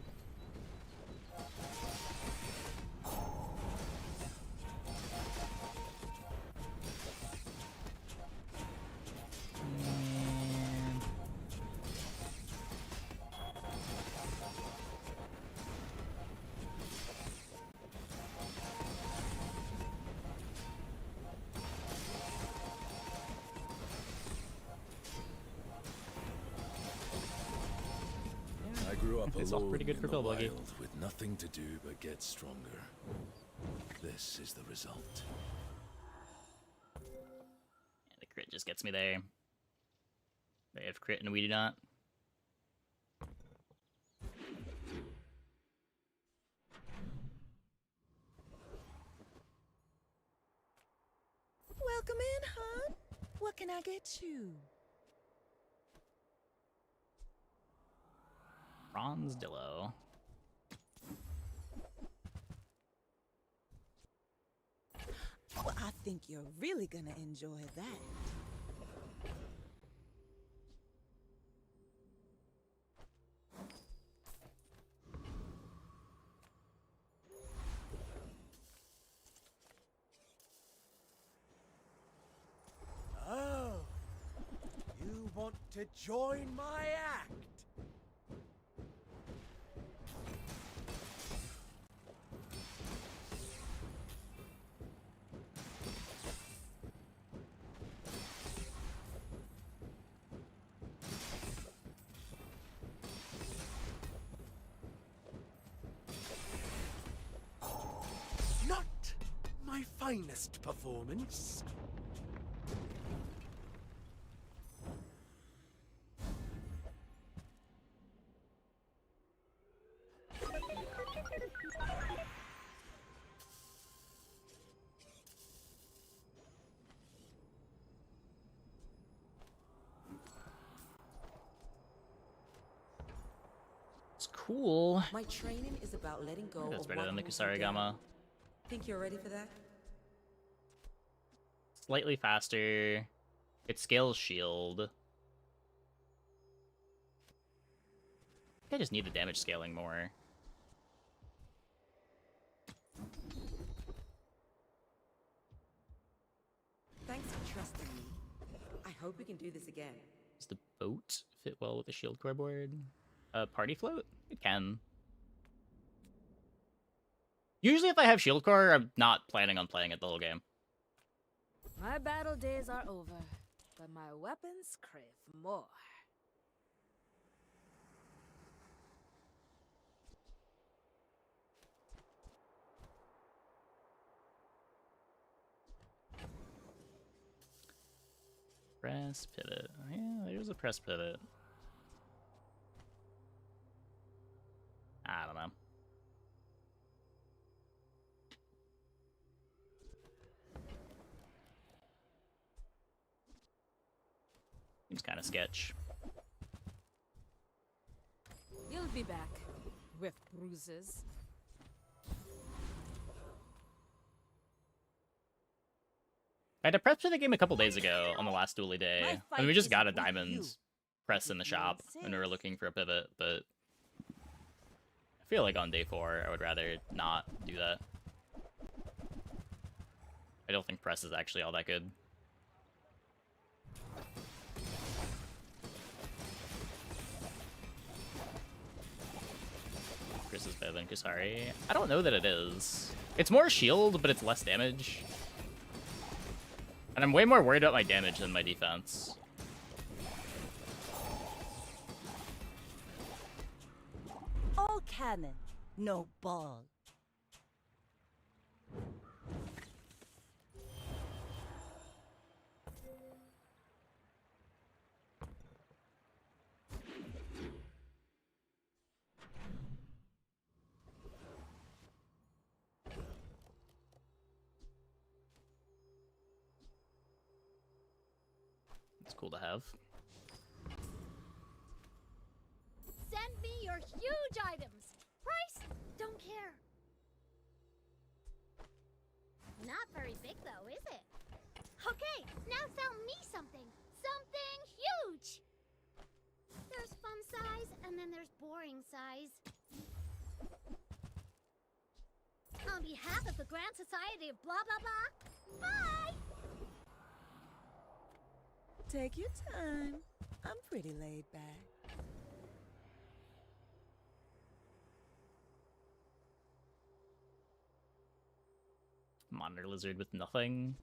I grew up It's all alone pretty good in for the Bill Buggy. wild with nothing to do but get stronger. This is the result. And the crit just gets me there. They have crit and we do not. Welcome in, hon. What can I get you? Bronze Dillo. Well, I think you're really gonna enjoy that. Oh, you want to join my act? Not my finest performance. cool. My training is about letting go That's of better what than the holds you down. Kusarigama. Think you're ready for that? Slightly faster. It scales shield. I just need the damage scaling more. Thanks for trusting me. I hope we can do this again. Does the boat fit well with the shield core board? Party float? It can. Usually if I have shield core, I'm not planning on playing it the whole game. My battle days are over, but my weapons crave more. Press pivot. Yeah, there's a press pivot. I don't know. Seems kind of sketch. You'll be back with bruises. I had to press for the game a couple days ago on the last Dooley day. I mean, we just got a diamond press in the shop when we were looking for a pivot, but I feel like on day 4, I would rather not do that. I don't think press is actually all that good. Chris is better than Kusari. I don't know that it is. It's more shield, but it's less damage. And I'm way more worried about my damage than my defense. All cannon, no ball. It's cool to have. Send me your huge items. Price? Don't care. Not very big though, is it? Okay, now sell me something. Something huge. There's fun size, and then there's boring size. On behalf of the Grand Society of blah blah blah, bye! Take your time. I'm pretty laid back. Monitor lizard with nothing.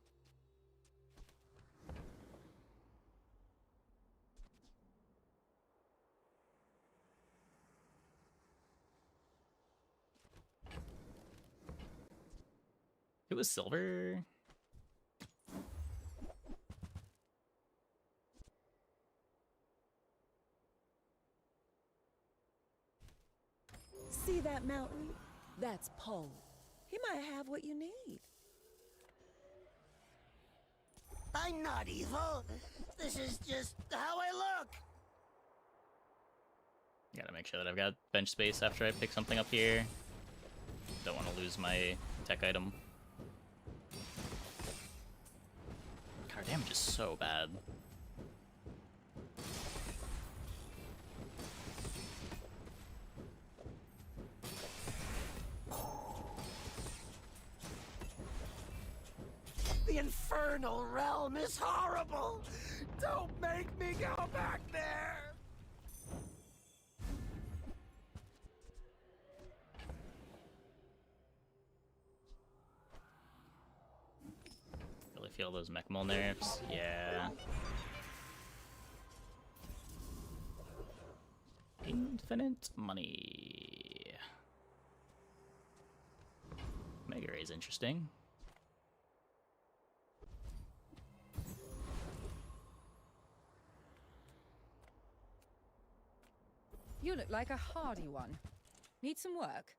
It was silver. See that mountain? That's Pole. He might have what you need. I'm not evil. This is just how I look. Gotta make sure that I've got bench space after I pick something up here. Don't want to lose my tech item. God, our damage is so bad. The infernal realm is horrible. Don't make me go back there. Really feel those mech mole nerfs. Yeah. Infinite money. Mega Ray is interesting. You look like a hardy one. Need some work?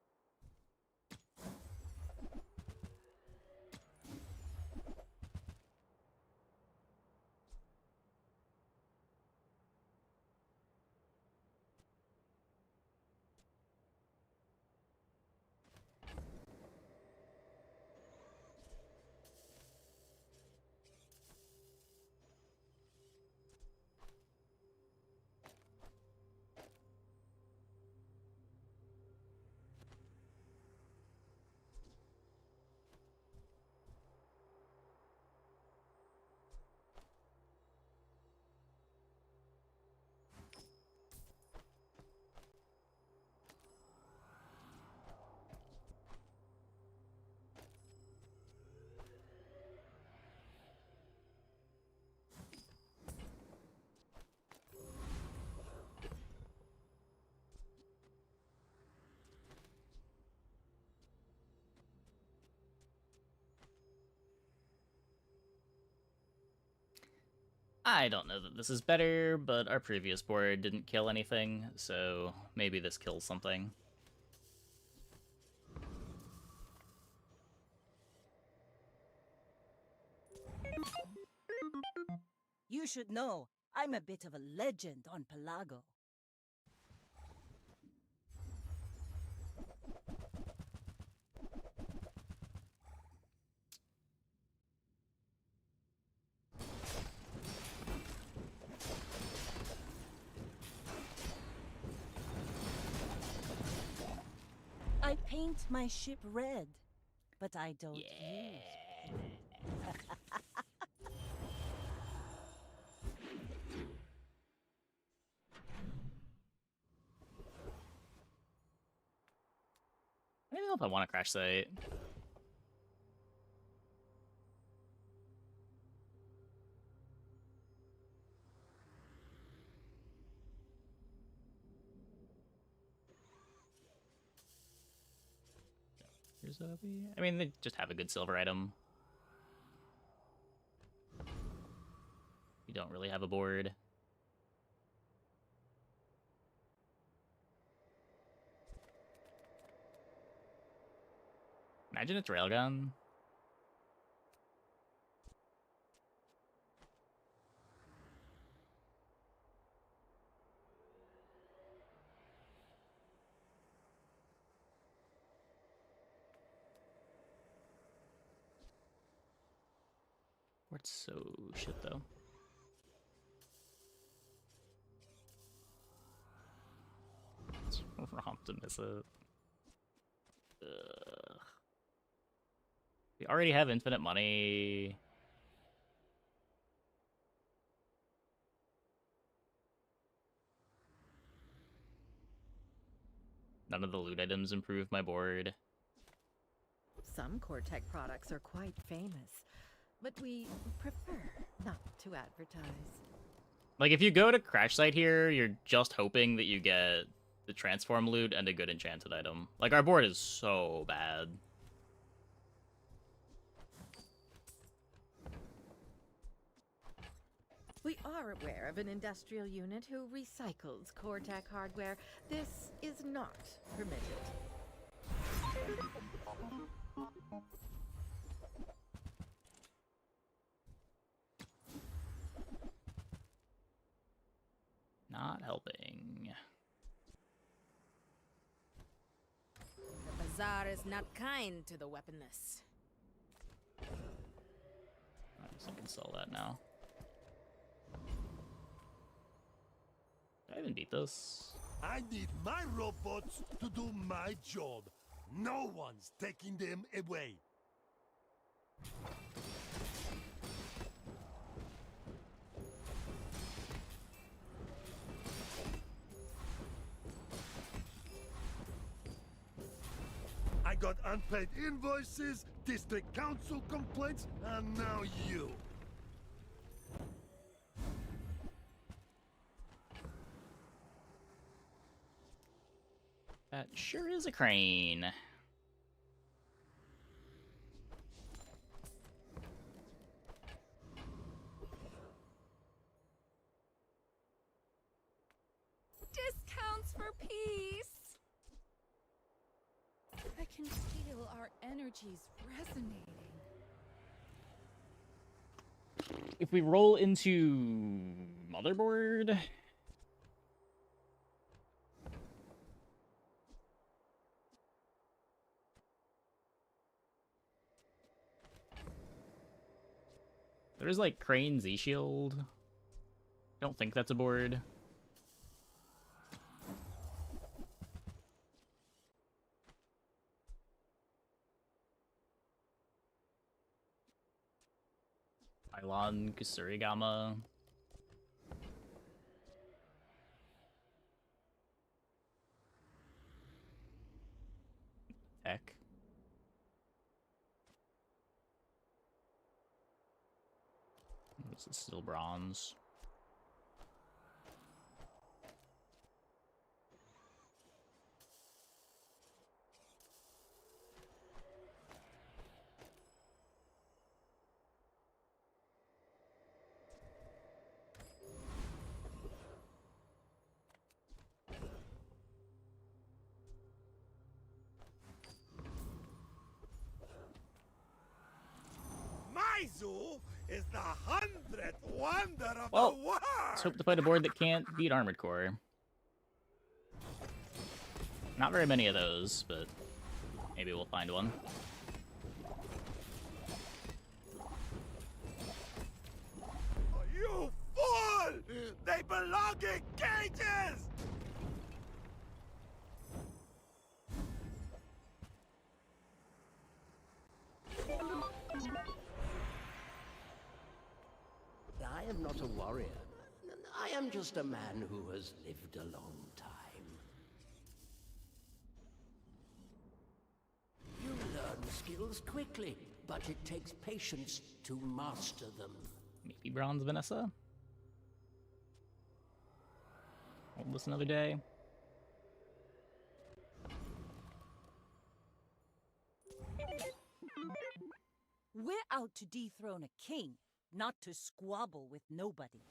I don't know that this is better, but our previous board didn't kill anything, so maybe this kills something. You should know, I'm a bit of a legend on Pelago. I paint my ship red, but I don't use I don't know if I want to crash site. Here's a I mean, they just have a good silver item. You don't really have a board. Imagine it's railgun. What's so shit though? It's wrong to miss it. Ugh. We already have infinite money. None of the loot items improve my board. Some Cortec products are quite famous, but we prefer not to advertise. Like, if you go to crash site here, you're just hoping that you get the transform loot and a good enchanted item. Like, our board is so bad. We are aware of an industrial unit who recycles Cortec hardware. This is not permitted. Not helping. The bazaar is not kind to the weaponless. I guess I can sell that now. Did I even beat this? I need my robots to do my job. No one's taking them away. I got unpaid invoices, district council complaints, and now you. That sure is a crane. Discounts for peace! I can feel our energies resonating. If we roll into motherboard... There's like Crane Z-Shield. Don't think that's a board. Pylon Kusurigama. Tech. This is still bronze. Izu is the 100th wonder of Well, the world. let's hope to fight a board that can't beat Armored Core. Not very many of those, but maybe we'll find one. You fool! They belong in cages! I am not a warrior. I am just a man who has lived a long time. You learn skills quickly, but it takes patience to master them. Maybe Bronze Vanessa? Hold this another day. We're out to dethrone a king, not to squabble with nobodies.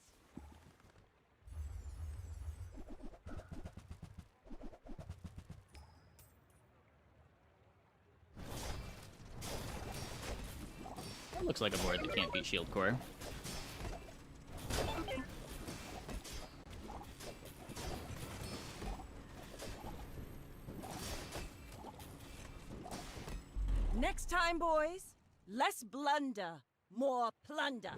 That looks like a board that can't beat Shield Core. Next time, boys, less blunder, more plunder.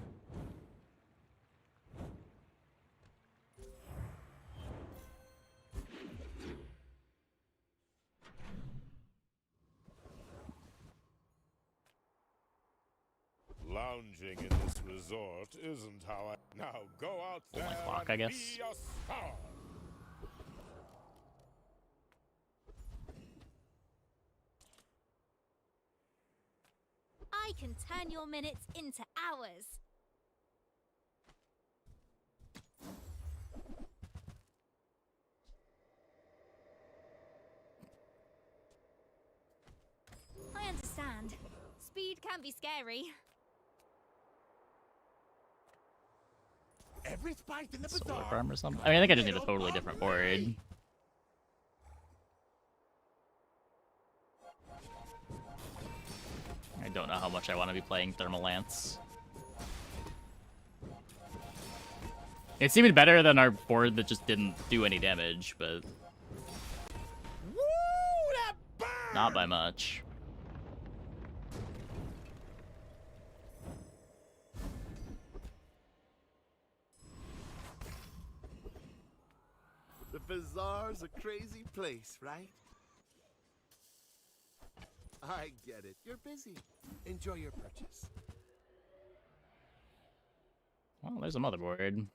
Lounging in this resort isn't how I... Now go out there my clock, I and guess. be a star! I can turn your minutes into hours. I understand. Speed can be scary. Every spite in the Solar bazaar. Farm or something? I mean, I think I just need a totally different board. I don't know how much I want to be playing Thermal Lance. It's even better than our board that just didn't do any damage, but not by much. The bazaar's a crazy place, right? I get it. You're busy. Enjoy your purchase. Well, there's a motherboard.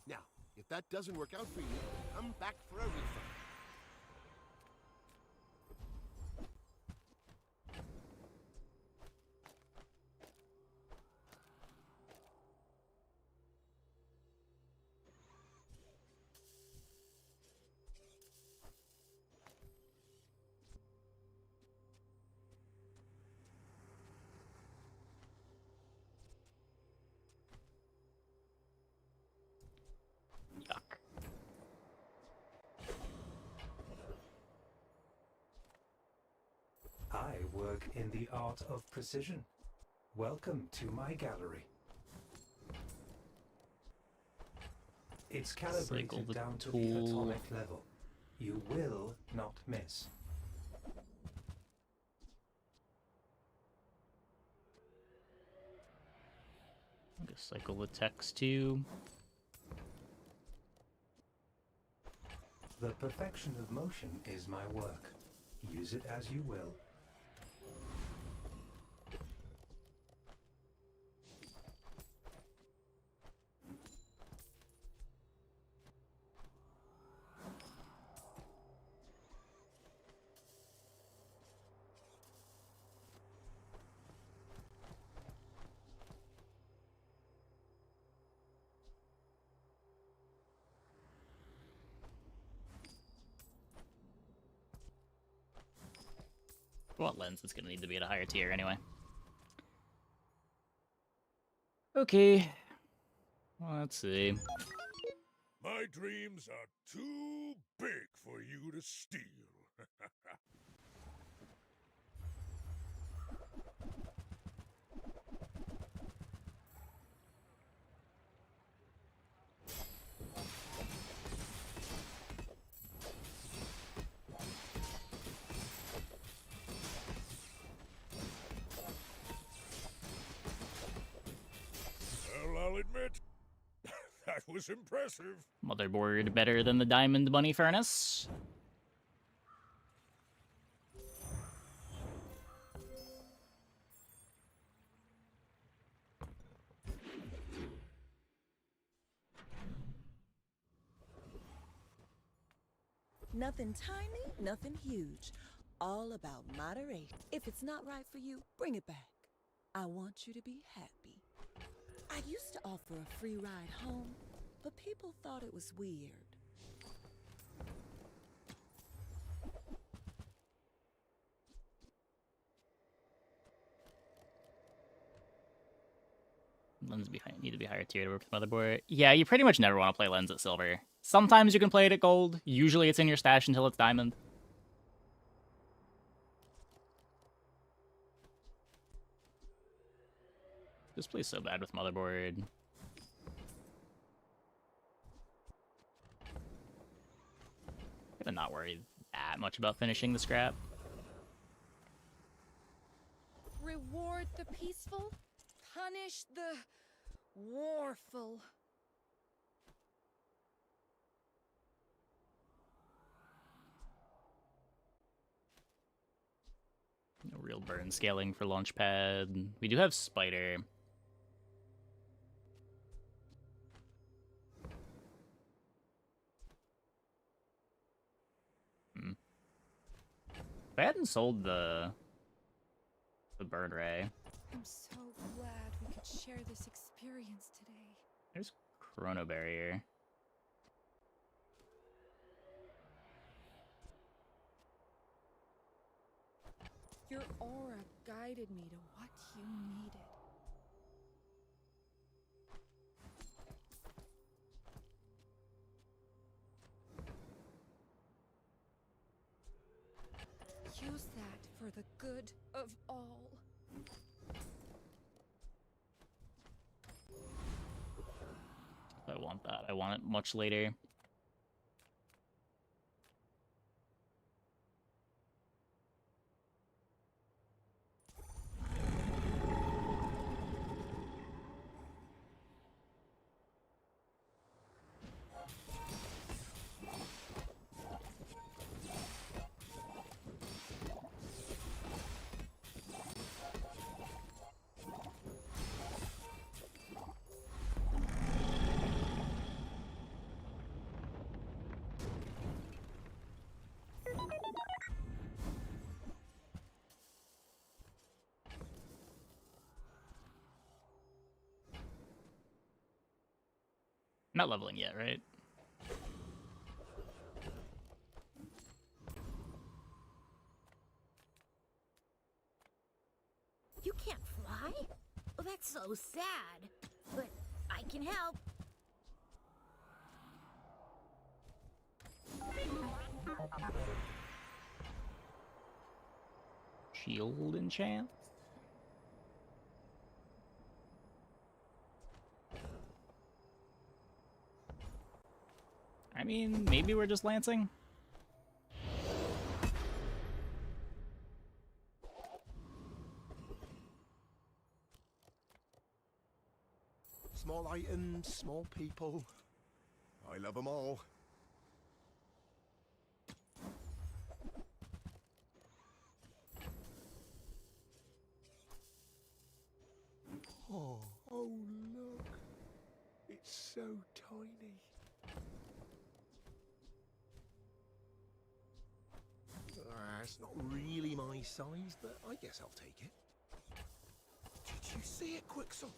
Now, if that doesn't work out for you, come back for a refund. Yuck. I work in the art of precision. Welcome to my gallery. It's calibrated the down to the tool. atomic level. You will not miss. I'm gonna cycle the text too. The perfection of motion is my work. Use it as you will. For what lens, it's gonna need to be at a higher tier anyway. Okay. Let's see. My dreams are too big for you to steal. Well, I'll admit, that was impressive. Motherboard better than the Diamond Bunny Furnace. Nothing tiny, nothing huge. All about moderation. If it's not right for you, bring it back. I want you to be happy. I used to offer a free ride home, but people thought it was weird. Lens need to be higher tier to work with motherboard. Yeah, you pretty much never want to play lens at silver. Sometimes you can play it at gold. Usually it's in your stash until it's diamond. This plays so bad with motherboard. I'm gonna not worry that much about finishing the scrap. Reward the peaceful, punish the warful. No real burn scaling for Launchpad. We do have Spider. If I hadn't sold the burn ray. I'm so glad we could share this experience today. There's Chrono Barrier. Your aura guided me to what you needed. Use that for the good of all. I want that. I want it much later. Not leveling yet, right? You can't fly? Well, that's so sad. But I can help. Shield enchant? I mean, maybe we're just lancing. Small items, small people. I love them all. Oh, look. It's so tiny. It's not really my size, but I guess I'll take it. Did you see it, Quixel?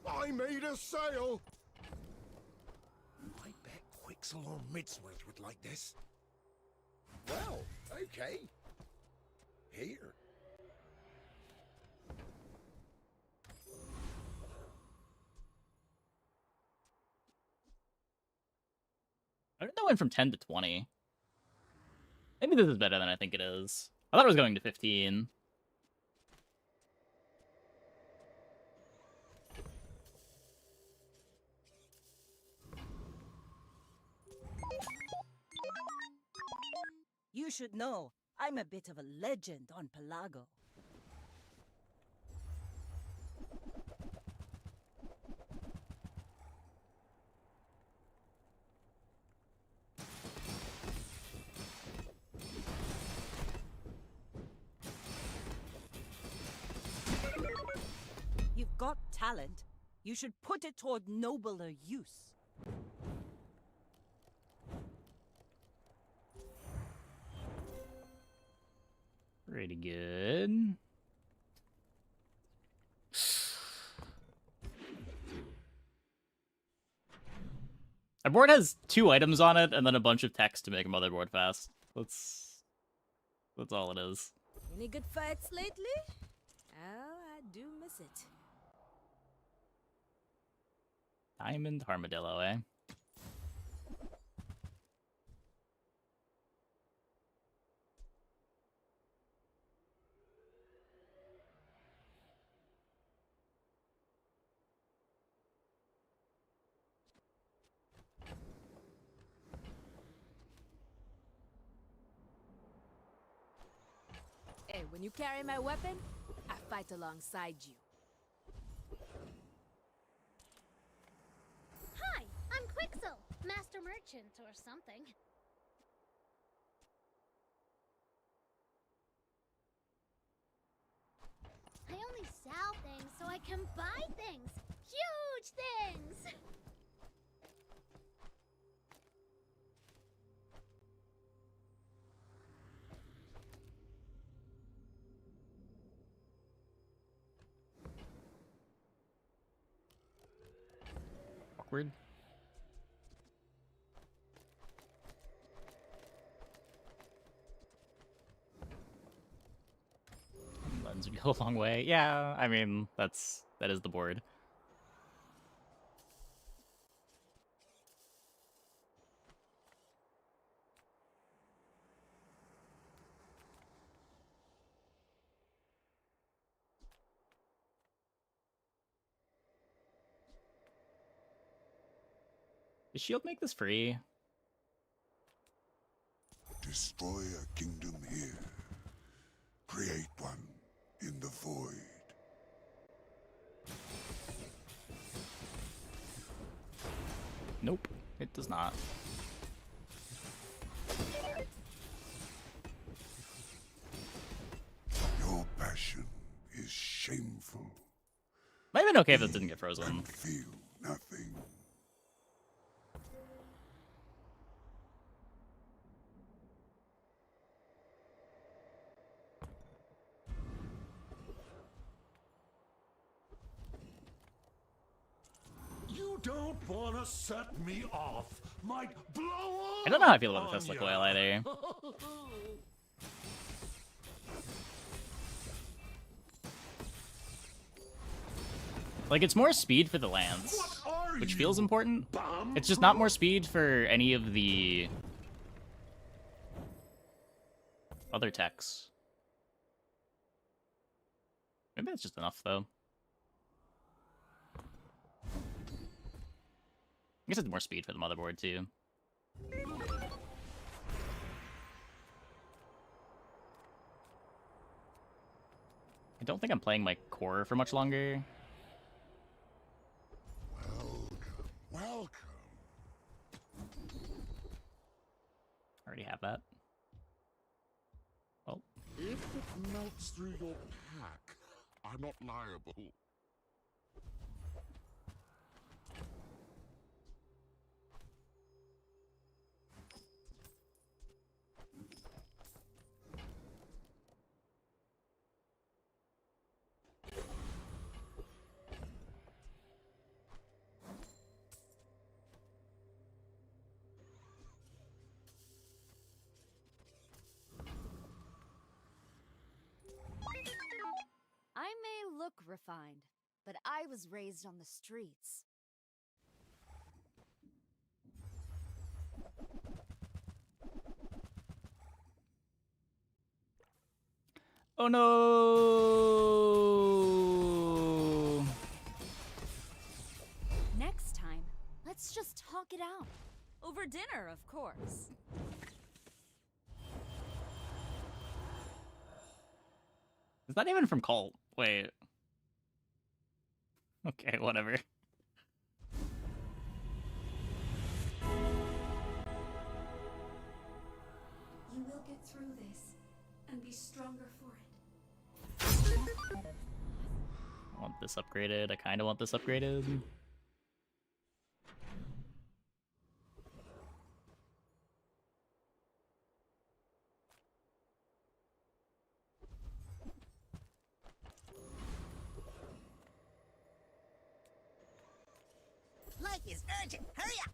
I made a sale! I bet Quixel or Midsworth would like this. Well, okay. Here. I don't know, went from 10 to 20. Maybe this is better than I think it is. I thought it was going to 15. You should know, I'm a bit of a legend on Pelago. You've got talent. You should put it toward nobler use. Pretty good. Our board has 2 items on it and then a bunch of text to make a motherboard fast. That's all it is. Any good fights lately? Oh, I do miss it. Diamond Armadillo, eh? Hey, when you carry my weapon, I fight alongside you. Hi, I'm Quixel, Master Merchant or something. I only sell things so I can buy things. Huge things! Awkward. Lens would go a long way. Yeah, I mean, that is the board. Does Shield make this free? Destroy a kingdom here. Create one in the void. Nope, it does not. Your passion is shameful. Might have been okay if it didn't get frozen. Feel nothing. You don't want to set me off. Might blow up. I don't know how I feel about the Tesla coil either. Like, it's more speed for the lands, which feels important. It's just not more speed for any of the other techs. Maybe that's just enough, though. I guess it's more speed for the motherboard, too. I don't think I'm playing my core for much longer. Welcome. Already have that. Oh. If it melts through your pack, I'm not liable. I may look refined, but I was raised on the streets. Oh no! Next time, let's just talk it out. Over dinner, of course. It's not even from Cult. Wait. Okay, whatever. You will get through this and be stronger for it. I want this upgraded. I kind of want this upgraded. Life is urgent. Hurry up!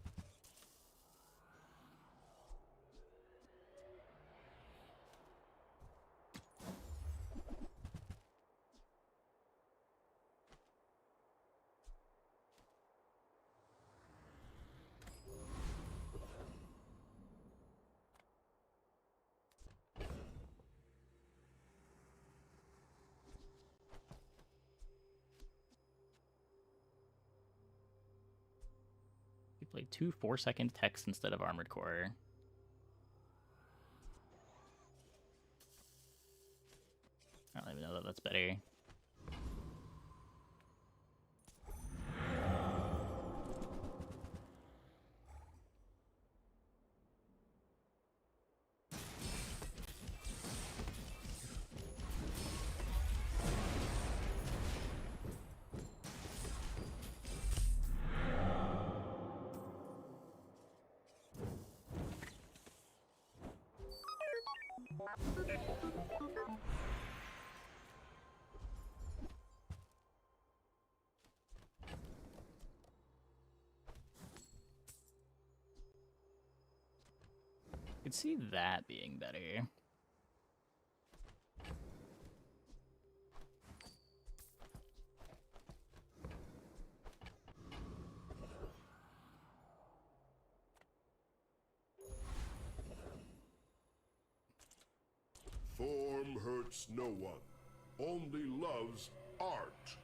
You play 2 4-second text instead of Armored Core. I don't even know that that's better. I could see that being better. Form hurts no one, only loves art.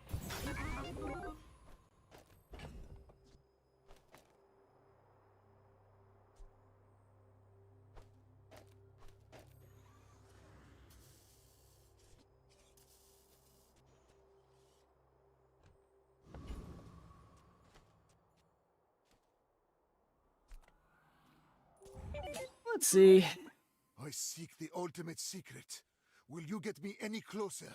Let's see. I seek the ultimate secret. Will you get me any closer?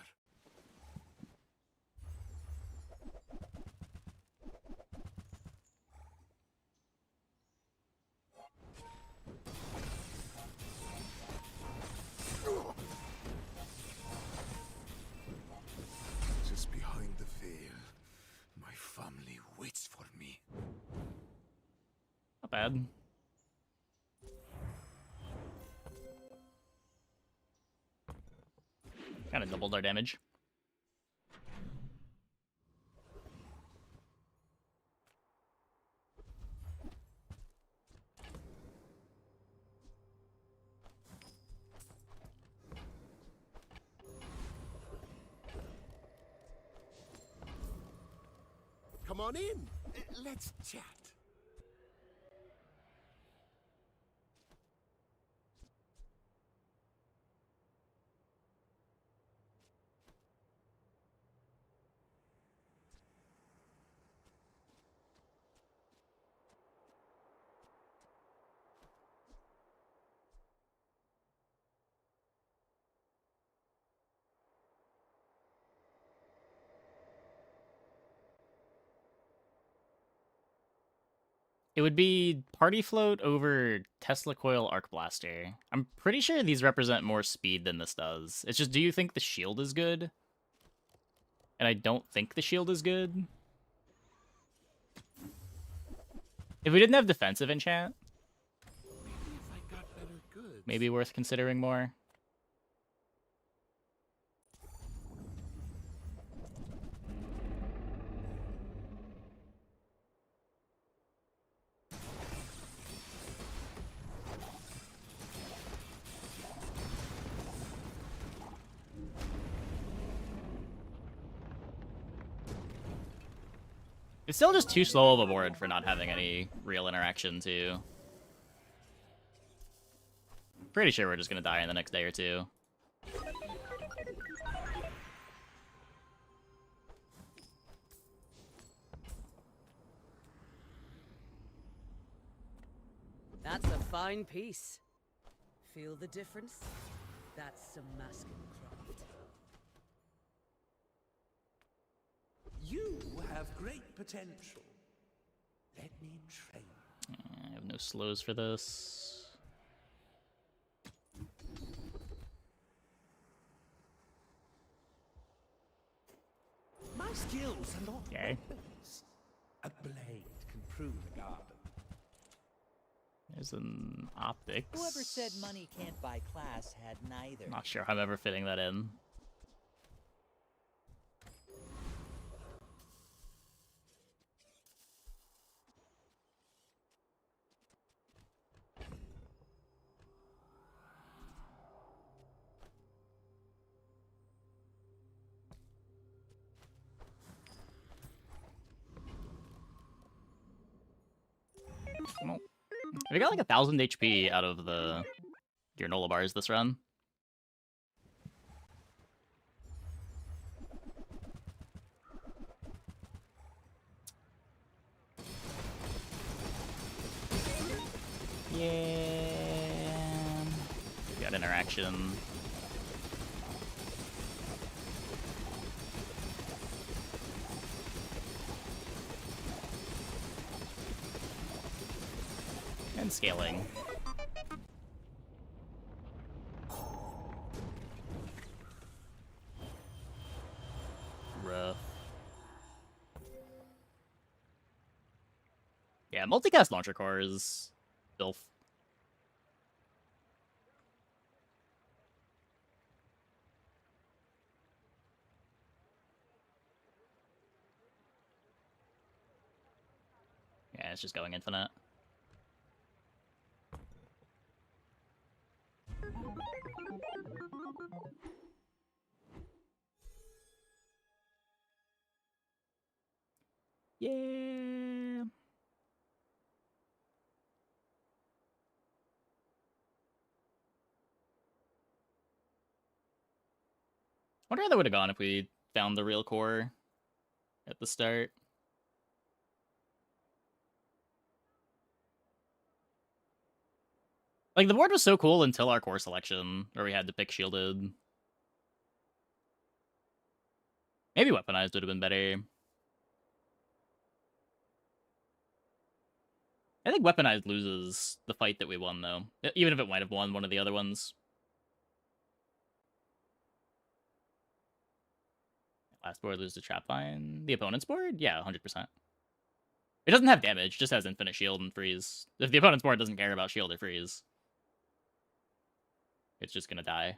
Just behind the veil, my family waits for me. Not bad. Kind of doubled our damage. Come on in. Let's chat. It would be Party Float over Tesla Coil Arc Blaster. I'm pretty sure these represent more speed than this does. It's just, do you think the shield is good? And I don't think the shield is good. If we didn't have defensive enchant, maybe worth considering more. It's still just too slow of a board for not having any real interaction, too. Pretty sure we're just gonna die in the next day or two. That's a fine piece. Feel the difference? That's some masking craft. You have great potential. Let me train. I have no slows for this. My skills are not Okay. weapons. A blade can prune a garden. There's an optics. Whoever said money can't buy class had neither. Not sure how I'm ever fitting that in. Well, we got like 1,000 HP out of the granola bars this run. Yeah. Got interaction. And scaling. Rough. Yeah, multicast launcher core is filth. Yeah, it's just going infinite. Yeah. Wonder how that would have gone if we found the real core at the start. Like, the board was so cool until our core selection, where we had to pick shielded. Maybe weaponized would have been better. I think weaponized loses the fight that we won, though. Even if it might have won one of the other ones. Last board loses to Trapvine. The opponent's board? Yeah, 100%. It doesn't have damage, just has infinite shield and freeze. If the opponent's board doesn't care about shield or freeze, it's just gonna die.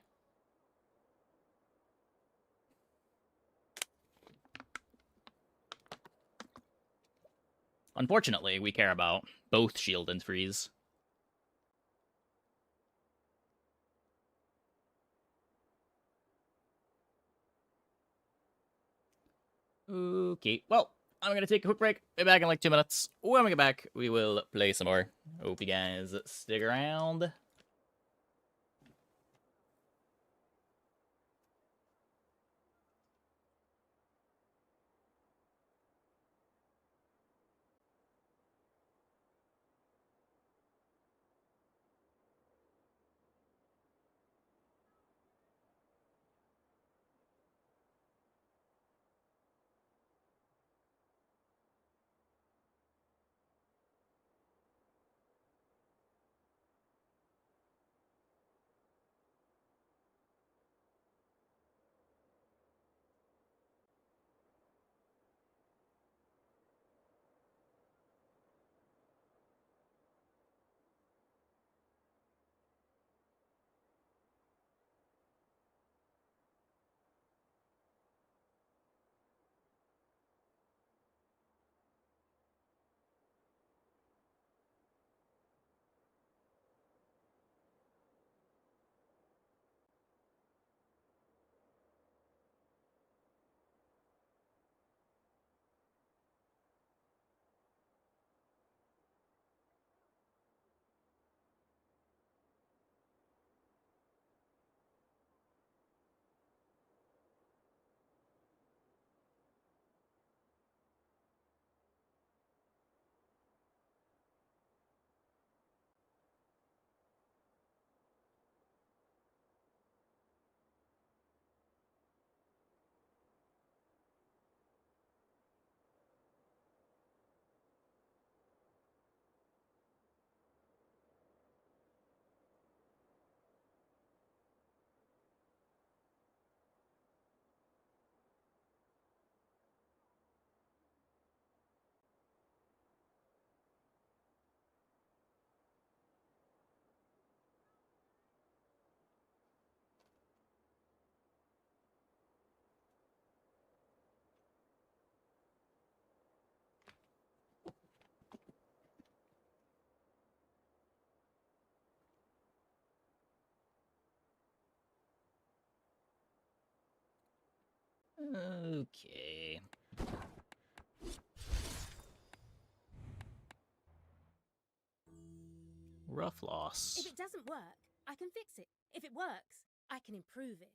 Unfortunately, we care about both shield and freeze. Okay, well, I'm gonna take a quick break. Be back in like 2 minutes. When we get back, we will play some more. Hope you guys stick around. Okay. Rough loss. If it doesn't work, I can fix it. If it works, I can improve it.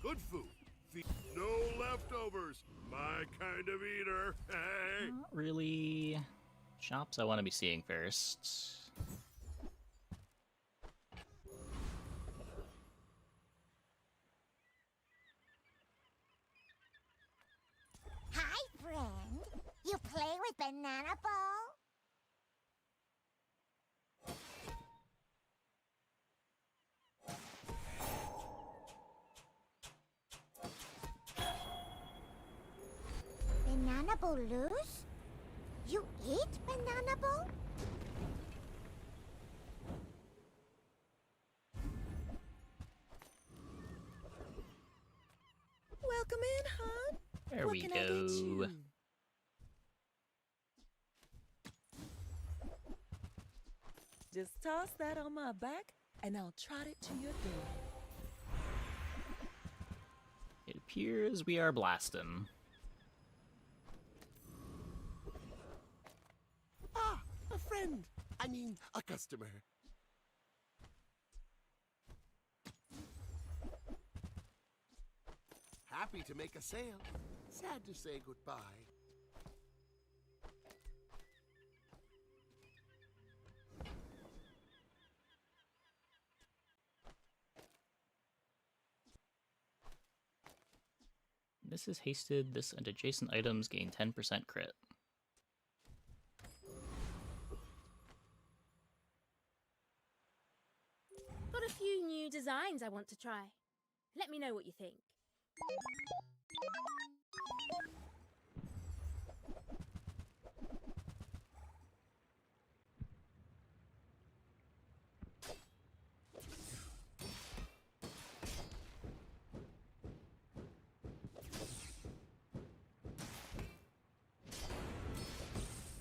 Good food. No leftovers. My kind of eater. Hey. Not really. Shops I want to be seeing first. Hi, friend. You play with Banana Ball? Banana Ball lose? You eat Banana Ball? Welcome in, hon. There What we can I get go. you? Just toss that on my back, and I'll trot it to your door. It appears we are blasting. Ah, a friend. I mean, a customer. Happy to make a sale. Sad to say goodbye. This is hasted. This and adjacent items gain 10% crit. Got a few new designs I want to try. Let me know what you think.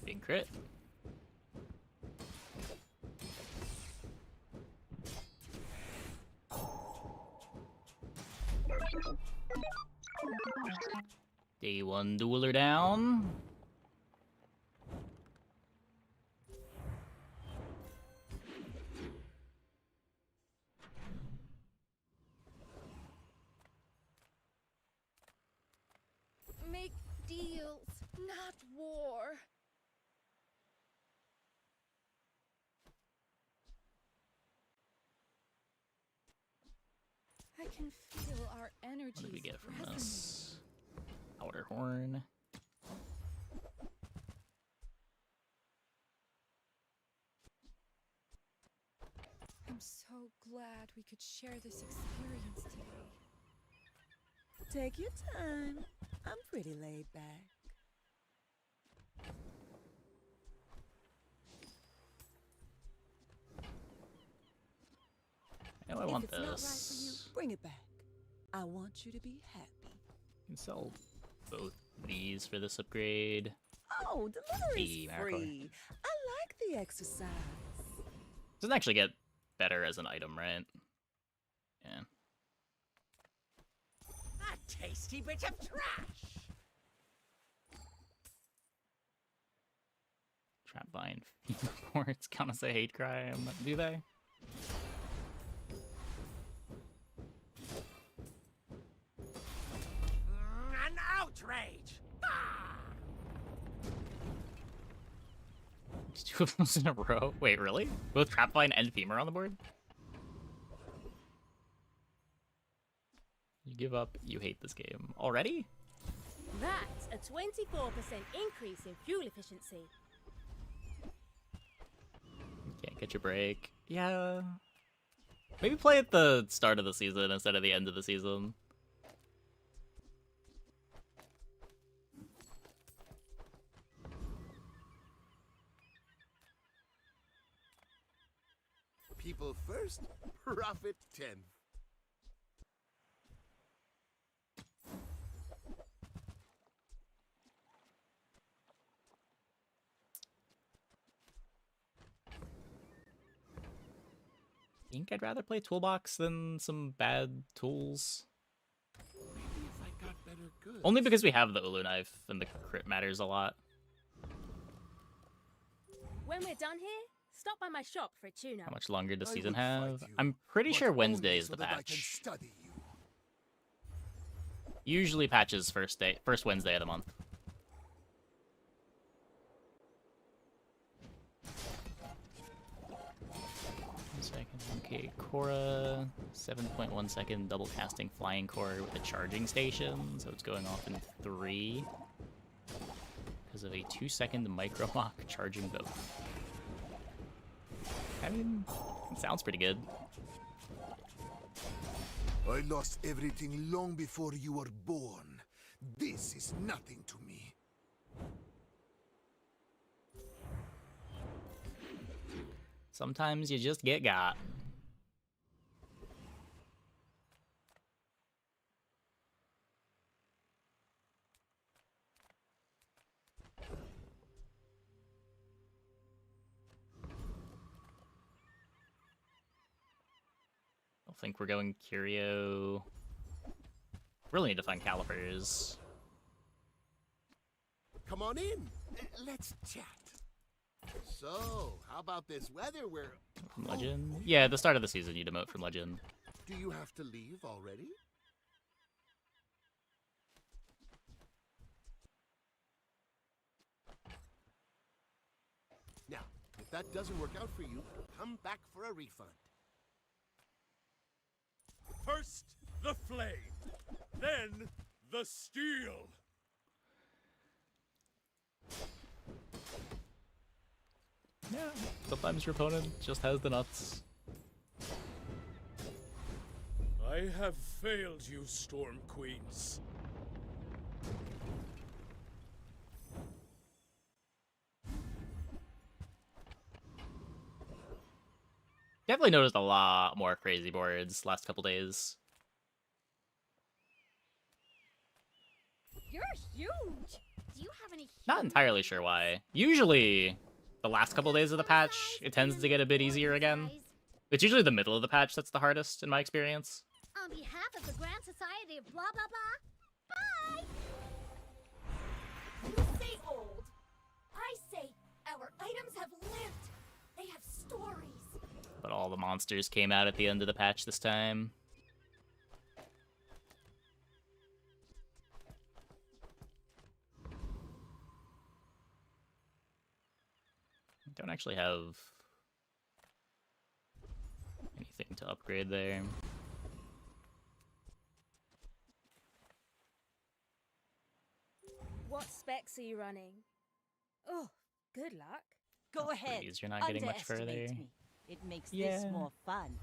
Big crit. Day one dueler down. Make deals, not war. I can feel our energy. What did we get from this? Outer horn. I'm so glad we could share this experience today. Take your time. I'm pretty laid back. I know I want if it's not right for this. you, bring it back. I want you to be happy. I can sell both these for this upgrade. Oh, delivery's Hey, Maricoy. free. I like the exercise. Doesn't actually get better as an item, right? Yeah. A tasty bit of trash! Trap vine reports count as a hate crime, do they? An outrage! Two of those in a row? Wait, really? Both trap vine and femur on the board? You give up, you hate this game. Already? That's a 24% increase in fuel efficiency. Can't catch a break. Yeah. Maybe play at the start of the season instead of the end of the season. People first, profit 10th. think I'd rather play Toolbox than some bad tools. Maybe if I got better goods. Only because we have the Ulu knife and the crit matters a lot. When we're done here, stop by my shop for a tune-up. How much longer does I season would fight have? you, I'm pretty but sure only Wednesday is so the that I can patch. study you. Usually patches first Wednesday of the month. Second, okay, Korra, 7.1 second double casting flying core with a charging station, so it's going off in 3 because of a 2-second micro mock charging both. I mean, it sounds pretty good. I lost everything long before you were born. This is nothing to me. Sometimes you just get got. I think we're going Curio. Really need to find calipers. Come on in. Let's chat. So, how about this weather? From Legend? Yeah, at the start of the season you demote from Legend. Do you have to leave already? Now, if that doesn't work out for you, come back for a refund. First, the flame. Then, the steel. Yeah, sometimes your opponent just has the nuts. I have failed you, Storm Queens. Definitely noticed a lot more crazy boards last couple days. You're huge. Do you have any? Not entirely sure why. Usually, the last couple days of the patch, it tends to get a bit easier again. It's usually the middle of the patch that's the hardest, in my experience. On behalf of the Grand Society of blah blah blah. Bye. You say old. I say our items have lived. They have stories. But all the monsters came out at the end of the patch this time. I don't actually have anything to upgrade there. What specs are you running? Oh, good luck. Go ahead. Please, you're not getting much further. Underestimate me. It makes Yeah. this more fun.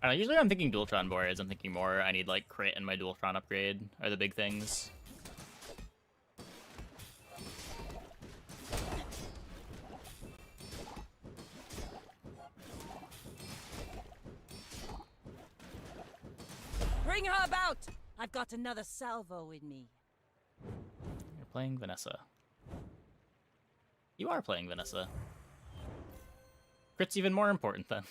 I don't know, usually I'm thinking Dualtron boards. I'm thinking more I need like crit and my Dualtron upgrade are the big things. Bring her about! I've got another salvo in me. You're playing Vanessa. You are playing Vanessa. Crit's even more important then.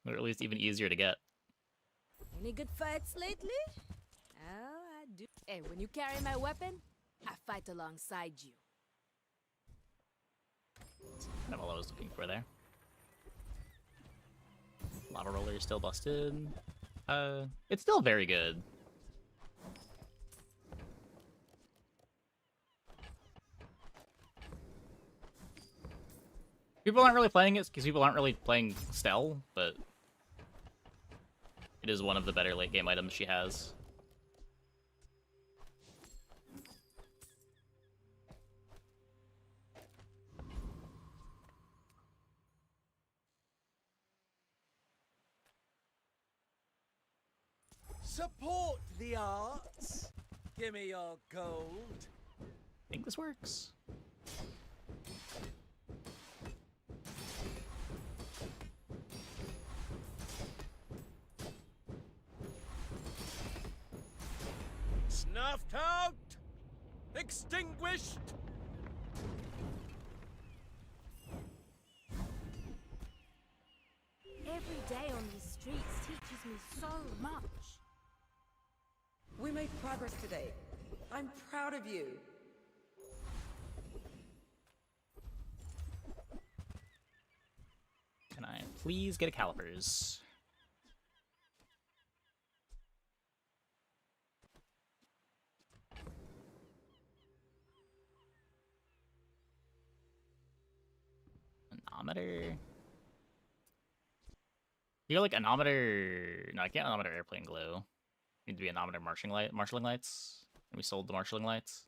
Or at least even easier to get. Any good fights lately? Oh, I do. Hey, when you carry my weapon, I fight alongside you. Kind of all I was looking for there. Lava roller is still busted. It's still very good. People aren't really playing it because people aren't really playing Stelle, but it is one of the better late game items she has. Support the arts. Give me your gold. I think this works. Snuffed out! Extinguished! Every day on these streets teaches me so much. We made progress today. I'm proud of you. Can I please get a calipers? Anometer? You're like anometer. No, I can't anometer airplane glue. Need to be anometer marshalling lights. And we sold the marshalling lights.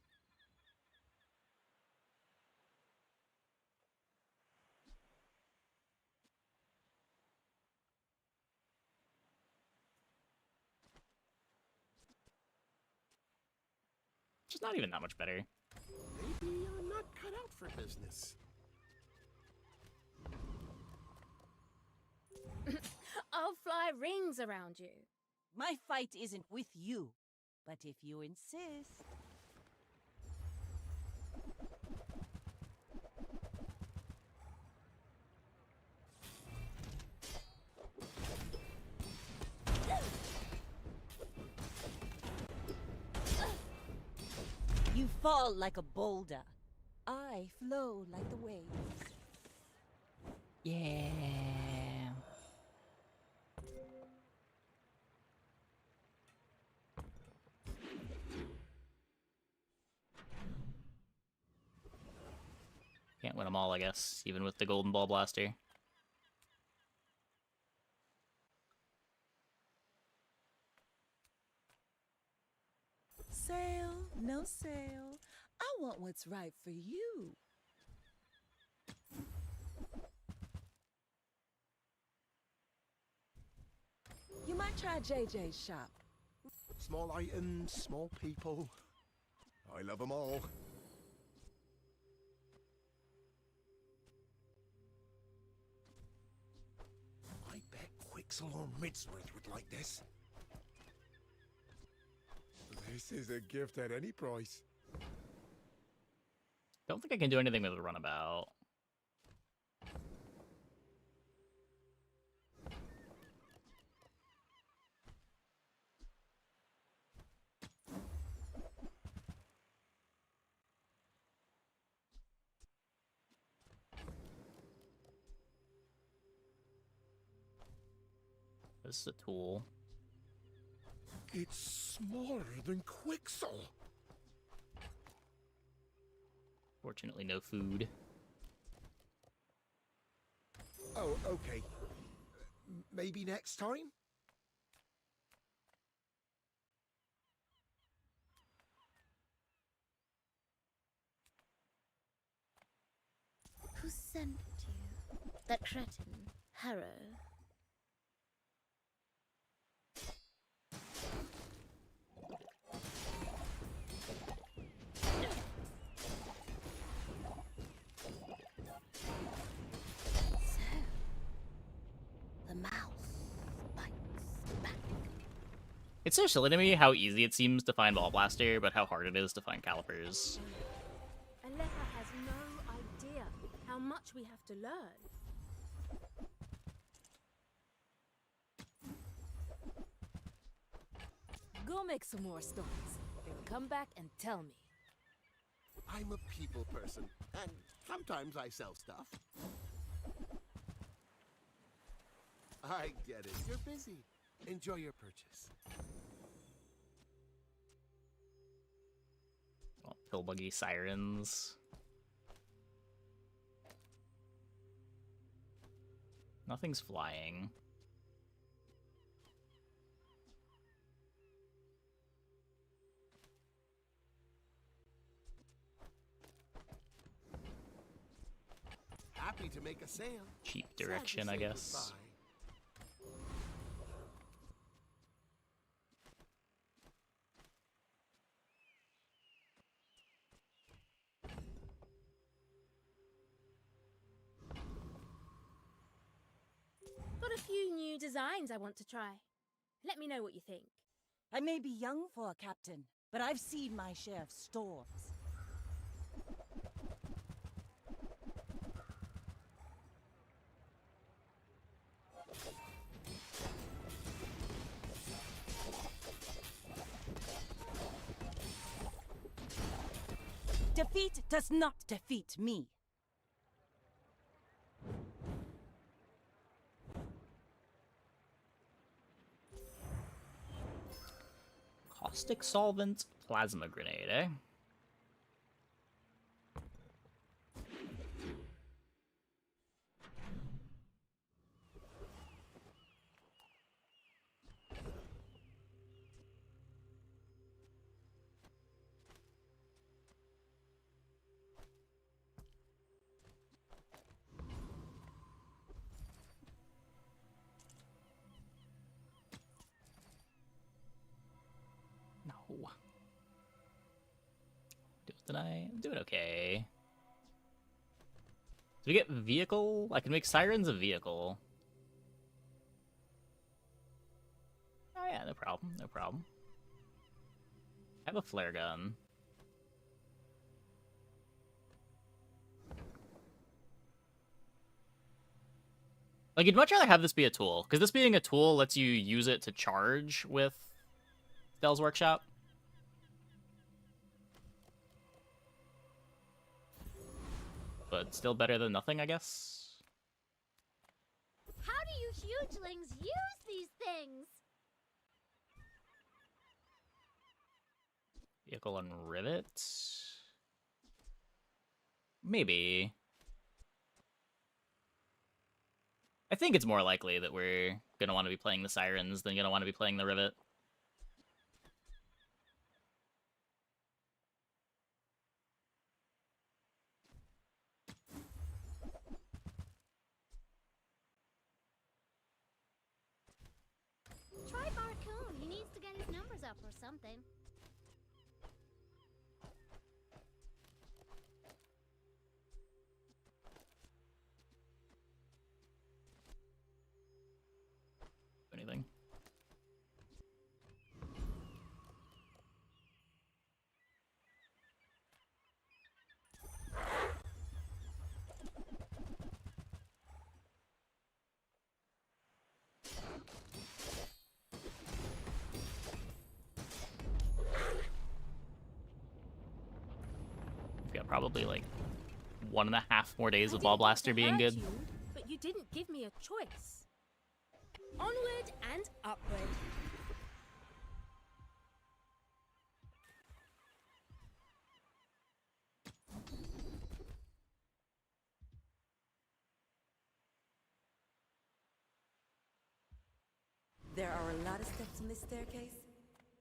Which is not even that much better. Maybe you're not cut out for business. I'll fly rings around you. My fight isn't with you, but if you insist. You fall like a boulder. I flow like the waves. Yeah. Can't win them all, I guess, even with the golden ball blaster. Sale, no sale. I want what's right for you. You might try JJ's shop. Small items, small people. I love them all. I bet Quixel or Midsworth would like this. This is a gift at any price. Don't think I can do anything with a runabout. This is a tool. It's smaller than Quixel. Fortunately, no food. Oh, okay. Maybe next time? Who sent you? That cretin, Harrow. The mouse bites back. It's so silly to me how easy it seems to find ball blaster, but how hard it is to find calipers. Aleha has no idea how much we have to learn. Go make some more stories, then come back and tell me. I'm a people person, and sometimes I sell stuff. I get it. You're busy. Enjoy your purchase. Oh, pill buggy sirens. Nothing's flying. Happy to make a sale. Cheap direction, I guess. Got a few new designs I want to try. Let me know what you think. I may be young for a captain, but I've seen my share of storms. Defeat does not defeat me. Caustic solvent, plasma grenade, eh? No. Did I do it okay? Do we get vehicle? I can make sirens a vehicle. Oh yeah, no problem, no problem. I have a flare gun. Like, you'd much rather have this be a tool, because this being a tool lets you use it to charge with Stelle's Workshop. But still better than nothing, I guess. How do you hugelings use these things? Vehicle and rivet? Maybe. I think it's more likely that we're gonna want to be playing the sirens than gonna want to be playing the rivet. Try Barcoon. He needs to get his numbers up or something. Anything. We've got probably like 1.5 more days of Ball Blaster being good. You, but you didn't give me a choice. Onward and upward. There are a lot of steps on this staircase,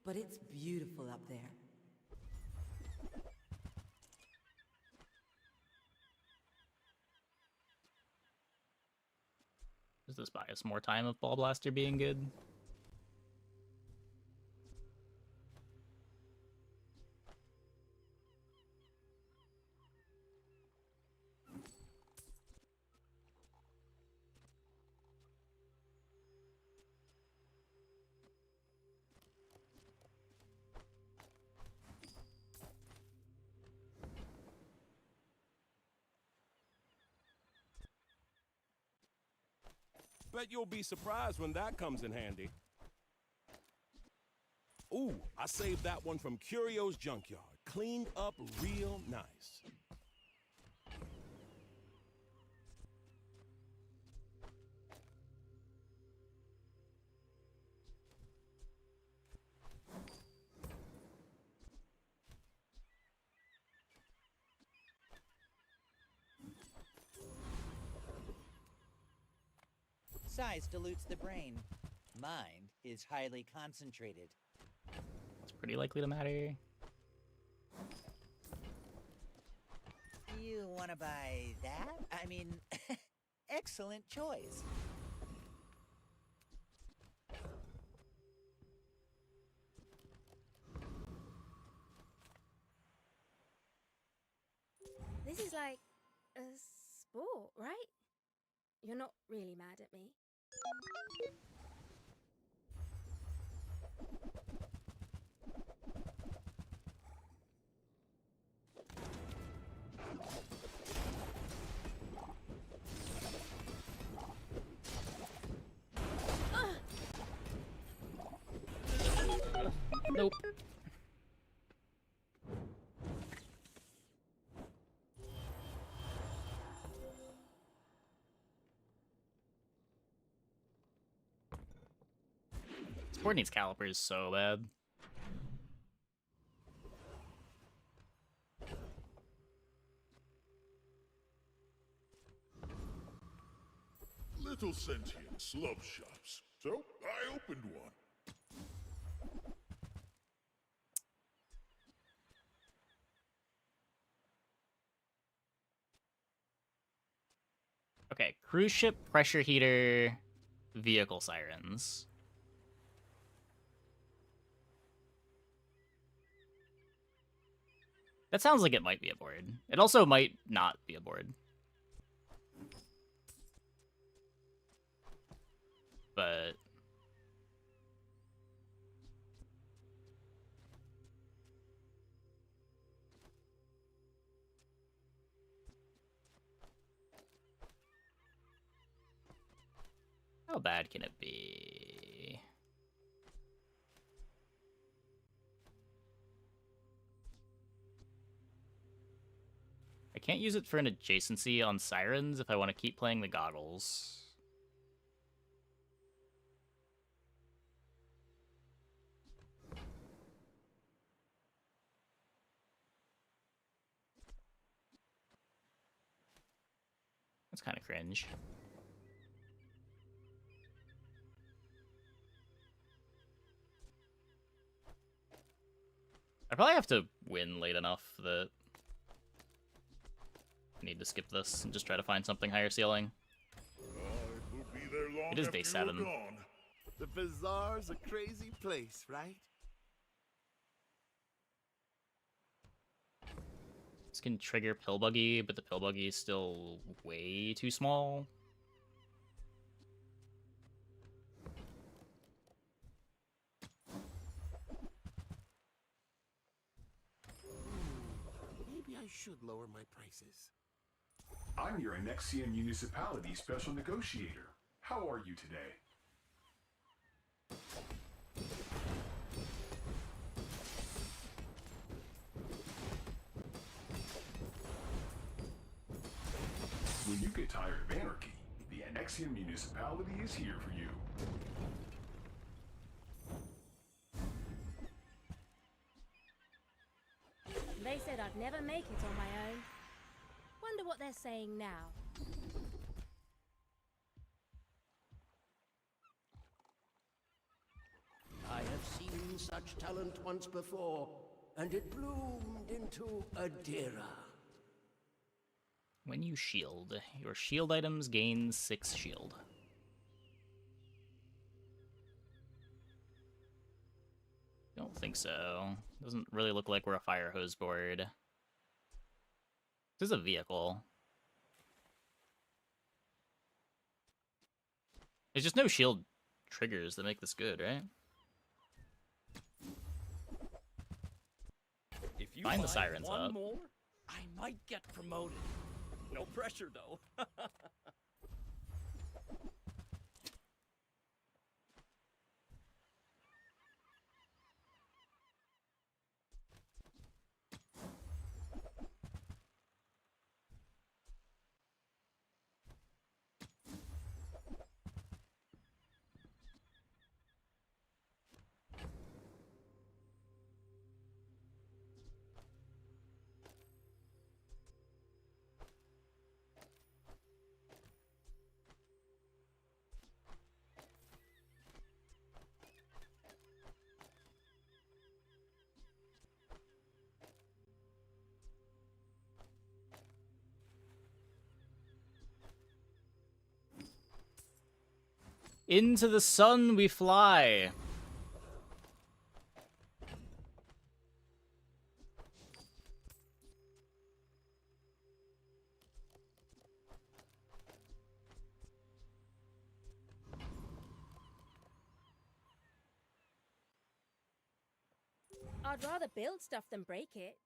but it's beautiful up there. Does this buy us more time of Ball Blaster being good? Bet you'll be surprised when that comes in handy. Ooh, I saved that one from Curio's Junkyard. Cleaned up real nice. Size dilutes the brain. Mind is highly concentrated. It's pretty likely to matter. You want to buy that? I mean, excellent choice. This is like a sport, right? You're not really mad at me. Nope. This board needs calipers so bad. Little sentient slub shops. So I opened one. Okay, cruise ship, pressure heater, vehicle sirens. That sounds like it might be a board. It also might not be a board. But... how bad can it be? I can't use it for an adjacency on sirens if I want to keep playing the goggles. That's kind of cringe. I probably have to win late enough that I need to skip this and just try to find something higher ceiling. It is day 7. The bazaar's a crazy place, right? This can trigger pill buggy, but the pill buggy is still way too small. Maybe I should lower my prices. I'm your Annexian Municipality Special Negotiator. How are you today? When you get tired of anarchy, the Annexian Municipality is here for you. They said I'd never make it on my own. Wonder what they're saying now. I have seen such talent once before, and it bloomed into a Dira. When you shield, your shield items gain 6 shield. Don't think so. Doesn't really look like we're a fire hose board. This is a vehicle. There's just no shield triggers that make this good, right? If you Find the sirens one up. more, I might get promoted. No pressure, though. Into the sun we fly. I'd rather build stuff than break it,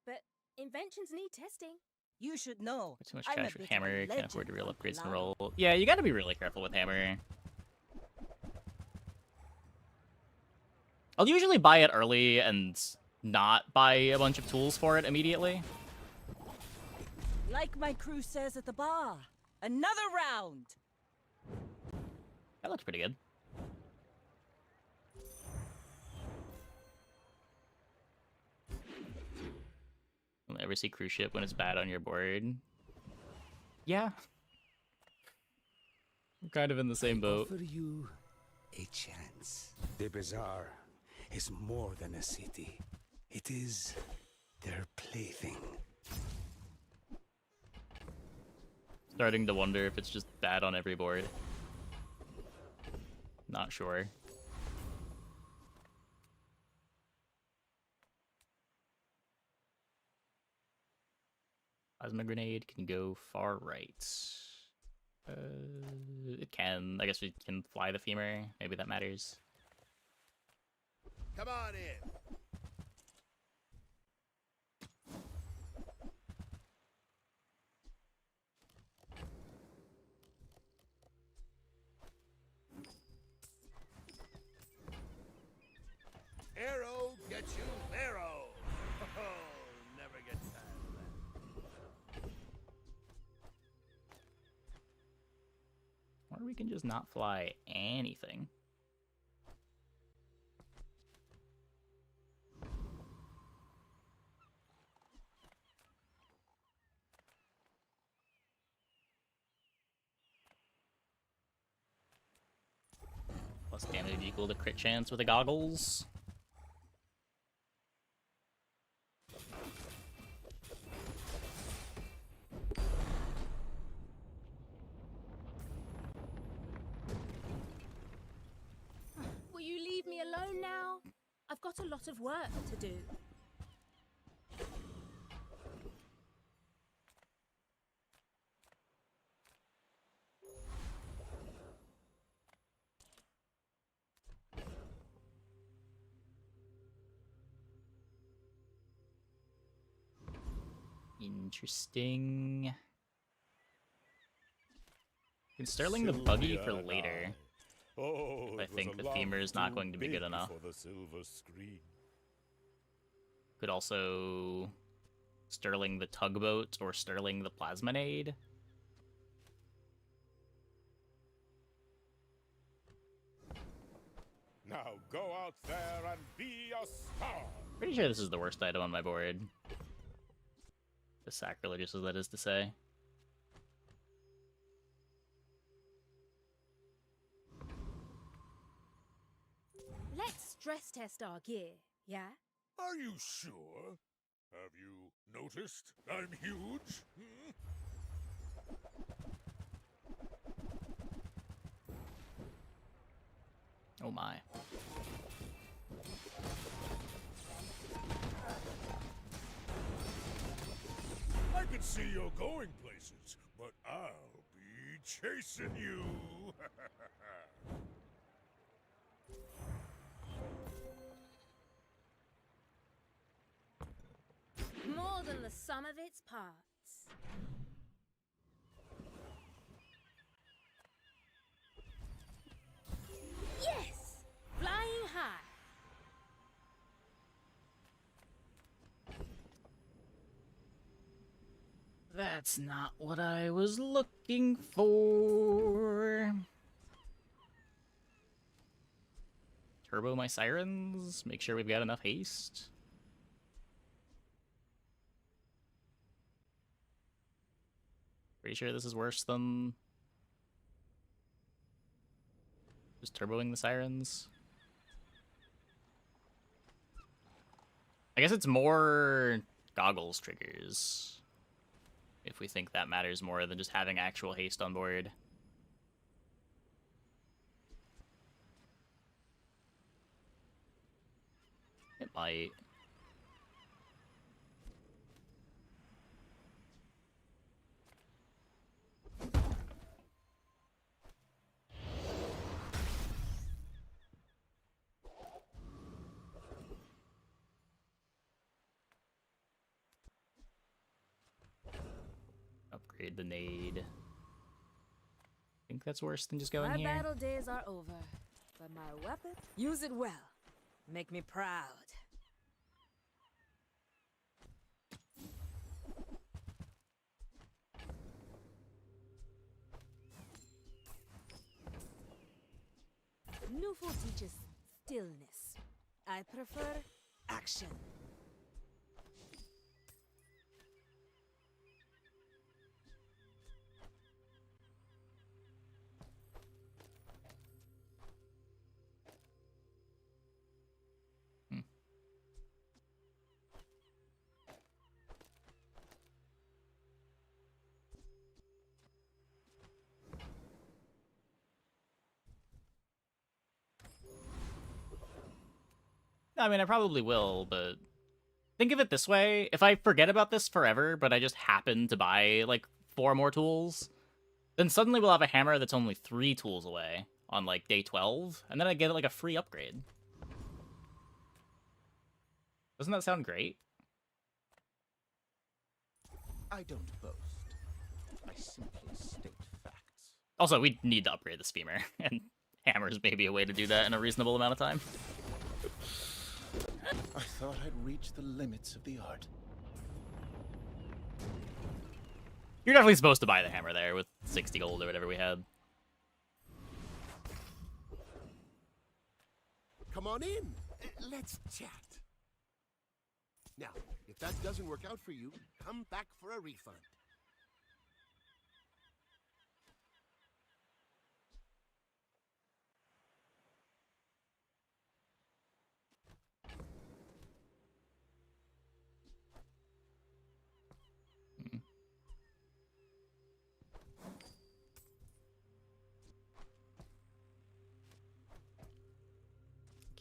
but inventions need testing. You should know. Too much I'm a cash with bit of a hammer, can't afford to legend real from upgrades and Colorado. roll. Yeah, you gotta be really careful with hammer. I'll usually buy it early and not buy a bunch of tools for it immediately. Like my crew says at the bar, another round. That looks pretty good. You'll never see cruise ship when it's bad on your board. Yeah. I'm kind of in the same boat. Offer you a chance. The bazaar is more than a city. It is their plaything. Starting to wonder if it's just bad on every board. Not sure. Plasma grenade can go far right. It can. I guess we can fly the femur. Maybe that matters. Come on in. Arrow gets you arrow. Oh, never get tired of that. Or we can just not fly anything. Plus damage equal to crit chance with the goggles. Will you leave me alone now? I've got a lot of work to do. Interesting. Can Sterling the buggy for later. Oh, I think the femur is not going to be good enough. For the silver screen. Could also Sterling the tugboat or Sterling the plasminade. Now go out there and be a star. Pretty sure this is the worst item on my board. As sacrilegious as that is to say. Let's stress test our gear, yeah? Are you sure? Have you noticed I'm huge? Hmm? Oh my. I can see you're going places, but I'll be chasing you. More than the sum of its parts. Yes! Flying high. That's not what I was looking for. Turbo my sirens. Make sure we've got enough haste. Pretty sure this is worse than just turboing the sirens. I guess it's more goggles triggers. If we think that matters more than just having actual haste on board. It might. Upgrade the nade. Think that's worse than just going My here. battle days are over, but my weapon, use it well. Make me proud. Newful teaches stillness. I prefer action. I mean, I probably will, but think of it this way. If I forget about this forever, but I just happen to buy, like, 4 more tools, then suddenly we'll have a hammer that's only 3 tools away on, like, day 12, and then I get, like, a free upgrade. Doesn't that sound great? I don't boast. I simply state facts. Also, we need to upgrade this femur, and hammers may be a way to do that in a reasonable amount of time. I thought I'd reached the limits of the art. You're definitely supposed to buy the hammer there with 60 gold or whatever we had. Come on in. Let's chat. Now, if that doesn't work out for you, come back for a refund.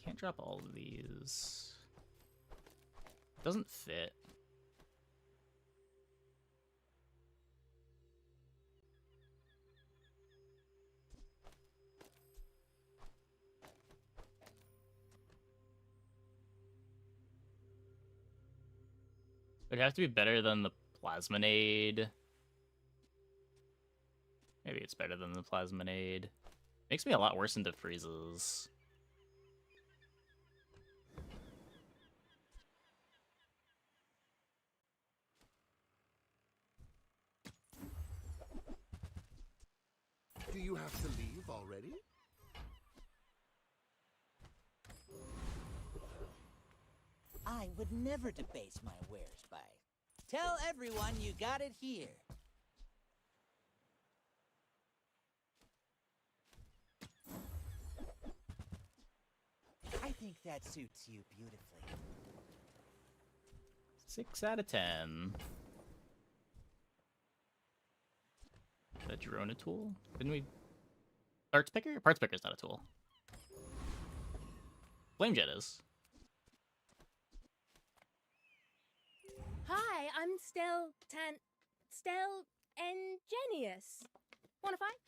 Can't drop all of these. Doesn't fit. It'd have to be better than the Plasminade. Maybe it's better than the Plasminade. Makes me a lot worse into freezes. Do you have to leave already? I would never debase my wares by. Tell everyone you got it here. I think that suits you beautifully. 6 out of 10. Is that Girona tool? Didn't we... Parts picker? Parts picker's not a tool. Flame jet is. Hi, I'm Stelle Ingenious. Wanna fight?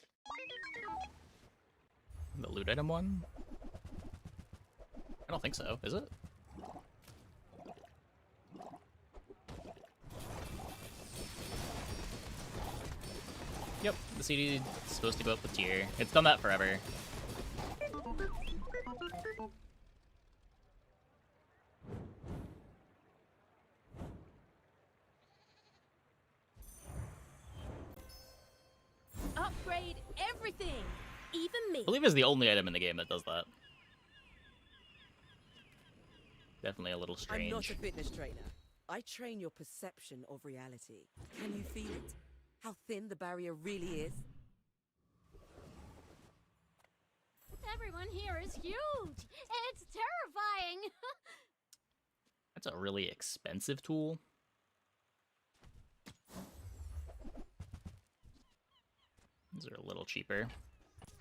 The loot item one? I don't think so, is it? Yep, the CD is supposed to go up with tier. It's done that forever. Upgrade everything, even me. I believe it's the only item in the game that does that. Definitely a little strange. I'm not a fitness trainer. I train your perception of reality. Can you feel it? How thin the barrier really is? Everyone here is huge. It's terrifying. That's a really expensive tool. These are a little cheaper.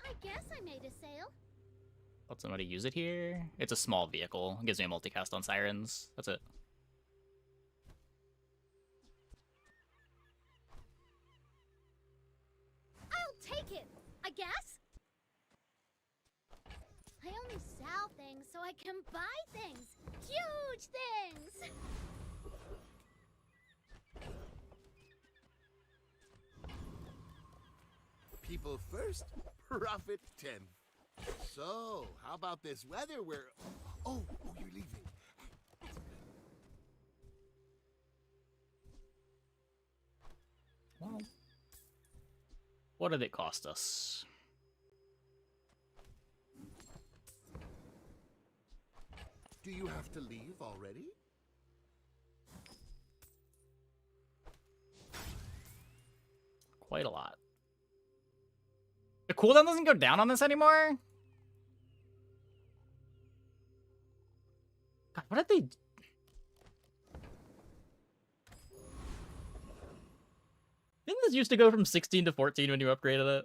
I guess I made a sale. Let somebody use it here. It's a small vehicle. It gives me a multicast on sirens. That's it. I'll take it, I guess. I only sell things so I can buy things. Huge things. People first, profit 10th. So, how about this weather where... Oh, What did it cost us? Do you have to leave already? Quite a lot. The cooldown doesn't go down on this anymore? God, what did they... Didn't this used to go from 16 to 14 when you upgraded it?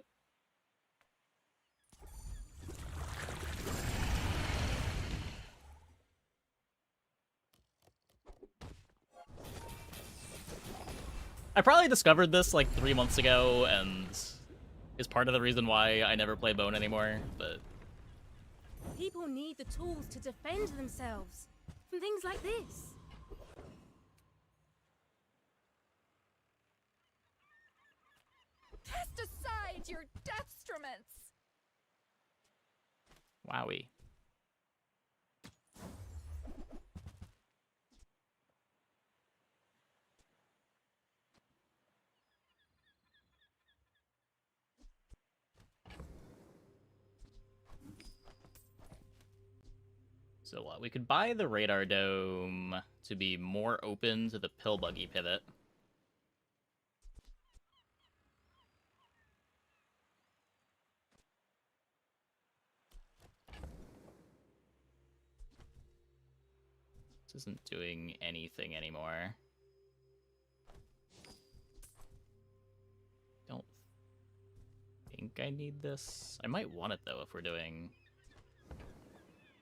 I probably discovered this like 3 months ago and is part of the reason why I never play Bone anymore, but... People need the tools to defend themselves from things like this. Cast aside your deathstruments! Wowie. So what? We could buy the radar dome to be more open to the pill buggy pivot. This isn't doing anything anymore. Don't think I need this. I might want it though if we're doing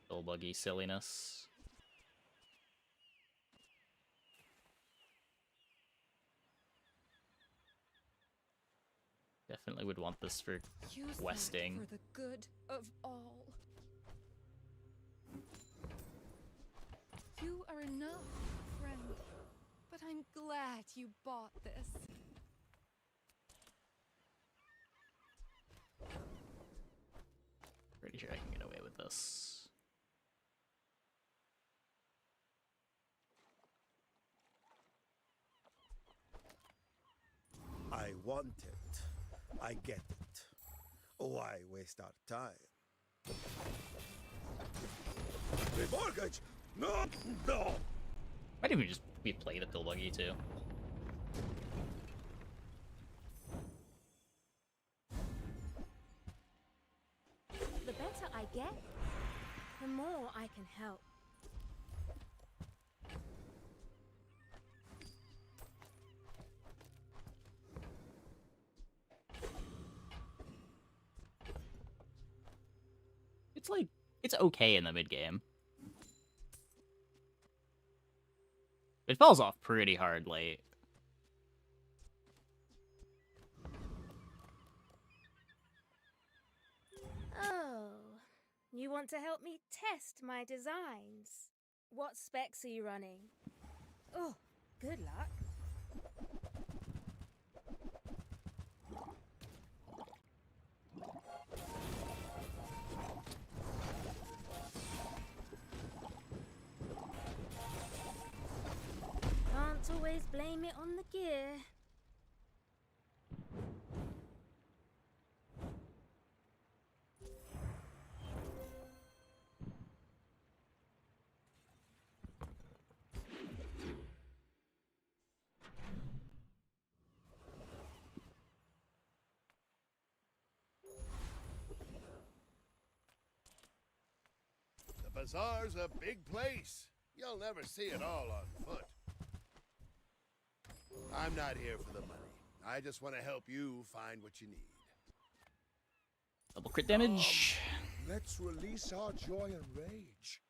pill buggy silliness. Definitely would want this for Use questing. that for the good of all. You are enough, friend. But I'm glad you bought this. Pretty sure I can get away with this. I want it. I get it. Why waste our time? Remortgage! No! No! Might even just replay the pill buggy too. The better I get, the more I can help. It's like, it's okay in the mid game. It falls off pretty hard late. Oh, you want to help me test my designs? What specs are you running? Oh, good luck. Can't always blame it on the gear. The bazaar's a big place. You'll never see it all on foot. I'm not here for the money. I just want to help you find what you need. Double crit damage. Let's release our joy and rage.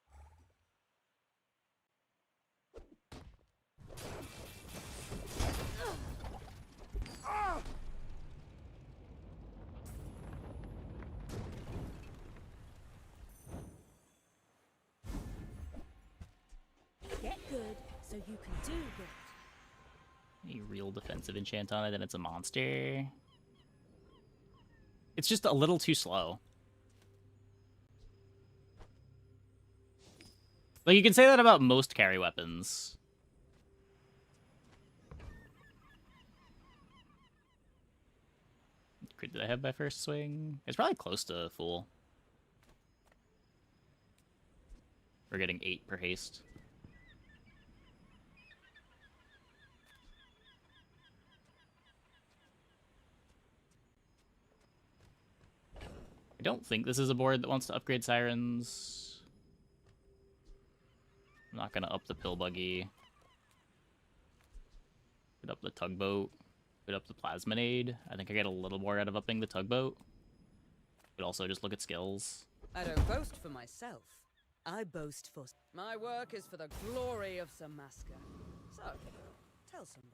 Ah! Get good so you can do good. Any real defensive enchant on it, then it's a monster. It's just a little too slow. Like, you can say that about most carry weapons. upgrade did I have by first swing? It's probably close to full. We're getting 8 per haste. I don't think this is a board that wants to upgrade sirens. I'm not gonna up the pill buggy. Put up the tugboat. Put up the plasminade. I think I get a little more out of upping the tugboat. But also just look at skills. I don't boast for myself. I boast for... My work is for the glory of Samaska. So, tell somebody.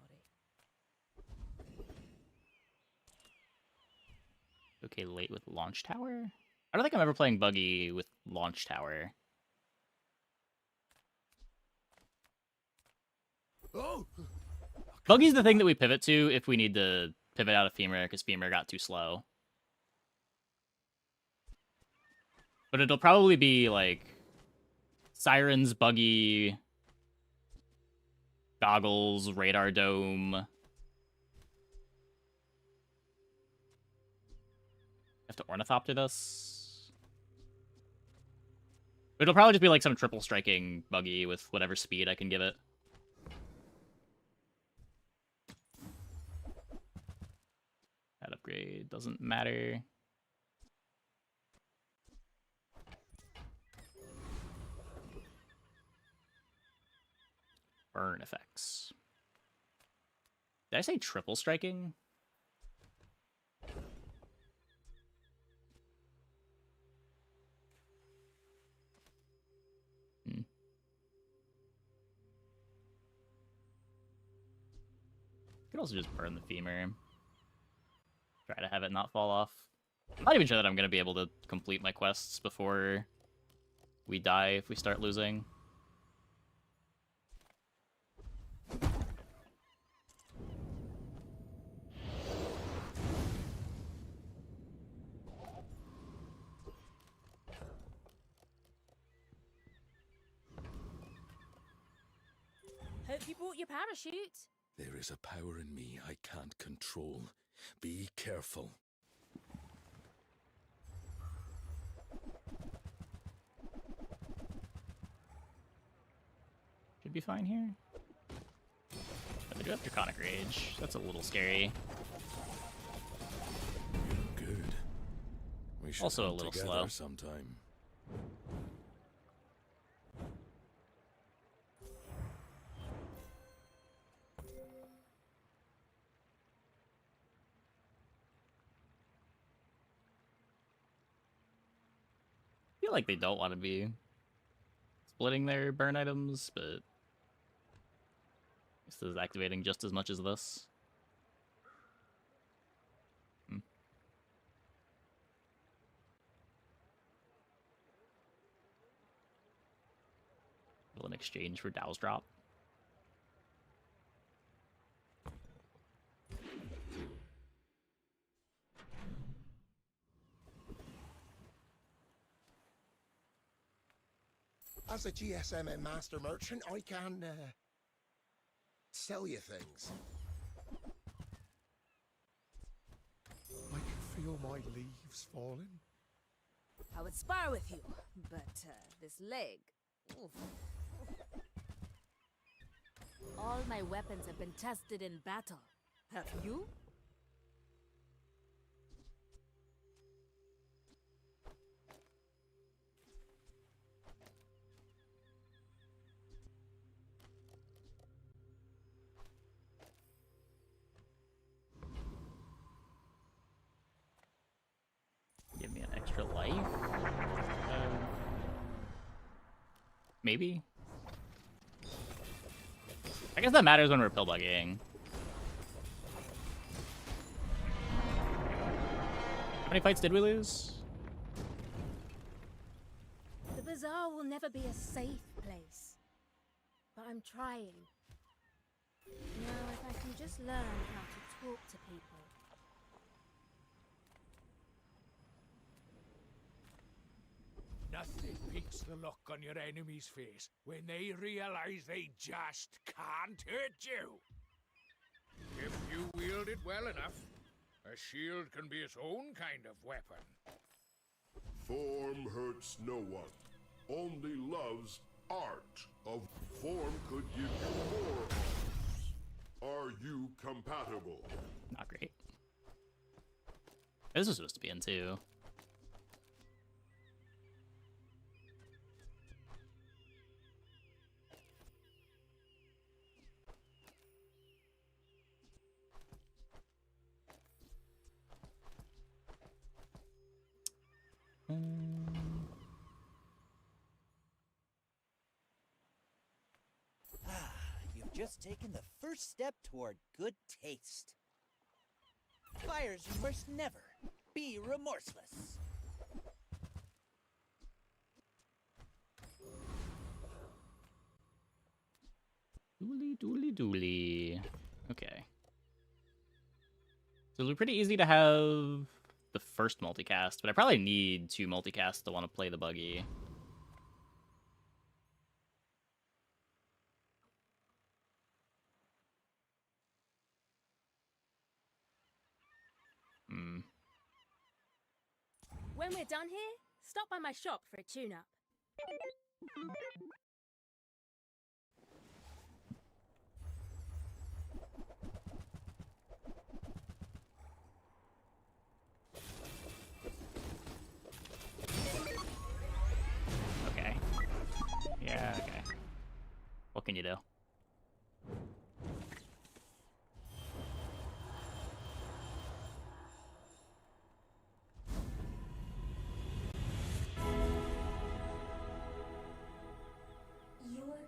Okay, late with launch tower? I don't think I'm ever playing buggy with launch tower. Oh! Buggy's the thing that we pivot to if we need to pivot out of Femur, because Femur got too slow. But it'll probably be, like, sirens, buggy, goggles, radar dome. Have to ornithopter this. It'll probably just be like some triple striking buggy with whatever speed I can give it. That upgrade doesn't matter. Burn effects. Did I say triple striking? Could also just burn the femur. Try to have it not fall off. I'm not even sure that I'm going to be able to complete my quests before we die if we start losing. Hope you brought your parachute. There is a power in me I can't control. Be careful. Should be fine here. But they do have Draconic Rage. That's a little scary. You're good. We should Also a hunt little together slow. sometime. I feel like they don't want to be splitting their burn items, but this is activating just as much as this. Will in exchange for Dow's drop. As a GSM and master merchant, I can sell you things. I can feel my leaves falling. I would spar with you, but this leg. Oof. All my weapons have been tested in battle. Have you? Give me an extra life? Maybe? I guess that matters when we're pill bugging. How many fights did we lose? The bazaar will never be a safe place. But I'm trying. Now, if I can just learn how to talk to people. Nothing beats the look on your enemy's face when they realize they just can't hurt you. If you wield it well enough, A shield can be its own kind of weapon. Form hurts no one, only loves art of form could give you more arms. Are you compatible? Not great. This is supposed to be in 2. You've just taken the first step toward good taste. Fires you must never be remorseless. Dooley. Okay. So it'll be pretty easy to have the first multicast, but I probably need 2 multicasts to want to play the buggy. When we're done here, stop by my shop for a tune-up. Okay. Yeah, okay. What can you do?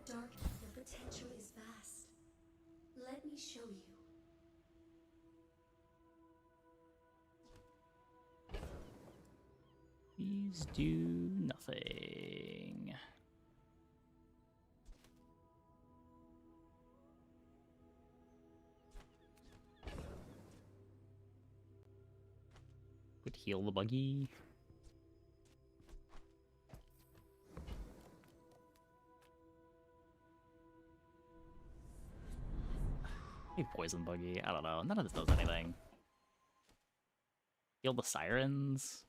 Your potential is vast. Let me show you. Please do nothing. Would heal the buggy. Maybe poison buggy. I don't know. None of this does anything. Heal the sirens.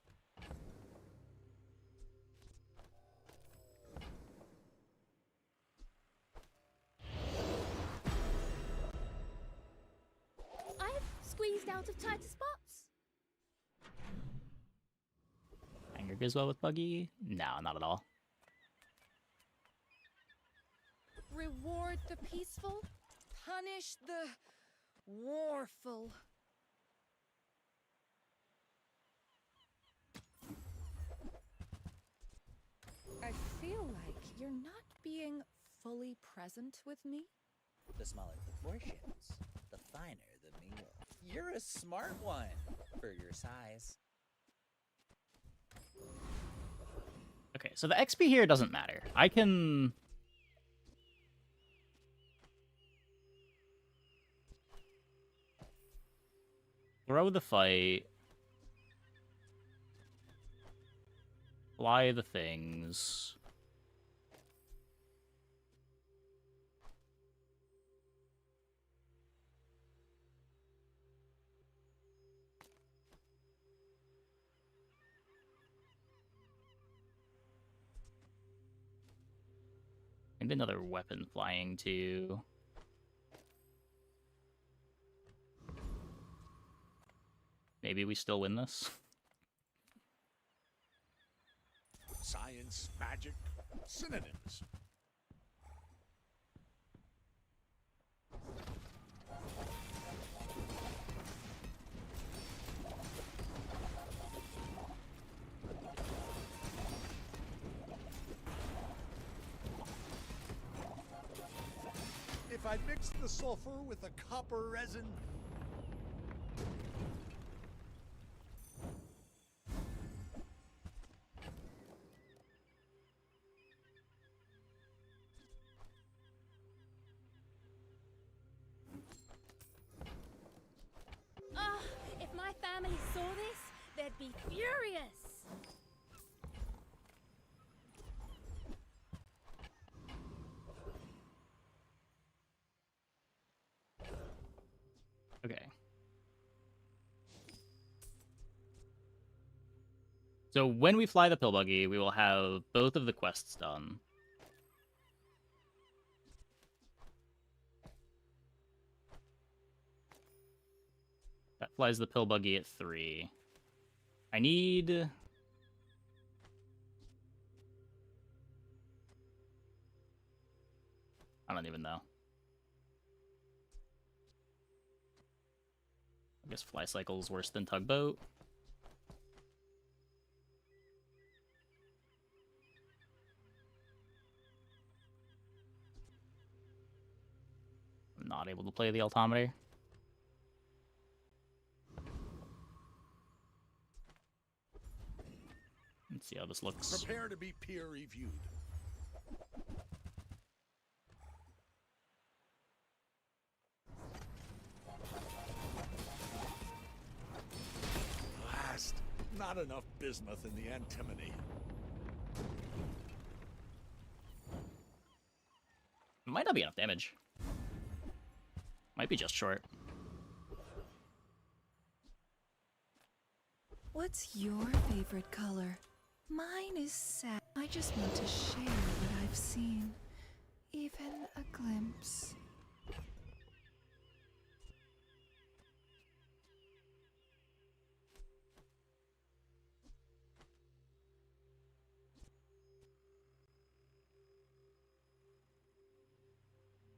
I've squeezed out of tighter spots. Anger goes well with buggy? No, not at all. Reward the peaceful, punish the warful. I feel like you're not being fully present with me. The smaller the portions, the finer the meal. You're a smart one for your size. Okay, so the XP here doesn't matter. I can... throw the fight. Fly the things. Maybe another weapon flying too. Maybe we still win this. Science, magic, synonyms. If I mix the sulfur with the copper resin, If my family saw this, they'd be furious. Okay. So when we fly the pill buggy, we will have both of the quests done. That flies the pill buggy at 3. I need... I don't even know. I guess fly cycle is worse than tugboat. I'm not able to play the altimeter. Let's see how this looks. Prepare to be peer reviewed. Last, not enough bismuth in the antimony. Might not be enough damage. Might be just short. What's your favorite color? Mine is sad. I just want to share what I've seen. Even a glimpse.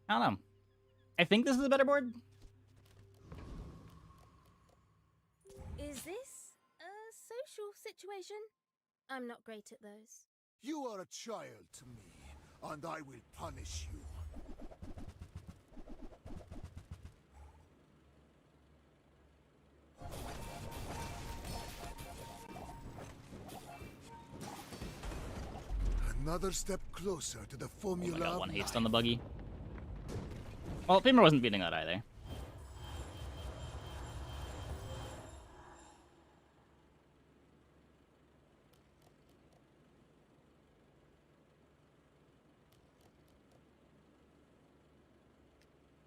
I don't know. I think this is a better board. Is this a social situation? I'm not great at those. You are a child to me, and I will punish you. Another step closer to the formula. Oh my god, of one haste life. on the buggy. Well, Femur wasn't beating that either.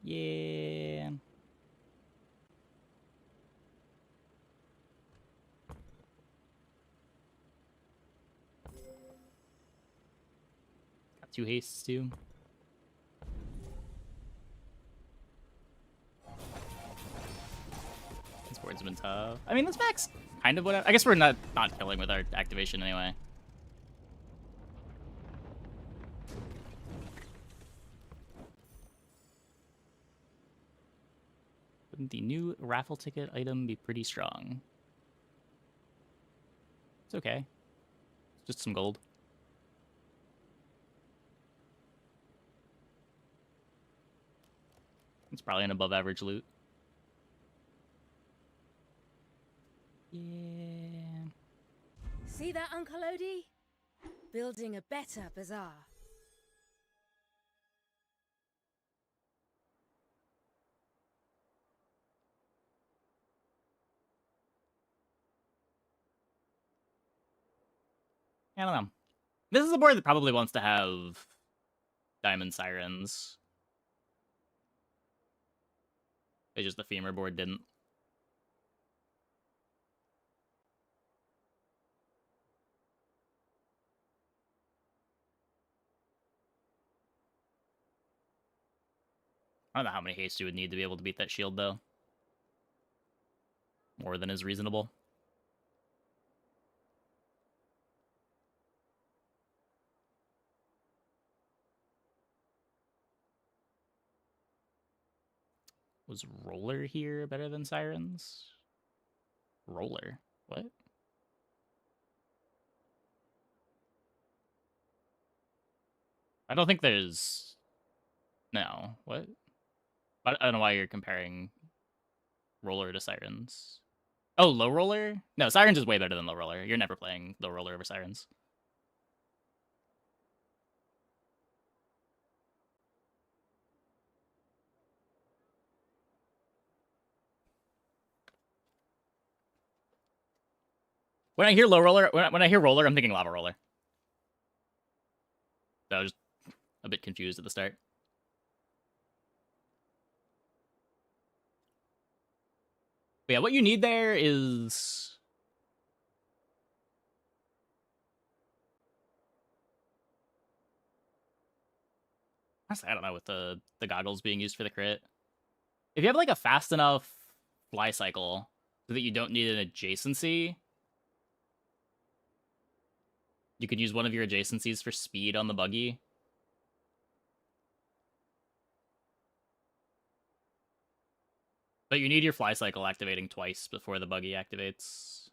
Yeah. Got 2 hastes too. This board's been tough. I mean, this back's kind of what I guess we're not killing with our activation anyway. Wouldn't the new raffle ticket item be pretty strong? It's okay. It's just some gold. It's probably an above average loot. Yeah. See that, Uncle Odie? Building a better bazaar. I don't know. This is a board that probably wants to have Diamond Sirens. It's just the Femur board didn't. I don't know how many haste you would need to be able to beat that shield, though. More than is reasonable. Was Roller here better than Sirens? Roller? What? I don't think there's... No. What? I don't know why you're comparing Roller to Sirens. Oh, Low Roller? No, Sirens is way better than Low Roller. You're never playing Low Roller over Sirens. When I hear Low Roller, when I hear Roller, I'm thinking Lava Roller. So I was a bit confused at the start. But yeah, what you need there is Honestly, I don't know with the goggles being used for the crit. If you have like a fast enough fly cycle so that you don't need an adjacency, you could use one of your adjacencies for speed on the buggy. But you need your fly cycle activating twice before the buggy activates.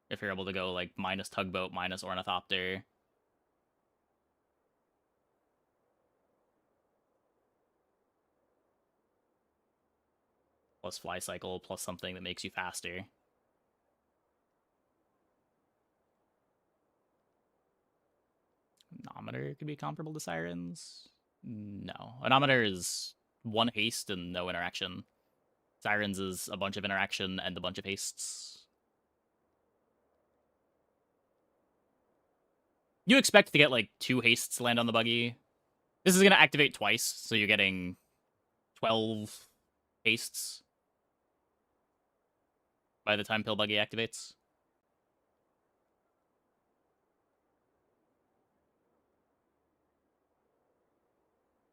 If you're able to go like minus tugboat, minus ornithopter. Plus fly cycle, plus something that makes you faster. Anometer could be comparable to Sirens. No. Anometer is one haste and no interaction. Sirens is a bunch of interaction and a bunch of hastes. You expect to get like 2 hastes land on the buggy. This is going to activate twice, so you're getting 12 hastes by the time Pill Buggy activates.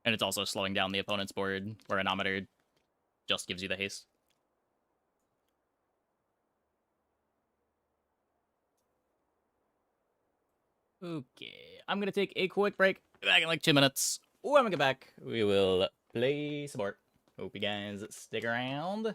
And it's also slowing down the opponent's board, where Anometer just gives you the haste. Okay, I'm gonna take a quick break. Be back in like 2 minutes. When we get back, we will play support. Hope you guys stick around.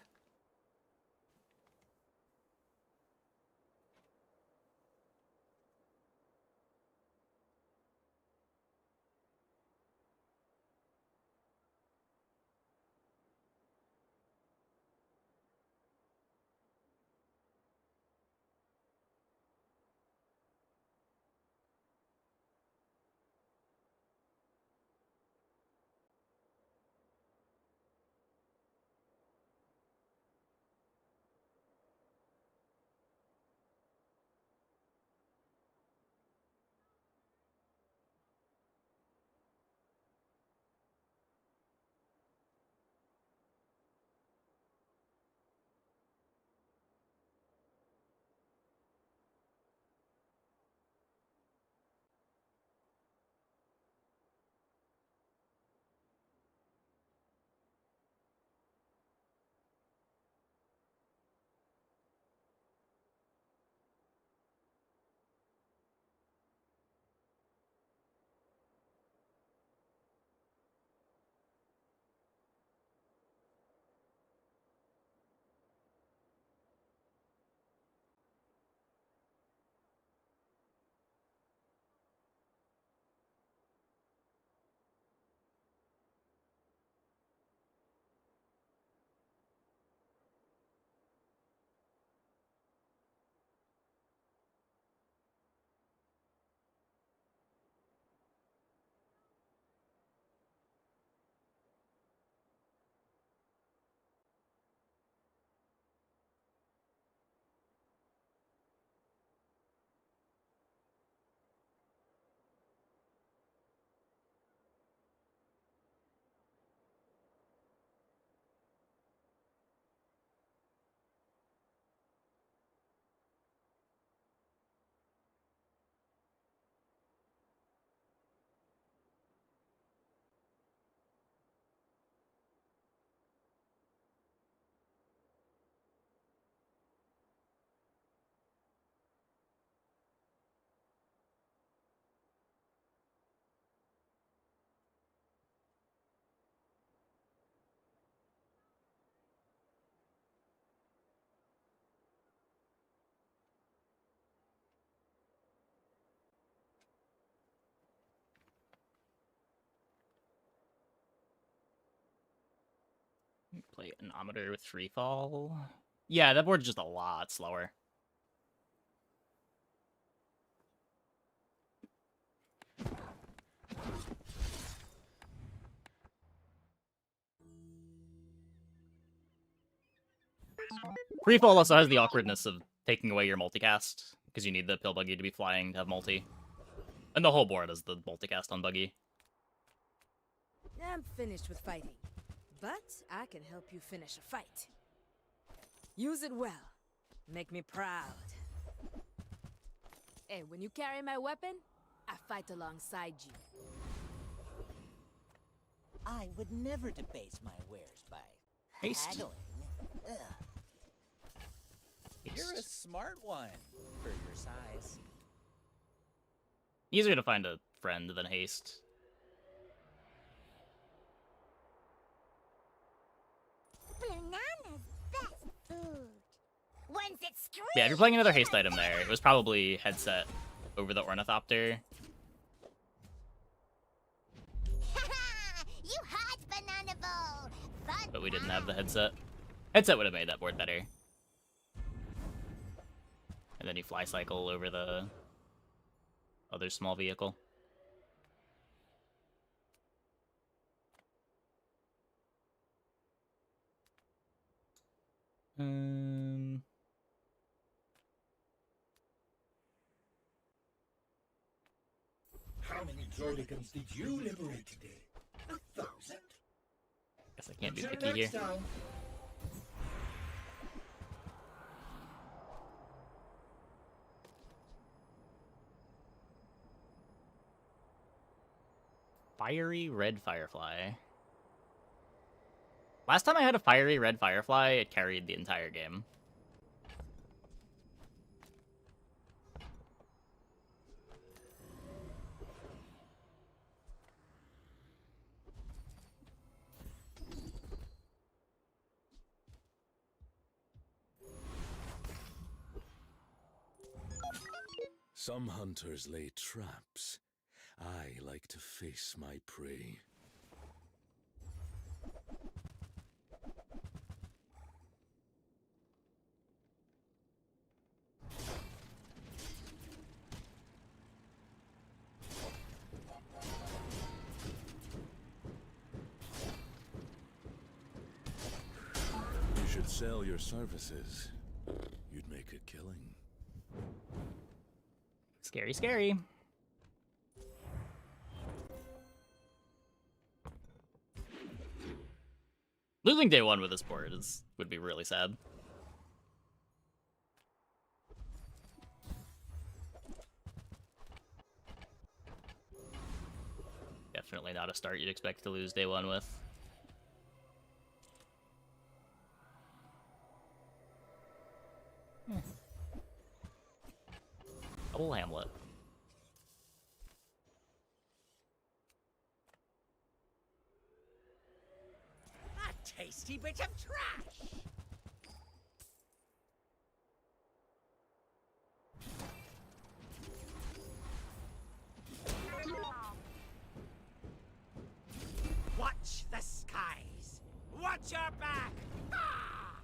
Play Anometer with free fall. Yeah, that board's just a lot slower. Free fall also has the awkwardness of taking away your multicast, because you need the Pill Buggy to be flying to have multi. And the whole board is the multicast on Buggy. I'm finished with fighting, but I can help you finish a fight. Use it well. Make me proud. Hey, when you carry my weapon, I fight alongside you. I would never debase my wares by Haste. haggling. Ugh. You're a smart one for your size. Easier to find a friend than haste. Banana's best food. Ones that scream. Yeah, if you're playing another haste item there, it was probably headset over the Ornithopter. You hot, Banana Bowl. Fun. But we didn't have the headset. Headset would have made that board better. And then you fly cycle over the other small vehicle. How many Droidicans did you liberate today? 1,000? Guess I can't be Until picky here. next time. Fiery red firefly. Last time I had a fiery red firefly, it carried the entire game. Some hunters lay traps. I like to face my prey. You should sell your services. You'd make a killing. Scary, scary. Losing day one with this board would be really sad. Definitely not a start you'd expect to lose day one with. Double Hamlet. A tasty bit of trash! Watch the skies! Watch your back! Ah!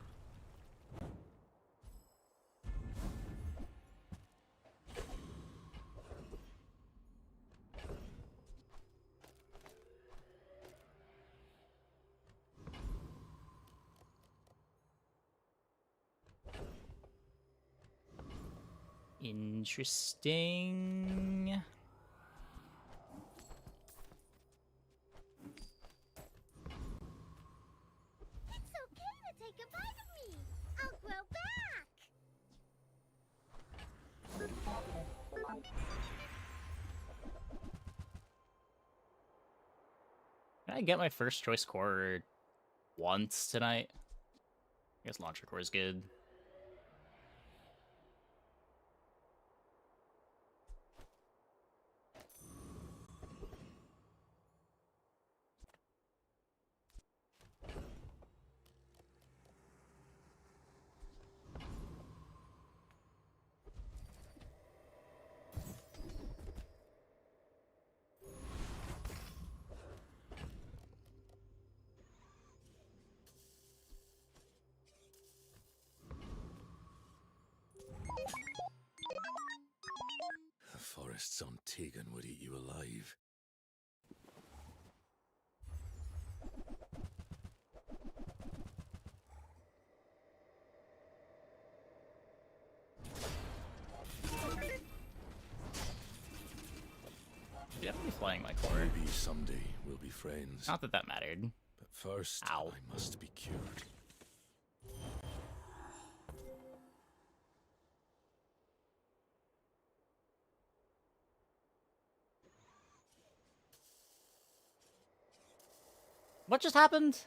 Interesting. It's okay to take a bite of me. I'll grow back. Can I get my first choice core once tonight? I guess launcher core is good. The forests on Tegan would eat you alive. Definitely flying my core. Maybe someday we'll be friends. Not that that mattered. But first, Ow. I must be cured. What just happened?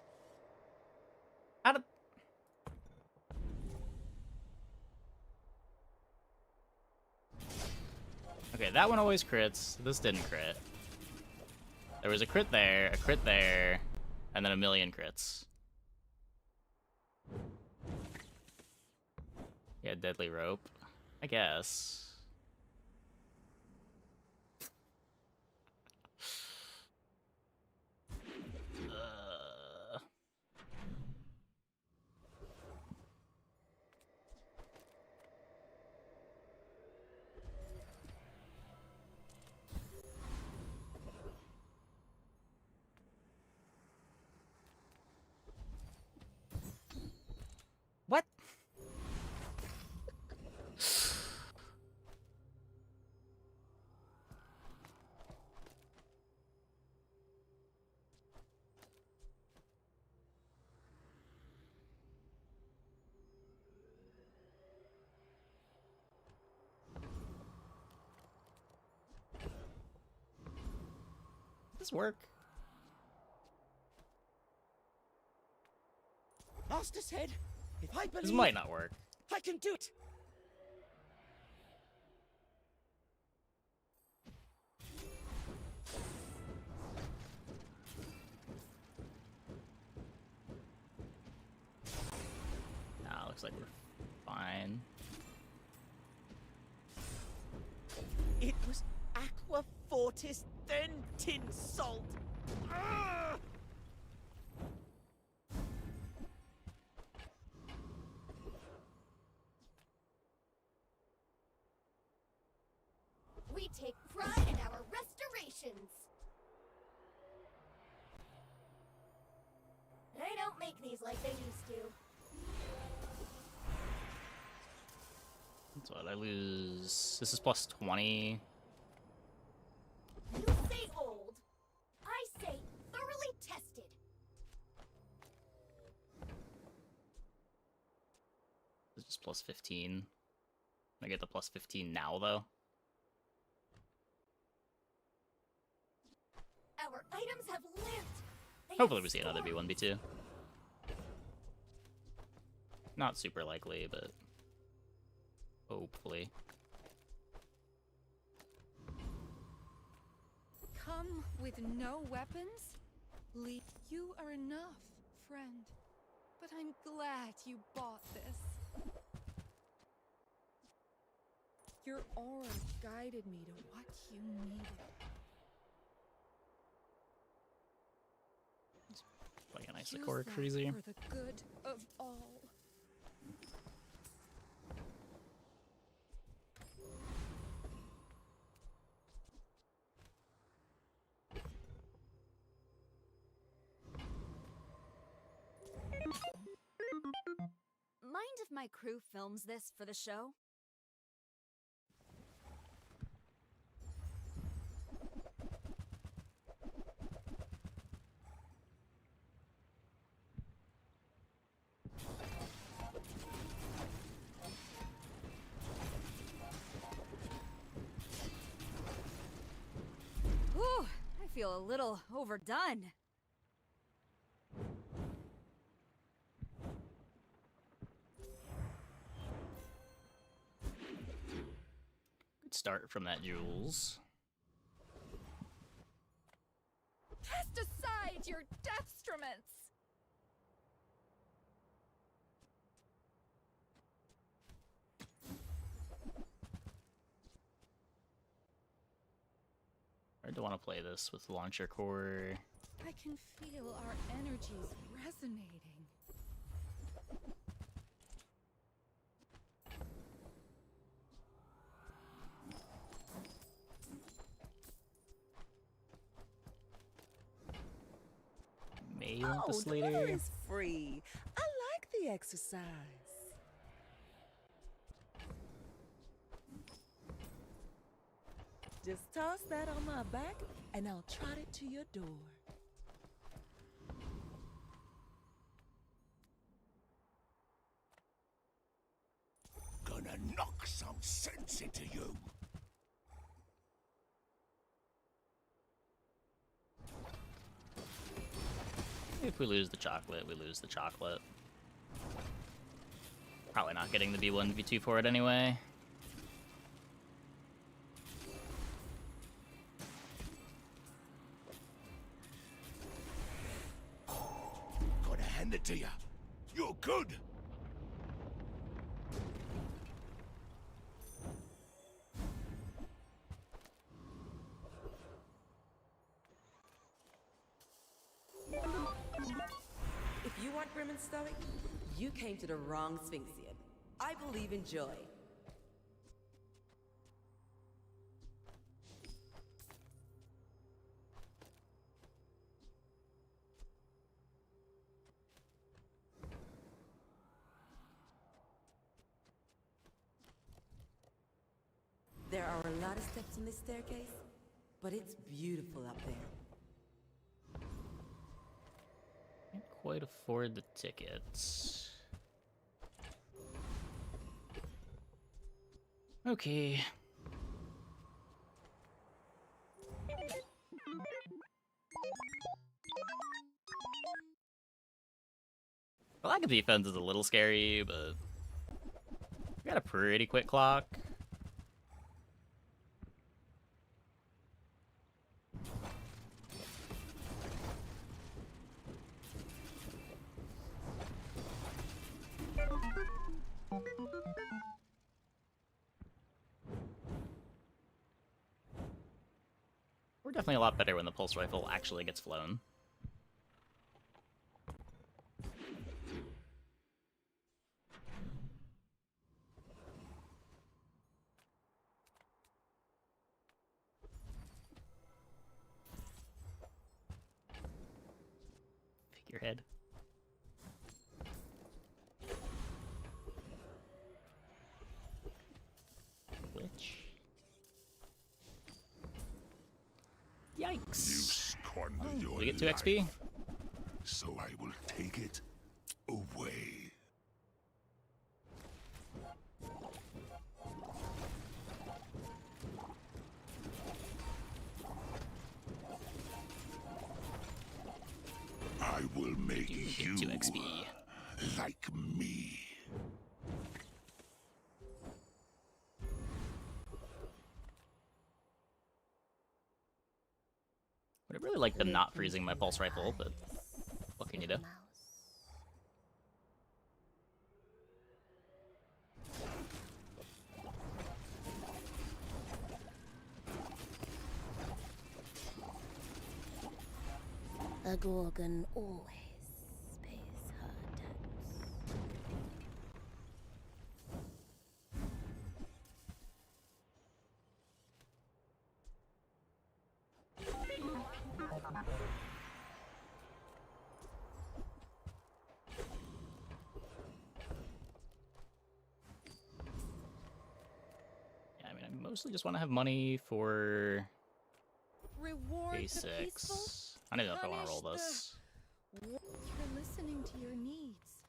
How did... Okay, that one always crits. This didn't crit. There was a crit there, and then a million crits. Yeah, deadly rope. I guess. What? Does this work? Master said, if I believe... This might not work. I can do it! Nah, looks like we're fine. It was Aqua Fortis, then Tin Salt. Ah! We take pride in our restorations. They don't make these like they used to. That's what I lose. This is plus 20. You say old. I say thoroughly tested. This is plus 15. I get the plus 15 now, though. Our items have lived. They Hopefully have we see another stormed. B1B2. Not super likely, but hopefully. Come with no weapons? You are enough, friend. But I'm glad you bought this. Your aura guided me to what you needed. Like an Use Isochord that crazy. for the good of all. Mind if my crew films this for the show? Whew, I feel a little overdone. Good start from that Jules. Cast aside your deathstruments! I don't want to play this with Launcher Core. I can feel our energies resonating. May want Oh, this the later. water is free. I like the exercise. Just toss that on my back, and I'll trot it to your door. Gonna knock some sense into you. If we lose the chocolate, we lose the chocolate. Probably not getting the V1, V2 for it anyway. Gotta hand it to you. You're good. If you want grim and stoic, you came to the wrong Sphinxian. I believe in joy. There are a lot of steps in this staircase, but it's beautiful up there. Can't quite afford the tickets. Okay. The lack of defense is a little scary, but we got a pretty quick clock. We're definitely a lot better when the pulse rifle actually gets flown. Figurehead. Glitch. Yikes. You squandered your We get 2 life, XP? so I will take it away. I will make you 2 XP. like me. Would have really liked them not freezing my pulse rifle, but what can you do? A Gorgon always pays her debts. Yeah, I mean, I mostly just want to have money for Reward the peaceful, A6. I don't know if I want to roll punish this. You're listening to your needs.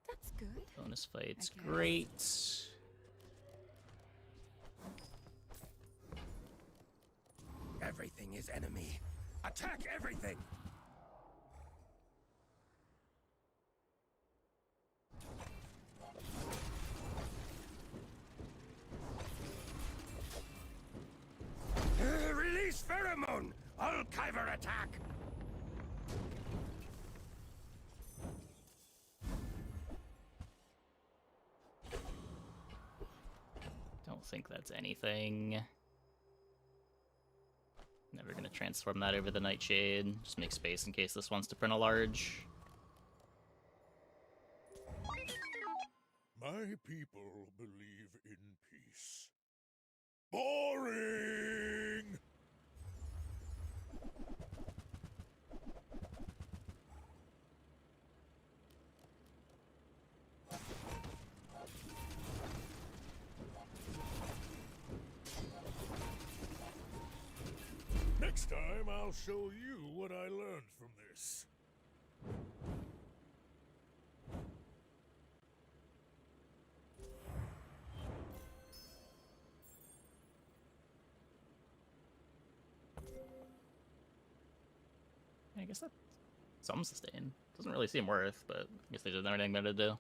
That's good. Bonus fight's great. Everything is enemy. Attack everything! Release pheromone! All Kyber attack! Don't think that's anything. Never gonna transform that over the Nightshade. Just make space in case this wants to print a large. My people believe in peace. Boring! Next time, I'll show you what I learned from this. I guess that Some sustain. Doesn't really seem worth, but I guess they did everything better to do.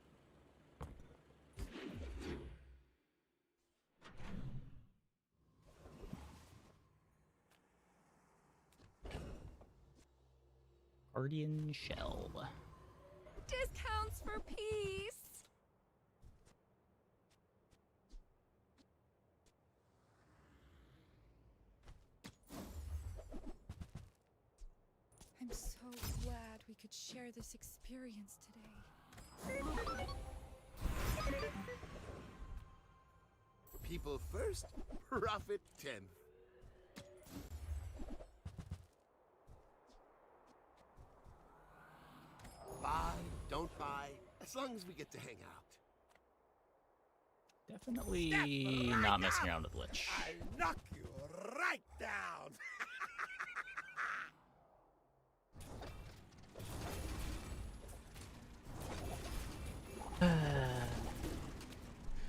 Guardian Shell. Discounts for peace. I'm so glad we could share this experience today. People first, profit 10th. Buy, don't buy, as long as we get to hang out. Definitely not messing around with Lich. I'll knock you right down.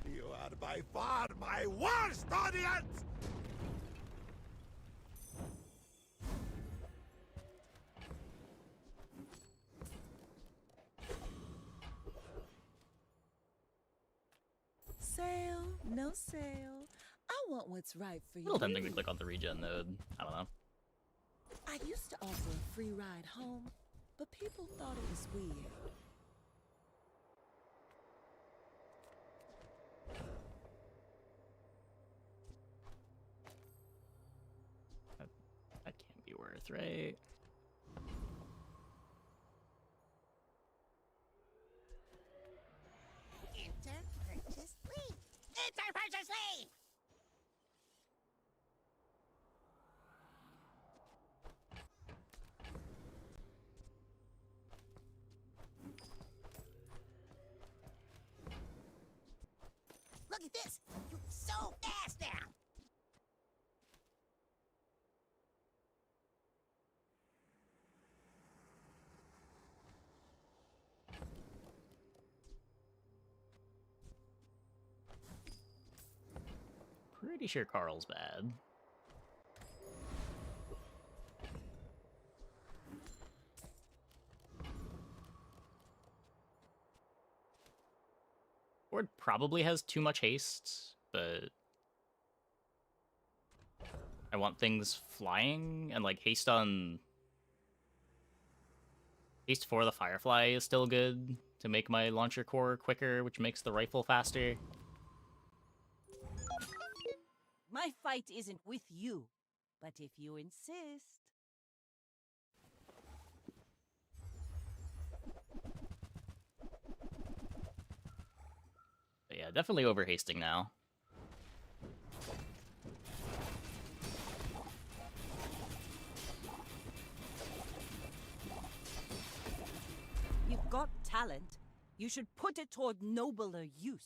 You are by far my worst audience! Sale, no sale. I want what's right for A you. little tempting to click on the regen node. I don't know. I used to offer a free ride home, but people thought it was weird. That can't be worth, right? Enter purchase leave. Enter purchase leave. Look at this. You're so fast now. Pretty sure Carl's bad. Board probably has too much haste, but I want things flying, and like haste on... Haste for the Firefly is still good to make my launcher core quicker, which makes the rifle faster. My fight isn't with you, but if you insist. But yeah, definitely over hasting now. You've got talent. You should put it toward nobler use.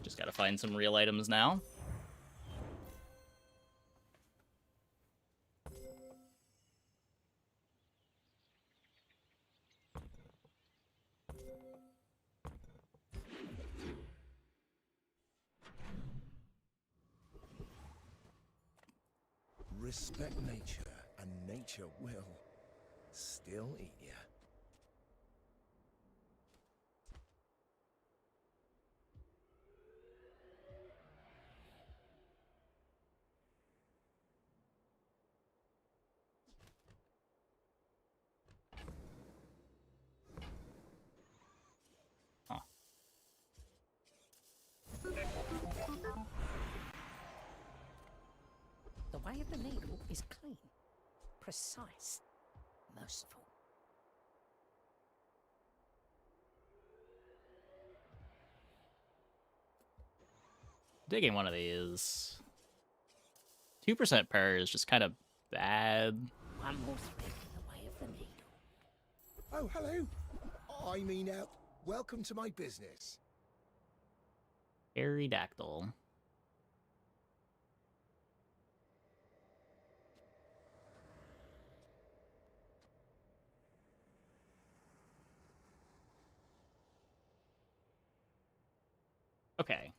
Just gotta find some real items now. Respect nature, and nature will still eat you. The way of the needle is clean, precise, merciful. Digging one of these. 2% per is just kind of bad. One more thread in the way of the needle. Oh, hello. I mean, welcome to my business. Aerodactyl. Okay.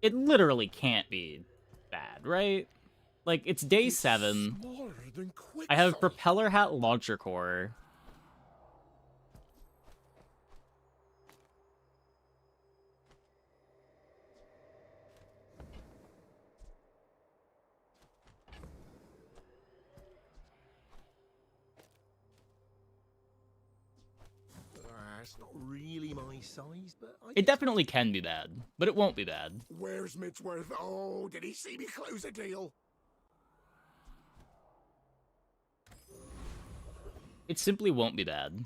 It literally can't be bad, right? Like, it's day 7. Smaller than I have Quicksalt. propeller hat launcher core. It's not really my size, but It definitely can be bad, but it won't be bad. Where's Midsworth? Oh, did he see me close a deal? It simply won't be bad.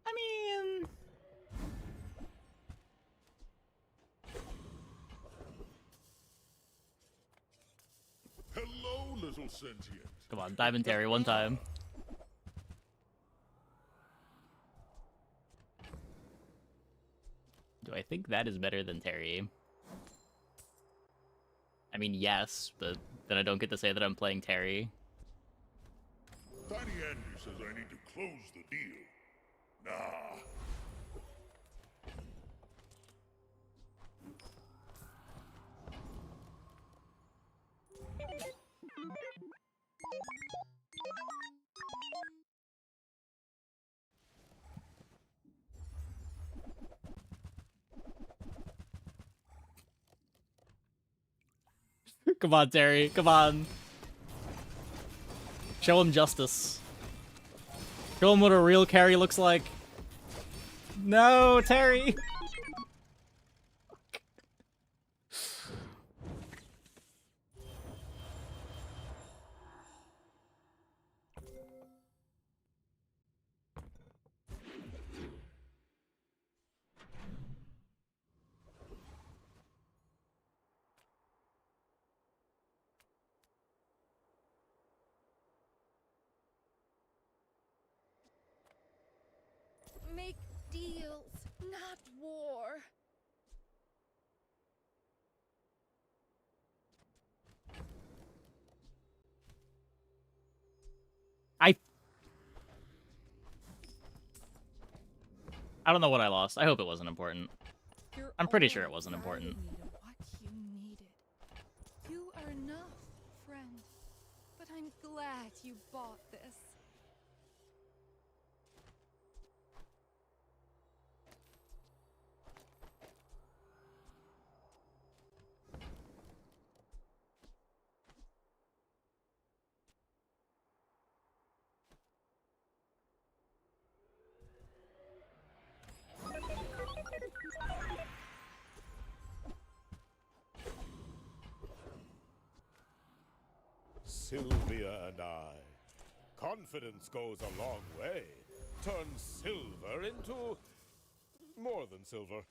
I mean... Hello, little sentient. Come on, Diamond Terry, one time. Do I think that is better than Terry? I mean, yes, but then I don't get to say that I'm playing Terry. Tiny Andy says I need to close the deal. Nah. Come on, Terry, come on. Show him justice. Show him what a real carry looks like. No, Terry! Make deals, not war. I don't know what I lost. I hope it wasn't important. You're I'm pretty sure it only wasn't important. guiding me to what you needed. You are enough, friend. But I'm glad you bought this. Sylvia and I. Confidence goes a long way. Turns silver into more than silver.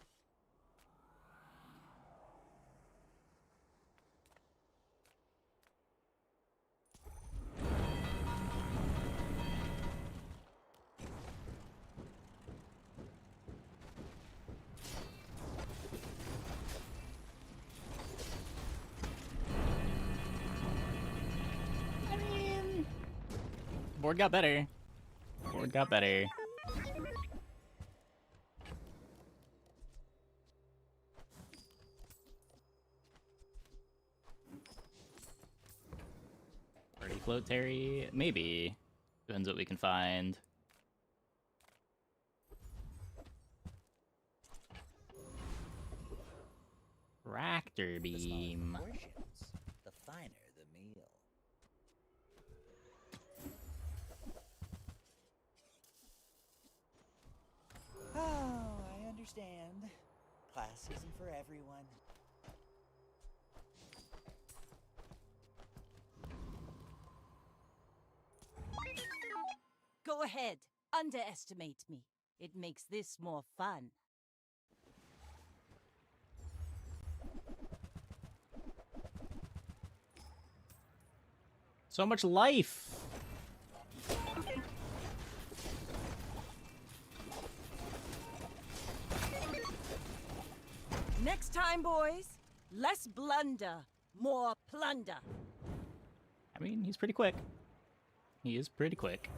I mean... Board got better. Board got better. Party float Terry? Maybe. Depends what we can find. Tractor beam. Portions, the finer the meal. Oh, I understand. Glass isn't for everyone. Go ahead. Underestimate me. It makes this more fun. So much life. Next time, boys, less blunder, more plunder. I mean, he's pretty quick. He is pretty quick.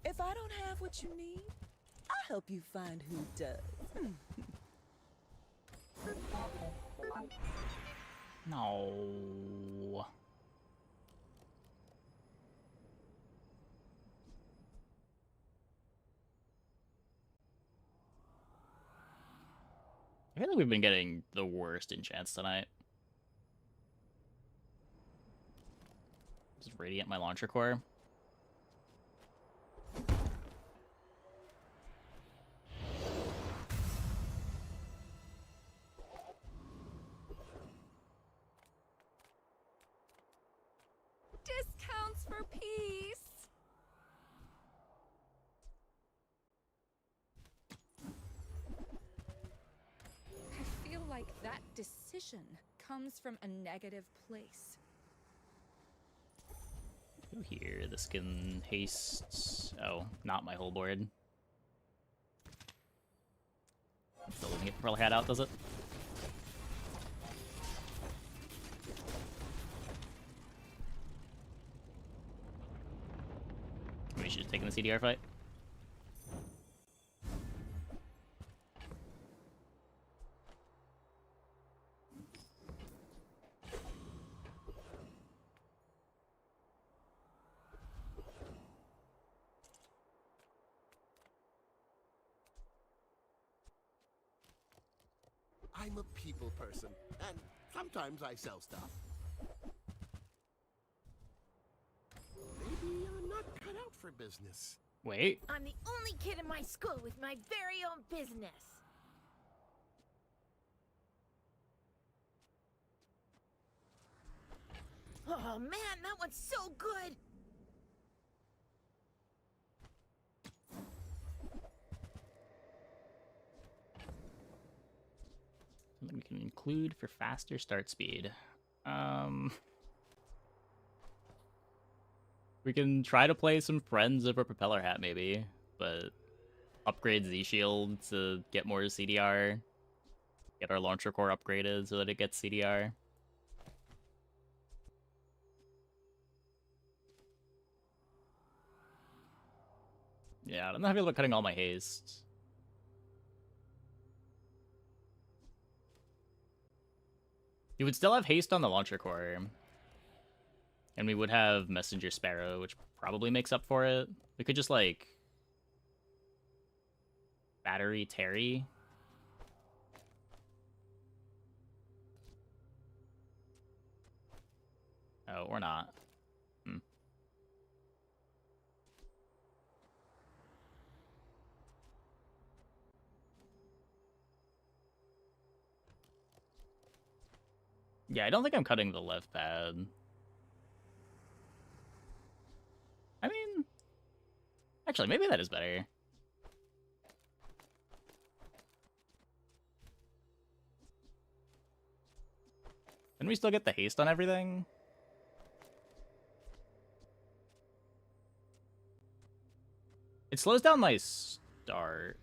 If I don't have what you need, I'll help you find who does. No. I feel like we've been getting the worst enchants tonight. Just radiant my launcher core. Discounts for peace. I feel like that decision comes from a negative place. Ooh, here, this can haste. Oh, not my whole board. Still doesn't get Pearl Hat out, does it? We should have taken the CDR fight. I'm a people person, and sometimes I sell stuff. Maybe I'm not cut out for business. Wait. I'm the only kid in my school with my very own business. Oh man, that one's so good! Something we can include for faster start speed. We can try to play some Friends over Propeller Hat, maybe, but upgrade Z-Shield to get more CDR. Get our launcher core upgraded so that it gets CDR. Yeah, I don't know how I feel about cutting all my haste. You would still have haste on the launcher core. And we would have Messenger Sparrow, which probably makes up for it. We could just, like, Battery Terry. Oh, or not. Yeah, I don't think I'm cutting the left pad. I mean, actually, maybe that is better. Can we still get the haste on everything? It slows down my start.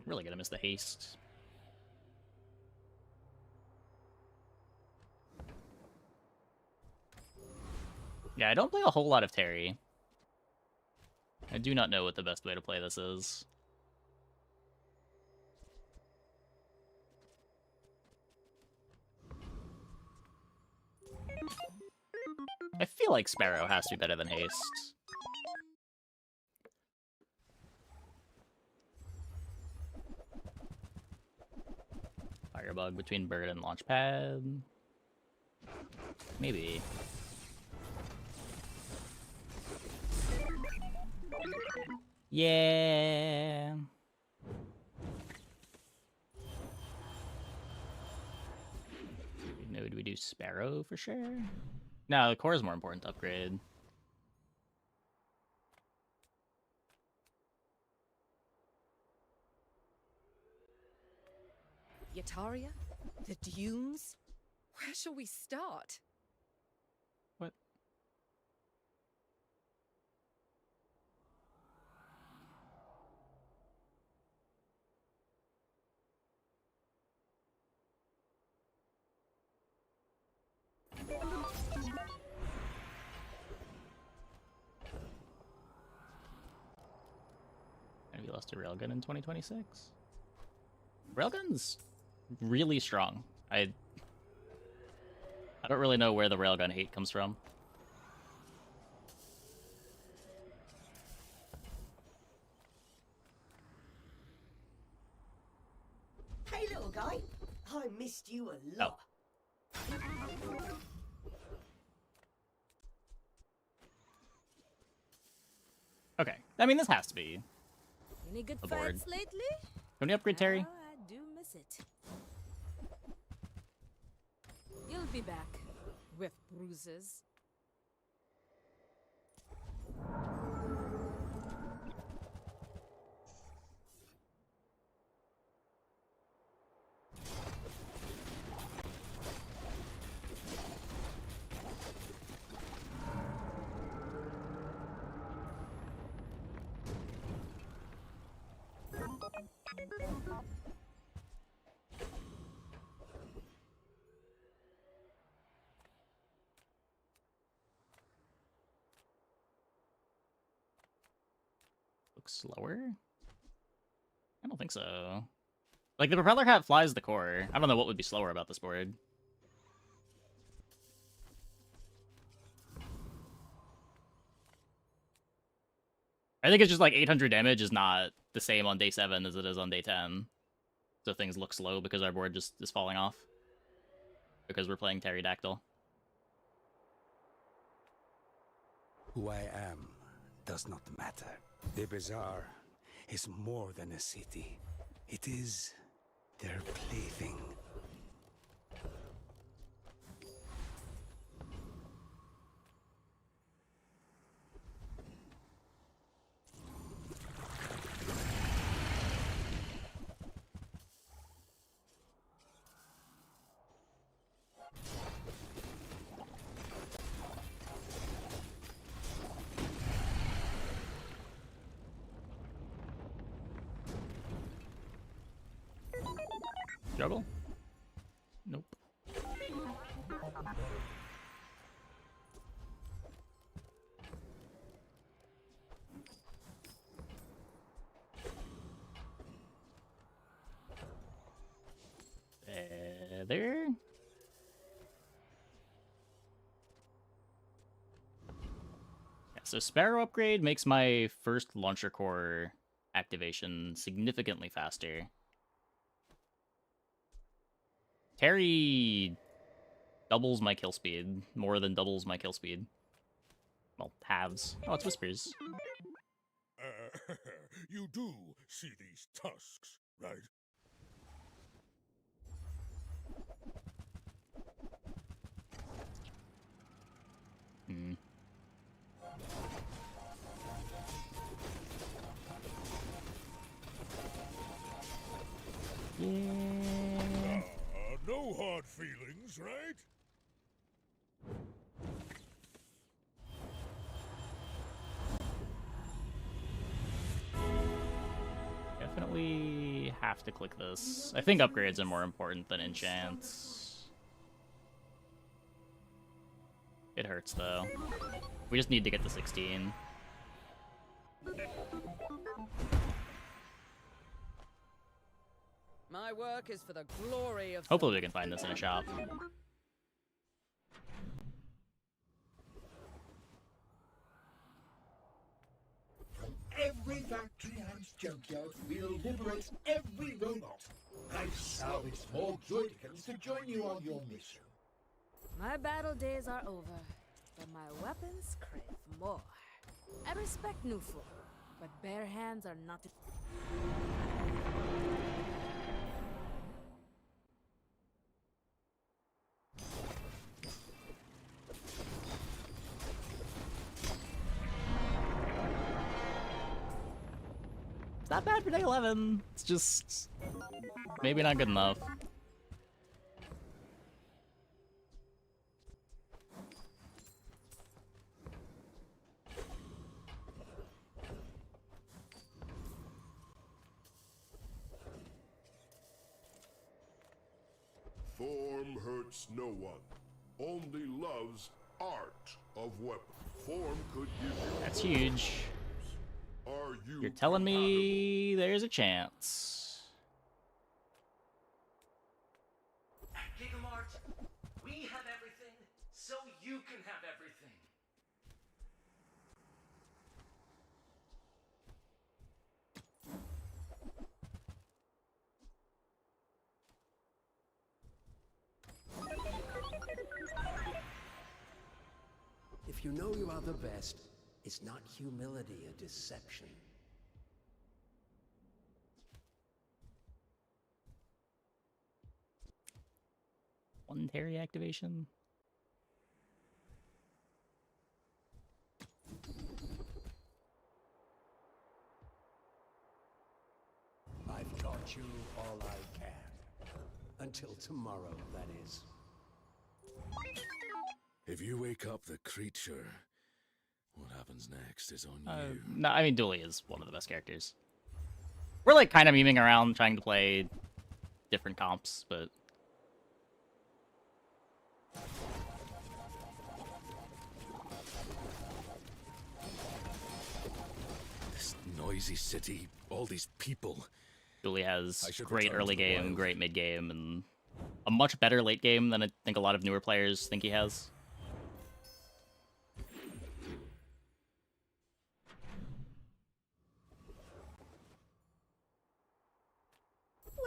Really gonna miss the haste. Yeah, I don't play a whole lot of Terry. I do not know what the best way to play this is. I feel like Sparrow has to be better than Haste. Firebug between Bird and Launchpad. Maybe. Yeah. Do we do Sparrow for sure? No, the core is more important to upgrade. Yataria? The dunes? Where shall we start? What? Have you lost a railgun in 2026? Railgun's really strong. I don't really know where the railgun hate comes from. Hey, little guy. I missed you a lot. Okay. I mean, this has to be Any good aboard. fights lately? Can we upgrade Terry? Oh, I do miss it. You'll be back with bruises. Looks slower? I don't think so. Like, the propeller hat flies the core. I don't know what would be slower about this board. I think it's just like 800 damage is not the same on day 7 as it is on day 10. So things look slow because our board just is falling off. Because we're playing Pterodactyl. Who I am does not matter. The bazaar is more than a city. It is their plaything. Juggle? Nope. There? Yeah, so Sparrow upgrade makes my first launcher core activation significantly faster. Terry doubles my kill speed, more than doubles my kill speed. Well, halves. Oh, it's Whispers. You do see these tusks, right? Hmm. Yeah. No hard feelings, right? Definitely have to click this. I think upgrades are more important than enchants. It hurts, though. We just need to get to 16. My work is for the glory of... Hopefully we can find this in a shop. Triad's junkyard will liberate every robot. I've salvaged more droidicans to join you on your mission. My battle days are over, but my weapons crave more. I respect Nufu, but bare hands are not. It's not bad for day 11. It's just maybe not good enough. Form hurts no one. Only loves art of weapon. Form could give you. That's huge. Are you You're telling me there's a chance. At Gigamart, we have everything, so you can have everything. If you know you are the best, is not humility a deception? One Terry activation. I've taught you all I can. Until tomorrow, that is. If you wake up the creature, what happens next is on you. No, I mean, Dooley is one of the best characters. We're like kind of memeing around trying to play different comps, but this noisy city, all these people. Dooley has great return early to the game, wild. great mid game, and a much better late game than I think a lot of newer players think he has.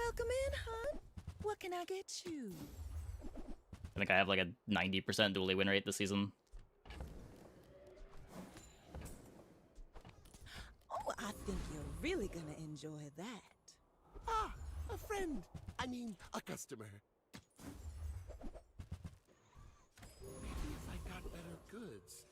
Welcome in, hon. What can I get you? I think I have like a 90% Dooley win rate this season. Oh, I think you're really gonna enjoy that. Ah, a friend. I mean, a customer. Maybe if I got better goods.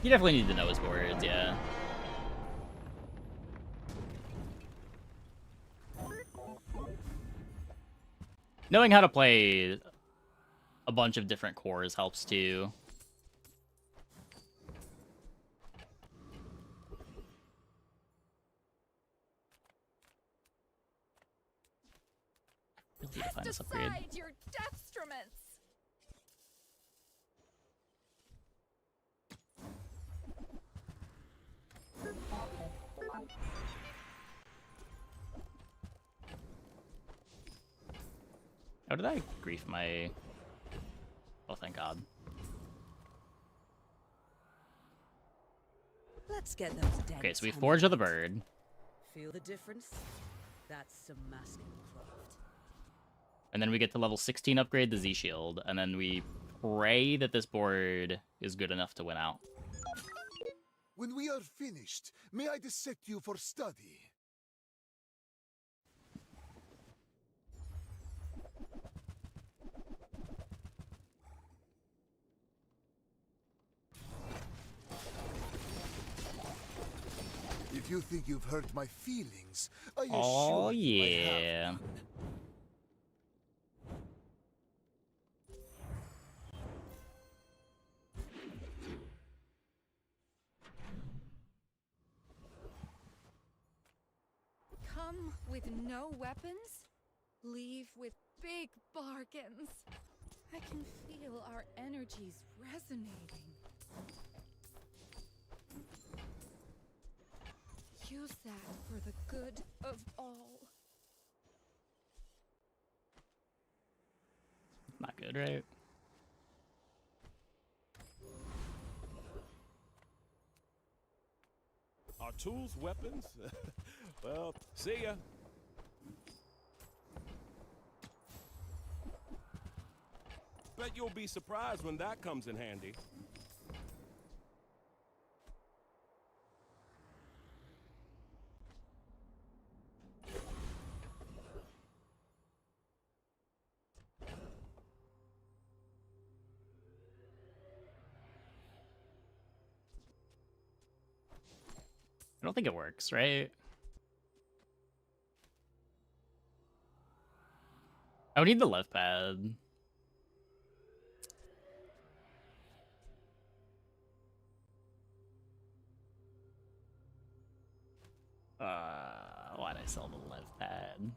You definitely need to know his words, yeah. Knowing how to play a bunch of different cores helps too. Really need to find this upgrade. Decide your destruments. How did I grief my... Oh, thank God. Let's get those dents. Okay, so we Forge of the Bird. Feel the difference? That's some masking craft. And then we get to level 16 upgrade the Z-Shield. And then we pray that this board is good enough to win out. When we are finished, may I dissect you for study? If you think you've hurt my feelings, I assure Oh, you I yeah. have. Come with no weapons, leave with big bargains. I can feel our energies resonating. use that for the good of all. Not good, right? Are tools weapons? Well, see ya. Bet you'll be surprised when that comes in handy. I don't think it works, right? I would need the left pad. Why'd I sell the left pad?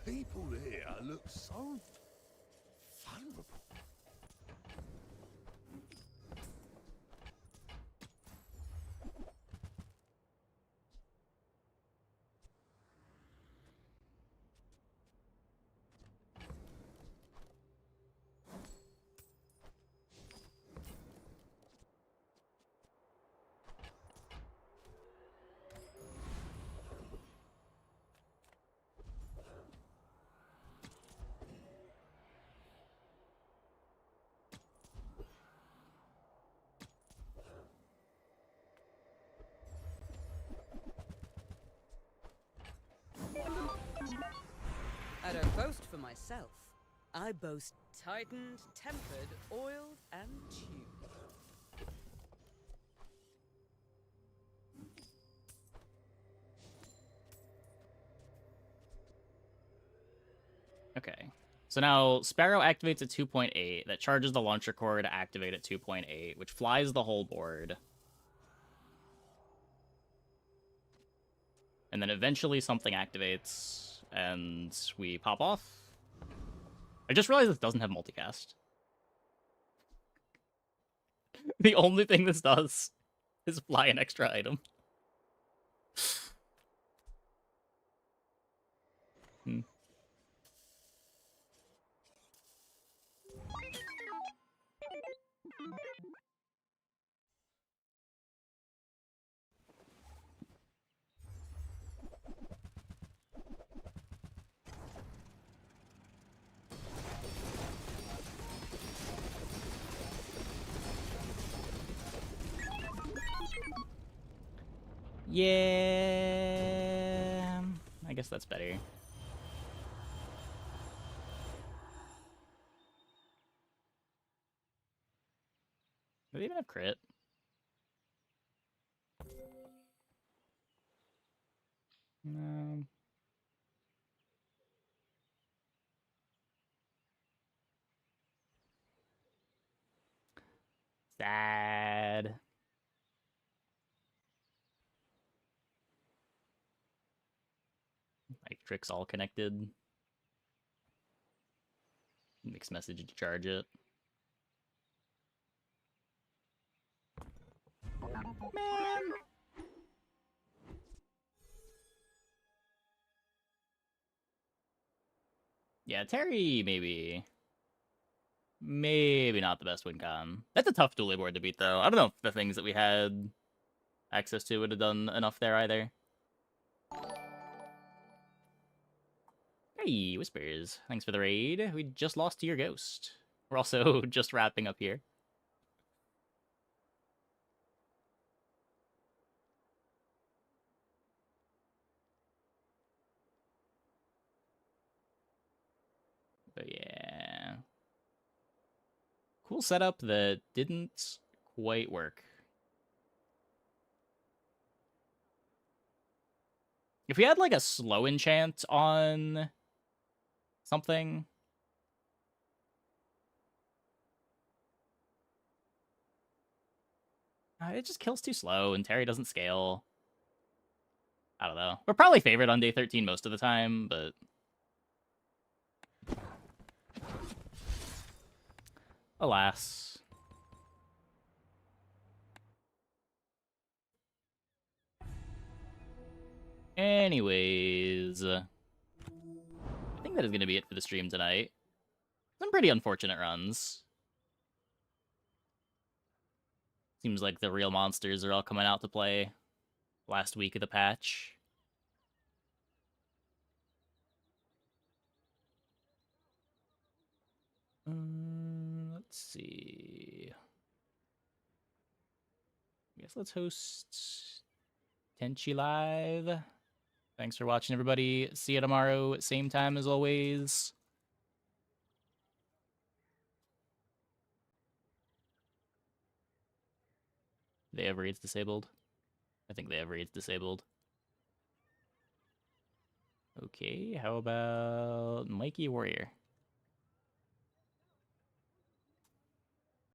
People here look so vulnerable. I don't boast for myself. I boast tightened, tempered, oiled, and tuned. Okay. So now Sparrow activates at 2.8. That charges the launcher core to activate at 2.8, which flies the whole board. And then eventually something activates, and we pop off. I just realized this doesn't have multicast. The only thing this does is fly an extra item. Hmm. Yeah, I guess that's better. Do they even have crit? No. Sad. Like tricks all connected. Mixed message to charge it. Man. Yeah, Terry maybe. Maybe not the best win con. That's a tough Dooley board to beat though. I don't know if the things that we had access to would have done enough there either. Hey, Whispers. Thanks for the raid. We just lost to your ghost. We're also just wrapping up here. But yeah. Cool setup that didn't quite work. If we had like a slow enchant on something. It just kills too slow, and Terry doesn't scale. I don't know. We're probably favored on day 13 most of the time, but... alas. Anyways... I think that is going to be it for the stream tonight. Some pretty unfortunate runs. Seems like the real monsters are all coming out to play last week of the patch. Let's see. I guess let's host Tenchi Live. Thanks for watching, everybody. See you tomorrow, same time as always. They have raids disabled? I think they have raids disabled. Okay, how about Mikey Warrior?